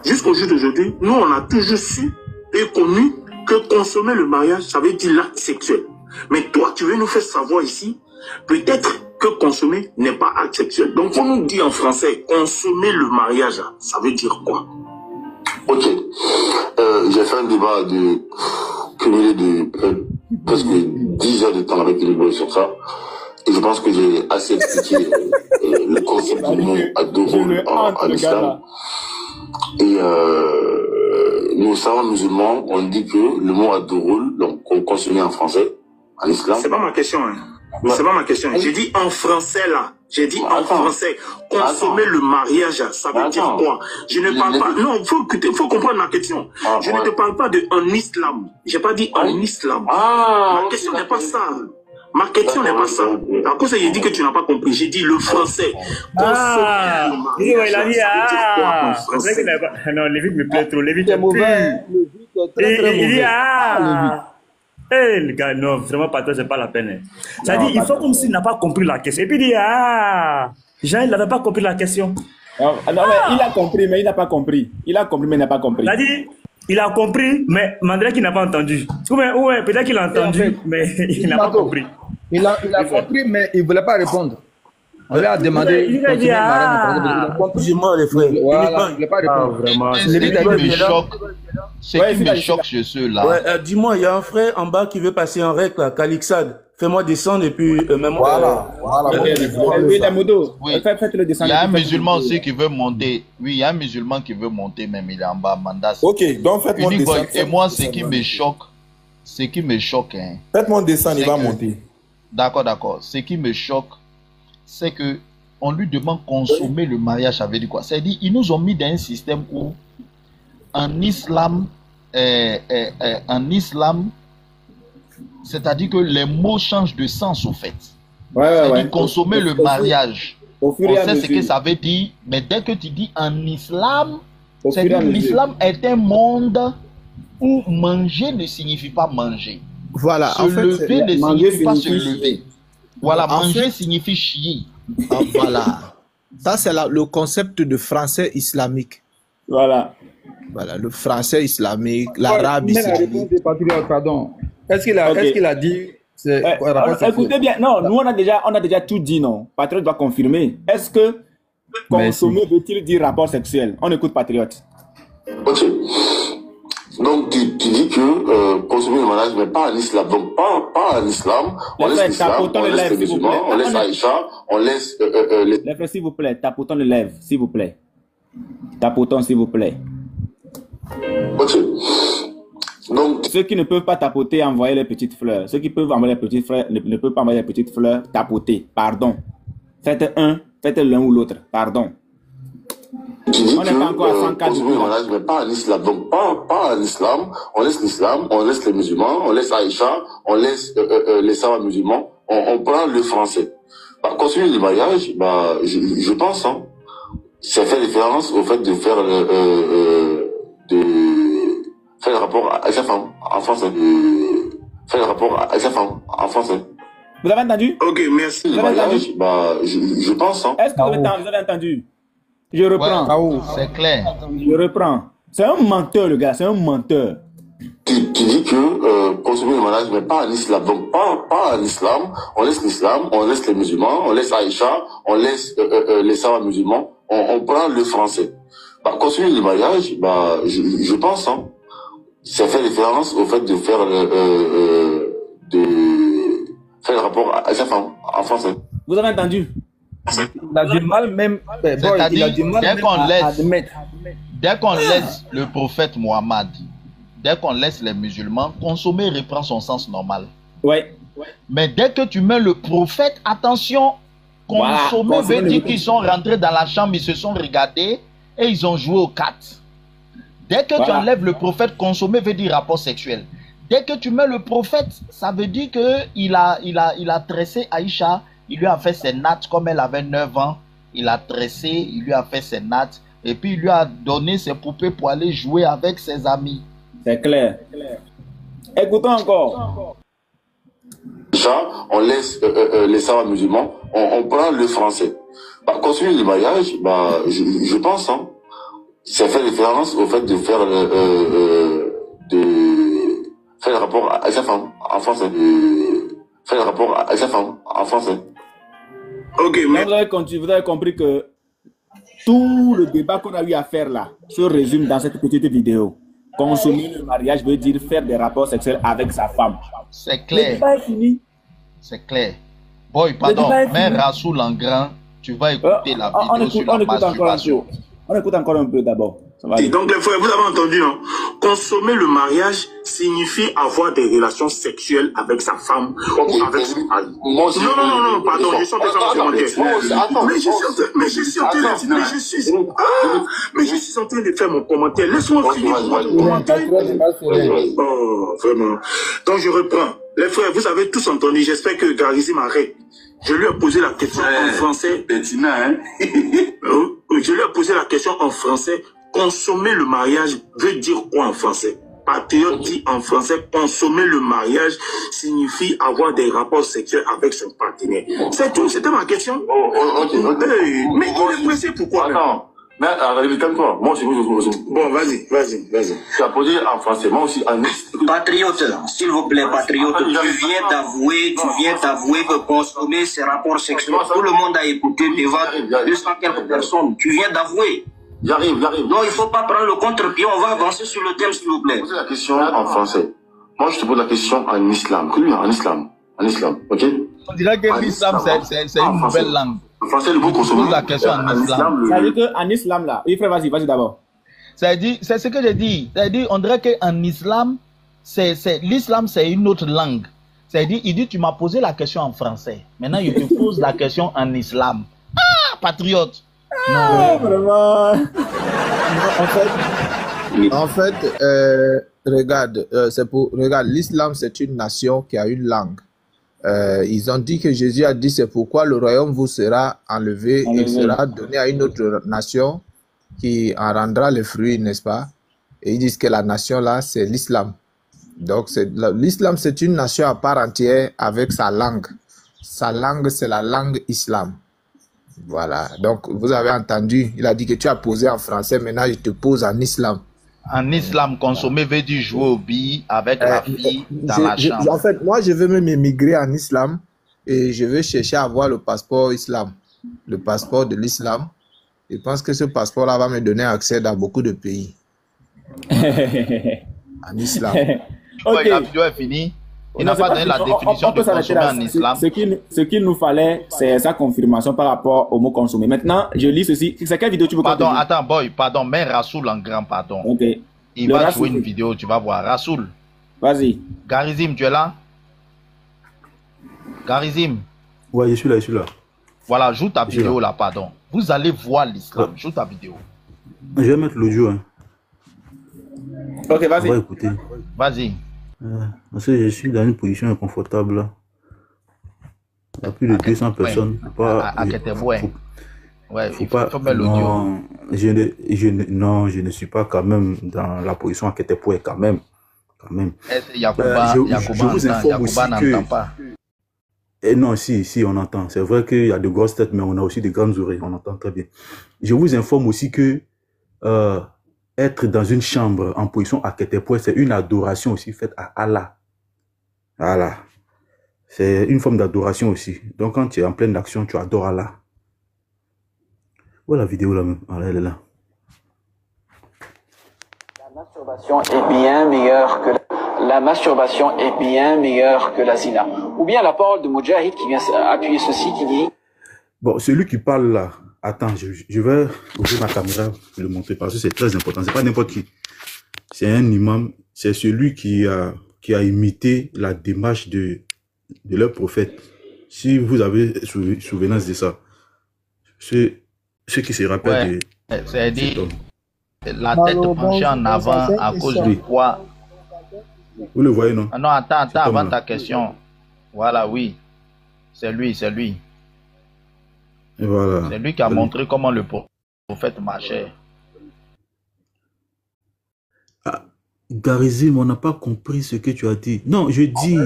Jusqu'au jour d'aujourd'hui, nous on a toujours su et connu que consommer le mariage, ça veut dire l'acte sexuel. Mais toi, tu veux nous faire savoir ici, peut-être que consommer n'est pas acte sexuel. Donc, on nous dit en français, consommer le mariage, ça veut dire quoi? Ok. J'ai fait un débat de cumulé de presque 10 heures de temps avec Libre sur ça. Et je pense que j'ai assez expliqué le concept du mot adorul en islam. Et nous savons musulmans, on dit que le mot adorul, donc qu'on consomme en français, en islam. C'est pas ma question, hein. C'est pas ma question. J'ai dit en français là. J'ai dit en français. Consommer le mariage, ça veut dire quoi? Je ne parle pas. Non, faut comprendre ma question. Je ne te parle pas de en islam. J'ai pas dit en islam. Ma question n'est pas ça. Ma question n'est pas ça. À cause j'ai dit que tu n'as pas compris. J'ai dit le français. Ah, il a dit ah. C'est vrai qu'il n'a pas. Non, Lévite me plaît trop. Lévite est mauvais. Il dit ah. Eh, le gars, non, vraiment, pas toi, c'est pas la peine. Ça dit, il faut comme s'il n'a pas compris la question. Et puis il dit, ah, Jean, il n'avait pas compris la question. Non, mais il a compris, mais il n'a pas compris. Il a compris, mais il n'a pas compris. Ça dit, il a compris, mais Mandela qui n'a pas entendu. Ouais, peut-être qu'il a entendu, mais il n'a pas compris. Il a compris, mais il ne voulait pas répondre. On lui a demandé. Il a dit, ah, dis-moi, les frères. Voilà, il ne voulait pas répondre. Vraiment, ce qui me choque chez ceux-là. Ouais, dis-moi, il y a un frère en bas qui veut passer en règle, là, Calixade. Fais-moi descendre et puis même. Voilà. Oui, la moto. Oui. Faites-le descendre. Il y a un musulman aussi qui veut monter. Oui, il y a un musulman qui veut monter, même il est en bas, Mandas. Ok, donc faites-moi descendre. Et moi, ce qui me choque, hein. Faites-moi descendre, il va monter. D'accord. Ce qui me choque, c'est que on lui demande consommer le mariage. Ça veut dire quoi? C'est-à-dire, ils nous ont mis dans un système où, en islam, c'est-à-dire que les mots changent de sens au fait. C'est-à-dire consommer le mariage. On sait ce que ça veut dire, mais dès que tu dis en islam, c'est-à-dire l'islam est un monde où manger ne signifie pas manger. Voilà. Se lever ne signifie pas se lever. Voilà, manger signifie chier. Voilà. Ça, c'est le concept de français islamique. Voilà, le français islamique, l'arabe islamique. Pardon. Est-ce qu'il a dit... Écoutez bien, non, nous on a déjà tout dit, non. Patriote doit confirmer. Est-ce que consommer veut-il dire rapport sexuel? On écoute Patriote. Ok. Donc tu dis que consommer le mariage, mais pas en islam. Donc pas en islam. On laisse l'islam, on laisse les musulmans, on laisse Aïcha, on laisse les... Les frères, s'il vous plaît, tapotons les lèvres, s'il vous plaît. Tapotons, s'il vous plaît. Ok. Donc, ceux qui ne peuvent pas tapoter, envoyer les petites fleurs. Ceux qui peuvent envoyer les petites fleurs ne peuvent pas envoyer les petites fleurs, tapoter. Pardon. Faites l'un ou l'autre. Pardon. On n'est pas encore à 104. Le mariage, mais pas en islam. Donc, pas en islam. On laisse l'islam, on laisse les musulmans, on laisse Aïcha, on laisse les savants musulmans. On prend le français. Consommer le mariage, je pense, hein, ça fait référence au fait de faire faire le rapport à sa femme en français. Faire le rapport à sa femme en français. Vous avez entendu? Ok, merci. Le mariage, je pense. Hein. Est-ce que vous avez entendu? Je reprends. Ouais, c'est clair. Je reprends. C'est un menteur, le gars. C'est un menteur. Tu dis que consommer le mariage, mais pas en islam. Donc, pas en islam. On laisse l'islam, on laisse les musulmans, on laisse Aïcha, on laisse les savants musulmans. On prend le français. Consommer le mariage, je pense, hein, ça fait référence au fait de faire faire le rapport à sa femme en français. Vous avez entendu? Il a du mal même. C'est-à-dire, dès qu'on laisse le prophète Mohammed, dès qu'on laisse les musulmans, consommer reprend son sens normal. Ouais. Mais dès que tu mets le prophète, attention, consommer veut dire qu'ils sont rentrés dans la chambre, ils se sont regardés et ils ont joué aux cartes. Dès que tu enlèves le prophète, consommer veut dire rapport sexuel. Dès que tu mets le prophète, ça veut dire qu'il a tressé Aïcha, il lui a fait ses nattes comme elle avait 9 ans. Il a tressé, il lui a fait ses nattes et puis il lui a donné ses poupées pour aller jouer avec ses amis. C'est clair. Écoutons encore. On laisse les savants musulmans, on prend le français. Consommer le mariage, je pense, hein, ça fait référence au fait de faire faire le rapport à sa femme en français. Faire le rapport à sa femme en français. Ok, mais... Vous avez compris que tout le débat qu'on a eu à faire là se résume dans cette petite vidéo. Consommer le mariage veut dire faire des rapports sexuels avec sa femme. C'est clair. Le débat est fini. C'est clair. Boy, pardon, mais Rassoul en grand, tu vas écouter la vidéo sur la masturbation. On écoute encore un peu d'abord. Et donc, les frères, vous avez entendu, non? Consommer le mariage signifie avoir des relations sexuelles avec sa femme ou avec son mari. Non, pardon, je suis en train de faire mon commentaire. Mais je suis en train de faire mon commentaire. Laisse-moi finir mon commentaire. Oh, vraiment. Donc, je reprends. Les frères, vous avez tous entendu. J'espère que Garizim m'arrête. Je lui ai posé la question en français. Bettina, hein? Je lui ai posé la question en français. Consommer le mariage veut dire quoi en français? Patriote dit en français, consommer le mariage signifie avoir des rapports sexuels avec son partenaire. C'est tout, c'était ma question. Mais il est pressé, pourquoi? Non, mais calme-toi. Moi aussi, bon, vas-y. Tu as posé en français, moi aussi en... Patriote, s'il vous plaît, patriote, tu viens d'avouer que consommer ces rapports sexuels, tout le monde a écouté devant 200 quelques personnes. Tu viens d'avouer. J'arrive. Non, il ne faut pas prendre le contre-pied, on va avancer sur le thème, s'il vous plaît. Pose la question en français. Moi, je te pose la question en islam. En islam, ok? On dirait que l'islam, c'est une nouvelle langue. En français, le mot consommer. Pose la question en islam. Ça veut dire qu'en islam, là, oui, frère, vas-y d'abord. C'est ce que j'ai dit. C'est-à-dire, on dirait qu'en islam, l'islam, c'est une autre langue. C'est-à-dire, il dit, tu m'as posé la question en français. Maintenant, je te pose la question en islam. Ah, patriote! Non, vraiment. En fait, regarde, l'islam, c'est une nation qui a une langue. Ils ont dit que Jésus a dit, c'est pourquoi le royaume vous sera enlevé et sera donné à une autre nation qui en rendra les fruits, n'est-ce pas? Et ils disent que la nation là, c'est l'islam. Donc, l'islam, c'est une nation à part entière avec sa langue. Sa langue, c'est la langue islam. Voilà, donc vous avez entendu, il a dit que tu as posé en français, maintenant je te pose en islam. En islam, consommer veut dire jouer au billes avec la fille dans la chambre. En fait, moi je veux même émigrer en islam et je veux chercher à avoir le passeport islam, le passeport de l'islam. Je pense que ce passeport-là va me donner accès dans beaucoup de pays. En islam. Ok. La vidéo est finie. Il n'a pas donné la définition de consommer en islam. Ce qu'il nous fallait, c'est sa confirmation par rapport au mot consommer. Maintenant, je lis ceci. C'est quelle vidéo tu veux Pardon, attends, boy, pardon, mais Rassoul en grand, pardon. Ok. Il va jouer une vidéo, tu vas voir. Rassoul. Vas-y. Garizim, tu es là? Garizim. Ouais, je suis là. Voilà, joue ta vidéo là, pardon. Vous allez voir l'islam. Joue ta vidéo. Je vais mettre l'audio. Hein. Ok, vas-y. On va écouter. Vas-y. Parce que je suis dans une position inconfortable là. Il y a plus de 200 personnes. Il faut mettre l'audio. Non, je ne suis pas quand même dans la position à Ketepoué quand même. Yacouba n'entend pas. Et non, si, on entend. C'est vrai qu'il y a de grosses têtes, mais on a aussi de grandes oreilles. On entend très bien. Je vous informe aussi que être dans une chambre en position à Ketepoué, c'est une adoration aussi faite à Allah. Voilà. C'est une forme d'adoration aussi. Donc quand tu es en pleine action, tu adores Allah. Voilà la vidéo là même. Voilà, elle est là. La masturbation est bien meilleure que la zina. Ou bien la parole de Moudjahid qui vient appuyer ceci, qui dit... Bon, celui qui parle là, attends, je vais ouvrir ma caméra pour le montrer parce que c'est très important. C'est pas n'importe qui. C'est un imam. C'est celui qui a imité la démarche de leur prophète. Si vous avez souvenance de ça. Ceux qui se rappellent de... C'est dit, la tête penchée en avant à cause du poids. Vous le voyez, non? Ah non, attends, avant ta question. Voilà, oui. C'est lui. Et voilà. C'est lui qui a montré comment le prophète marchait. Ah, Garizim, on n'a pas compris ce que tu as dit. Non, je dis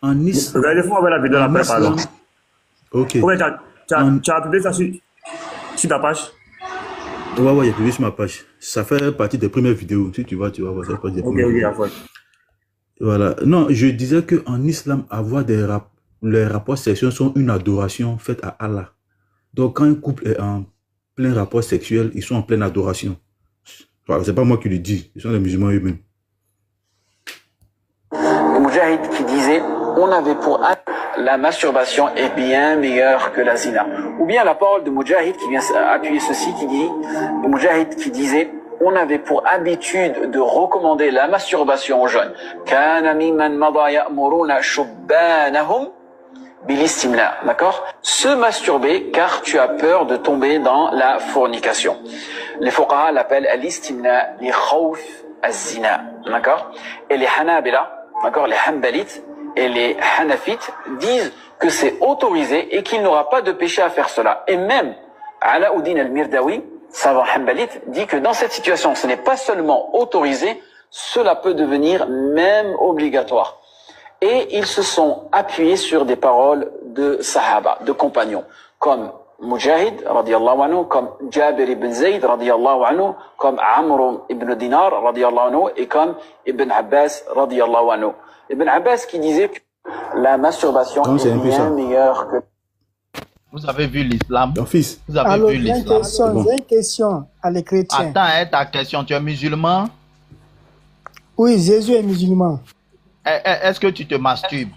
en islam. Regardez-moi la vidéo après, pardon. Ok. Ouais, tu as publié ça sur ta page? Ouais, il y a publié sur ma page. Ça fait partie des premières vidéos. Si tu vas voir. Ça fait partie des premières vidéos. Voilà. Non, je disais qu'en islam, avoir les rapports sexuels sont une adoration faite à Allah. Donc, quand un couple est en plein rapport sexuel, ils sont en pleine adoration. Voilà, c'est pas moi qui le dis, ils sont les musulmans eux-mêmes. Moujahid qui disait, on avait pour la masturbation est bien meilleure que la zina. Ou bien la parole de Moujahid qui vient appuyer ceci, qui dit, Moujahid qui disait, on avait pour habitude de recommander la masturbation aux jeunes. Kana mimman mada ya'muruna shubbanahum bilistimna. D'accord? Se masturber car tu as peur de tomber dans la fornication. Les fuqaha l'appellent al-istimna li khawf az-zina. D'accord? Et les hanabila, d'accord, les hanbalites et les hanafites disent que c'est autorisé et qu'il n'aura pas de péché à faire cela. Et même Alauddin al-Mirdawi, savant hanbalite, dit que dans cette situation, ce n'est pas seulement autorisé, cela peut devenir même obligatoire. Et ils se sont appuyés sur des paroles de sahaba, de compagnons, comme Mujahid, radiyallahu anhu, comme Jabir ibn Zayd, radiyallahu anhu, comme Amr ibn Dinar, radiyallahu anhu, et comme Ibn Abbas, radiyallahu anhu. Ibn Abbas qui disait que la masturbation est bien meilleure que... Vous avez vu l'islam? Fils. Vous avez vu l'islam? J'ai une question à les chrétiens. Attends, ta question, tu es musulman? Oui, Jésus est musulman. Est-ce que tu te masturbes?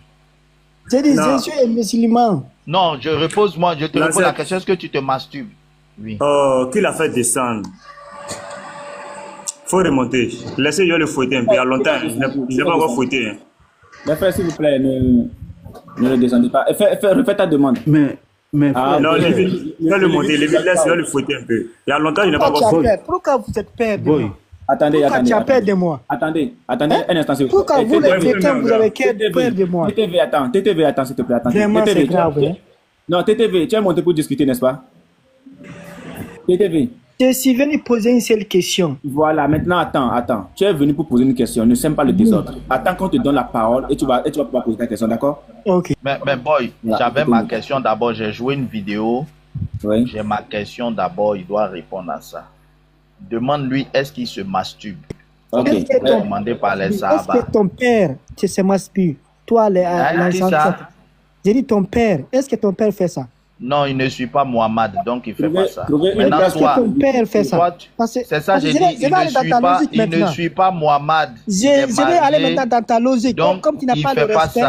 J'ai dit Jésus est musulman. Non, je te repose la question, est-ce que tu te masturbes? Oui. Oh, qui l'a fait descendre? Faut remonter. Laissez-le le fouetter un peu. Il y a longtemps, je n'ai pas encore fouetté. Mais frère, s'il vous plaît, ne le descendez pas. Refais ta demande. Mais non, le monter, laisse-le le fouetter un peu. Il y a longtemps, je n'ai pas encore fouetté. Pourquoi vous êtes peur de moi? Attendez. Tu as peur de moi? Attendez, un instant, s'il vous plaît. Pourquoi vous, les chrétiens, vous avez peur de moi? TTV, attends, s'il te plaît. Vraiment, c'est grave. Non, TTV, tu es monté pour discuter, n'est-ce pas? TTV. Je suis venu poser une seule question. Voilà, maintenant, attends. Tu es venu pour poser une question. Ne sème pas le désordre. Attends qu'on te donne la parole et tu vas pouvoir poser ta question, d'accord? Ok. Mais boy, j'avais ma question d'abord. J'ai joué une vidéo. Oui. J'ai ma question d'abord. Il doit répondre à ça. Demande-lui, est-ce qu'il se masturbe? Ok. Demandé par les Sahaba. Est-ce que ton père se masturbe? Toi, j'ai dit ton père. Est-ce que ton père fait ça? Non, il ne suit pas Mohamed, donc il ne fait pas ça. Maintenant, toi, ton père fait ça. C'est ça, j'ai dit, il ne suit pas Mohamed. Je vais aller maintenant dans ta logique. Donc, comme tu n'as pas de respect.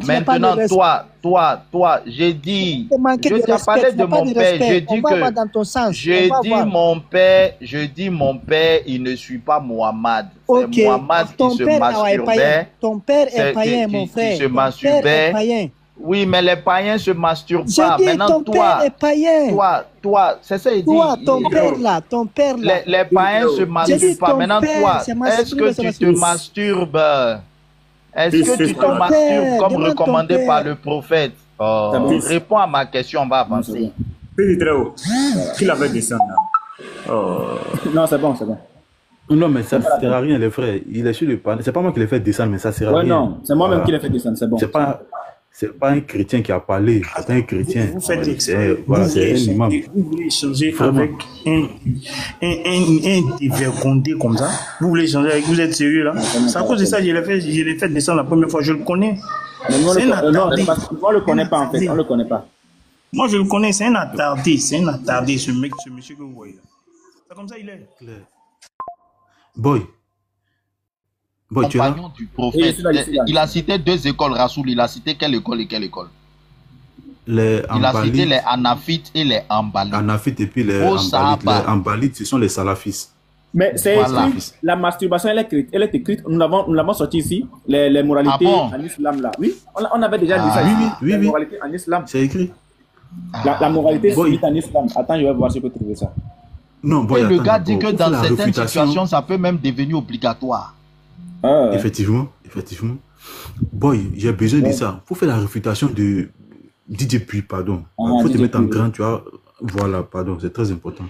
Maintenant, toi, j'ai dit, je t'ai parlé de mon père, je dis mon père, il ne suit pas Mohamed. C'est Mohamed qui se masturbait. Ton père est païen, mon frère. Qui se masturbait. Oui, mais les païens se masturbent pas. Maintenant, toi, c'est ça, il dit. Toi, ton père là. Les païens se masturbent pas. Maintenant, toi, est-ce que tu te masturbes? Est-ce que tu te masturbes comme recommandé par le prophète? Réponds à ma question, on va avancer. Qui l'avait descendu? Non, c'est bon. Non, mais ça ne sert à rien, les frères. Il est sur le panneau. C'est pas moi qui l'ai fait descendre, mais ça sert à rien. Non, c'est moi-même qui l'ai fait descendre, c'est bon. C'est pas un chrétien qui a parlé, c'est un chrétien. Vous faites des... c'est un imam. Vous voulez échanger avec un dévergondé comme ça? Vous voulez échanger avec... Vous êtes sérieux là? C'est à cause de ça que je l'ai fait descendre la première fois. Je le connais. C'est un attardé. On le connaît pas en fait, on le connaît pas. Moi je le connais, c'est un attardé. C'est un attardé ce mec, ce monsieur que vous voyez là. C'est comme ça il est. Boy, tu es là? Du prophète. Il a cité 2 écoles, Rasoul. Il a cité quelle école et quelle école? Il a cité les Hanafites et les Hanbalites. Hanafites et puis les Hanbalites. Les Hanbalites, ce sont les salafistes. Mais c'est écrit, la masturbation, elle est écrite. Nous l'avons sorti ici, les moralités en islam là. Oui, on avait déjà dit ça. Oui. Moralités en islam. C'est écrit. La moralité c'est en islam. Attends, je vais voir si je peux trouver ça. Non, boy, le gars dit que dans certaines situations, ça peut même devenir obligatoire. Effectivement. Boy, j'ai besoin de ça. Faut faire la réfutation de DJ Puy, pardon. Faut te mettre en grand, tu vois. Voilà, pardon, c'est très important.